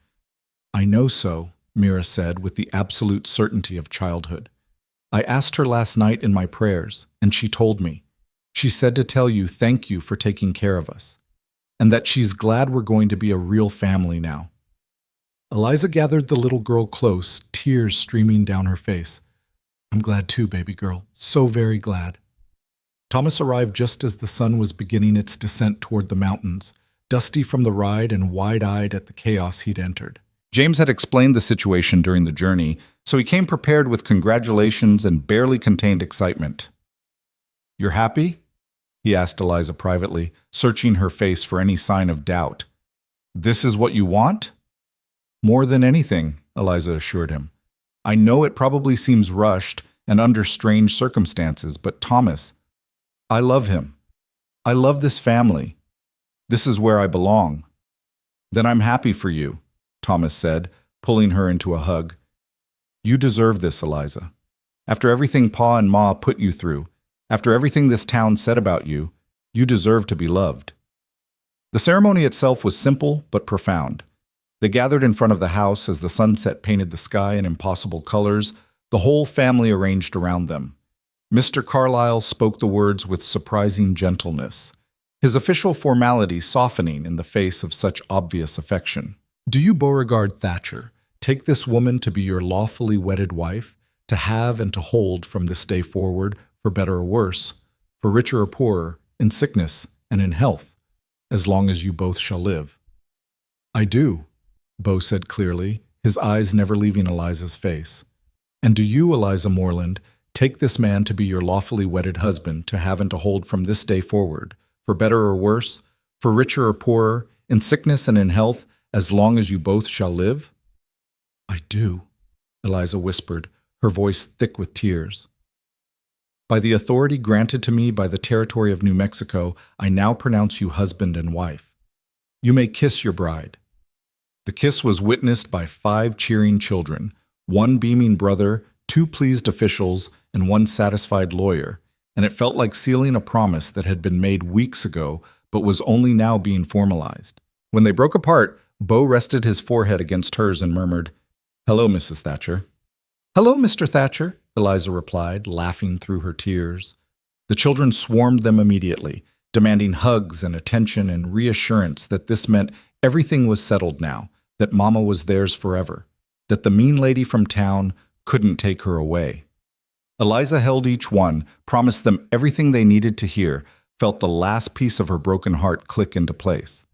"I know so," Mira said with the absolute certainty of childhood. "I asked her last night in my prayers, and she told me. She said to tell you thank you for taking care of us, and that she's glad we're going to be a real family now." Eliza gathered the little girl close, tears streaming down her face. "I'm glad too, baby girl. So very glad." Thomas arrived just as the sun was beginning its descent toward the mountains, dusty from the ride and wide-eyed at the chaos he'd entered. James had explained the situation during the journey, so he came prepared with congratulations and barely contained excitement. "You're happy?" he asked Eliza privately, searching her face for any sign of doubt. "This is what you want?" "More than anything," Eliza assured him. "I know it probably seems rushed and under strange circumstances, but Thomas, I love him. I love this family. This is where I belong." "Then I'm happy for you," Thomas said, pulling her into a hug. "You deserve this, Eliza. After everything Pa and Ma put you through, after everything this town said about you, you deserve to be loved." The ceremony itself was simple but profound. They gathered in front of the house as the sunset painted the sky in impossible colors, the whole family arranged around them. Mr. Carlyle spoke the words with surprising gentleness, his official formality softening in the face of such obvious affection. "Do you, Beauregard Thatcher, take this woman to be your lawfully wedded wife, to have and to hold from this day forward, for better or worse, for richer or poorer, in sickness and in health, as long as you both shall live?" "I do," Bo said clearly, his eyes never leaving Eliza's face. "And do you, Eliza Moreland, take this man to be your lawfully wedded husband, to have and to hold from this day forward, for better or worse, for richer or poorer, in sickness and in health, as long as you both shall live?" "I do," Eliza whispered, her voice thick with tears. "By the authority granted to me by the territory of New Mexico, I now pronounce you husband and wife. You may kiss your bride." The kiss was witnessed by 5 cheering children, 1 beaming brother, 2 pleased officials, and 1 satisfied lawyer, and it felt like sealing a promise that had been made weeks ago but was only now being formalized. When they broke apart, Bo rested his forehead against hers and murmured, "Hello, Mrs. Thatcher." "Hello, Mr. Thatcher," Eliza replied, laughing through her tears. The children swarmed them immediately, demanding hugs and attention and reassurance that this meant everything was settled now, that Mama was theirs forever, that the mean lady from town couldn't take her away. Eliza held each one, promised them everything they needed to hear, felt the last piece of her broken heart click into place.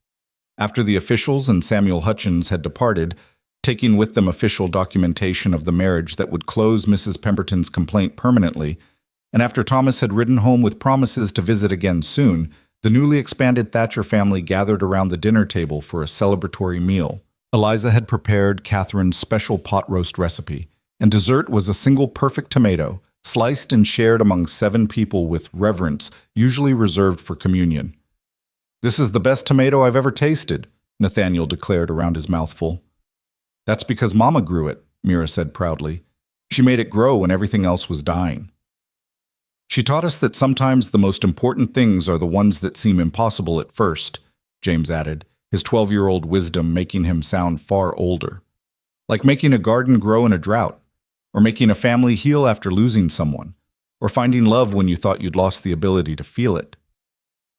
After the officials and Samuel Hutchins had departed, taking with them official documentation of the marriage that would close Mrs. Pemberton's complaint permanently, and after Thomas had ridden home with promises to visit again soon, the newly expanded Thatcher family gathered around the dinner table for a celebratory meal. Eliza had prepared Catherine's special pot roast recipe, and dessert was a single perfect tomato, sliced and shared among 7 people with reverence usually reserved for communion. "This is the best tomato I've ever tasted," Nathaniel declared around his mouthful. "That's because Mama grew it," Mira said proudly. "She made it grow when everything else was dying." "She taught us that sometimes the most important things are the ones that seem impossible at first," James added, his 12-year-old wisdom making him sound far older. "Like making a garden grow in a drought, or making a family heal after losing someone, or finding love when you thought you'd lost the ability to feel it."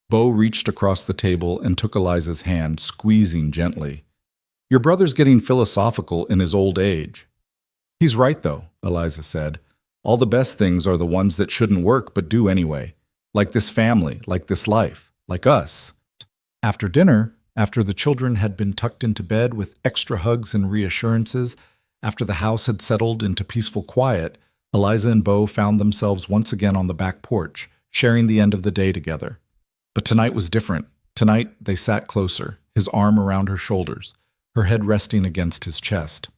Bo reached across the table and took Eliza's hand, squeezing gently. "Your brother's getting philosophical in his old age." "He's right, though," Eliza said. "All the best things are the ones that shouldn't work but do anyway. Like this family, like this life, like us." After dinner, after the children had been tucked into bed with extra hugs and reassurances, after the house had settled into peaceful quiet, Eliza and Bo found themselves once again on the back porch, sharing the end of the day together. But tonight was different. Tonight they sat closer, his arm around her shoulders, her head resting against his chest.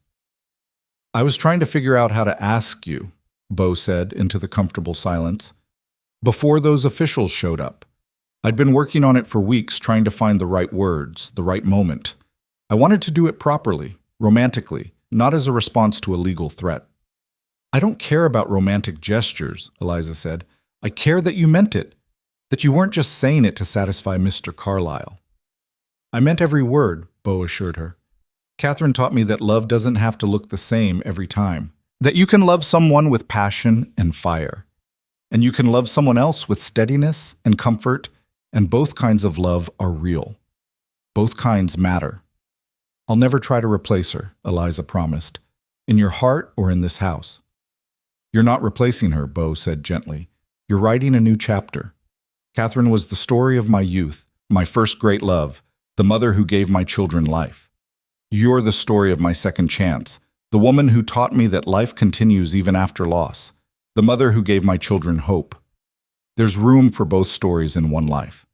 "I was trying to figure out how to ask you," Bo said into the comfortable silence, "before those officials showed up. I'd been working on it for weeks, trying to find the right words, the right moment. I wanted to do it properly, romantically, not as a response to a legal threat." "I don't care about romantic gestures," Eliza said. "I care that you meant it, that you weren't just saying it to satisfy Mr. Carlyle." "I meant every word," Bo assured her. "Catherine taught me that love doesn't have to look the same every time, that you can love someone with passion and fire, and you can love someone else with steadiness and comfort, and both kinds of love are real. Both kinds matter." "I'll never try to replace her," Eliza promised, "in your heart or in this house." "You're not replacing her," Bo said gently. "You're writing a new chapter. Catherine was the story of my youth, my first great love, the mother who gave my children life. You're the story of my second chance, the woman who taught me that life continues even after loss, the mother who gave my children hope. There's room for both stories in one life."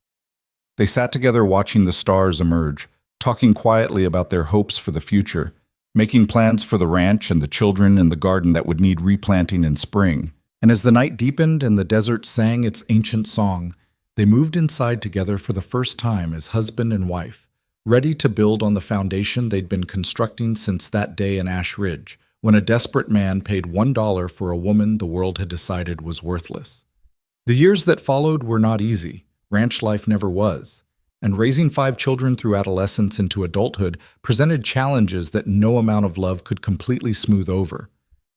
They sat together watching the stars emerge, talking quietly about their hopes for the future, making plans for the ranch and the children in the garden that would need replanting in spring. And as the night deepened and the desert sang its ancient song, they moved inside together for the first time as husband and wife, ready to build on the foundation they'd been constructing since that day in Ash Ridge, when a desperate man paid $1 for a woman the world had decided was worthless. The years that followed were not easy. Ranch life never was. And raising 5 children through adolescence into adulthood presented challenges that no amount of love could completely smooth over.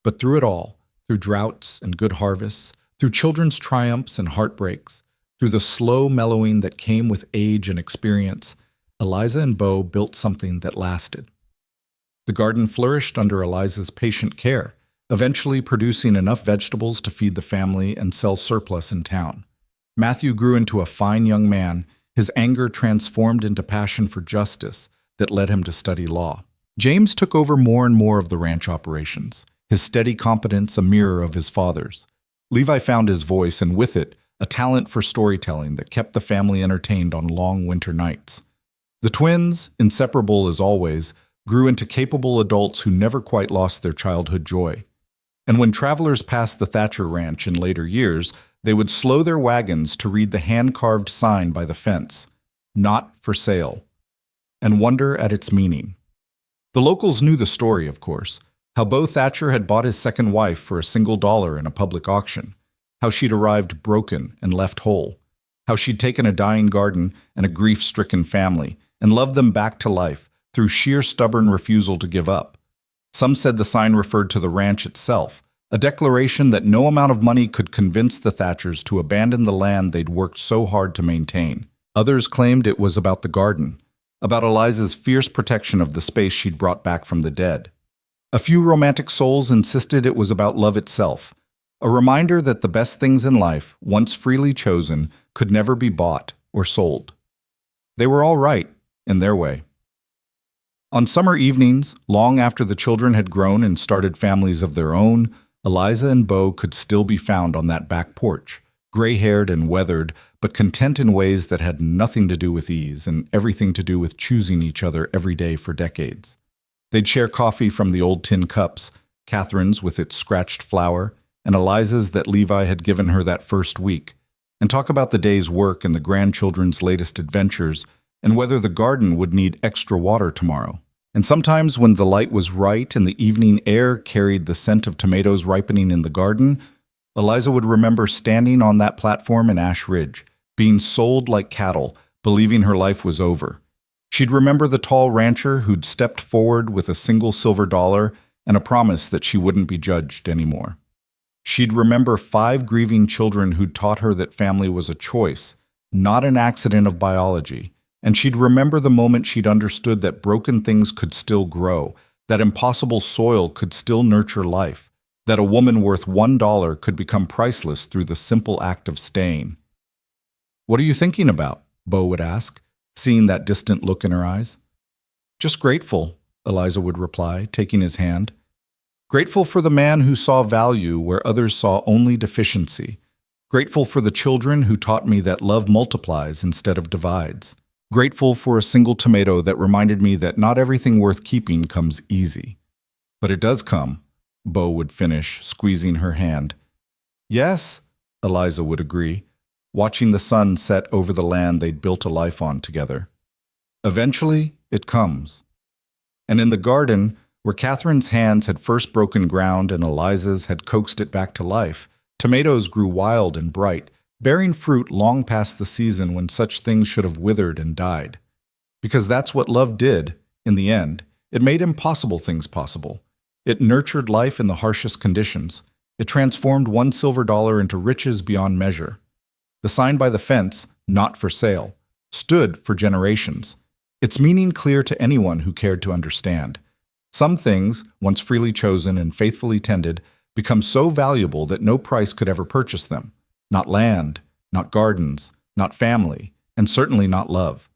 But through it all, through droughts and good harvests, through children's triumphs and heartbreaks, through the slow mellowing that came with age and experience, Eliza and Bo built something that lasted. The garden flourished under Eliza's patient care, eventually producing enough vegetables to feed the family and sell surplus in town. Matthew grew into a fine young man, his anger transformed into passion for justice that led him to study law. James took over more and more of the ranch operations, his steady competence a mirror of his father's. Levi found his voice, and with it, a talent for storytelling that kept the family entertained on long winter nights. The twins, inseparable as always, grew into capable adults who never quite lost their childhood joy. And when travelers passed the Thatcher Ranch in later years, they would slow their wagons to read the hand-carved sign by the fence, "Not for sale," and wonder at its meaning. The locals knew the story, of course, how Bo Thatcher had bought his second wife for a single dollar in a public auction, how she'd arrived broken and left whole, how she'd taken a dying garden and a grief-stricken family and loved them back to life through sheer stubborn refusal to give up. Some said the sign referred to the ranch itself, a declaration that no amount of money could convince the Thatchers to abandon the land they'd worked so hard to maintain. Others claimed it was about the garden, about Eliza's fierce protection of the space she'd brought back from the dead. A few romantic souls insisted it was about love itself, a reminder that the best things in life, once freely chosen, could never be bought or sold. They were all right, in their way. On summer evenings, long after the children had grown and started families of their own, Eliza and Beau could still be found on that back porch, gray-haired and weathered, but content in ways that had nothing to do with ease and everything to do with choosing each other every day for decades. They'd share coffee from the old tin cups, Catherine's with its scratched flower, and Eliza's that Levi had given her that first week, and talk about the day's work and the grandchildren's latest adventures, and whether the garden would need extra water tomorrow. And sometimes when the light was right and the evening air carried the scent of tomatoes ripening in the garden, Eliza would remember standing on that platform in Ash Ridge, being sold like cattle, believing her life was over. She'd remember the tall rancher who'd stepped forward with a single silver dollar and a promise that she wouldn't be judged anymore. She'd remember 5 grieving children who'd taught her that family was a choice, not an accident of biology. And she'd remember the moment she'd understood that broken things could still grow, that impossible soil could still nurture life, that a woman worth $1 could become priceless through the simple act of staying. "What are you thinking about?" Beau would ask, seeing that distant look in her eyes. "Just grateful," Eliza would reply, taking his hand. "Grateful for the man who saw value where others saw only deficiency. Grateful for the children who taught me that love multiplies instead of divides. Grateful for a single tomato that reminded me that not everything worth keeping comes easy. But it does come," Beau would finish, squeezing her hand. "Yes," Eliza would agree, watching the sun set over the land they'd built a life on together. "Eventually, it comes." And in the garden, where Catherine's hands had first broken ground and Eliza's had coaxed it back to life, tomatoes grew wild and bright, bearing fruit long past the season when such things should have withered and died. Because that's what love did, in the end. It made impossible things possible. It nurtured life in the harshest conditions. It transformed one silver dollar into riches beyond measure. The sign by the fence, "Not for sale," stood for generations, its meaning clear to anyone who cared to understand. Some things, once freely chosen and faithfully tended, become so valuable that no price could ever purchase them. Not land, not gardens, not family, and certainly not love.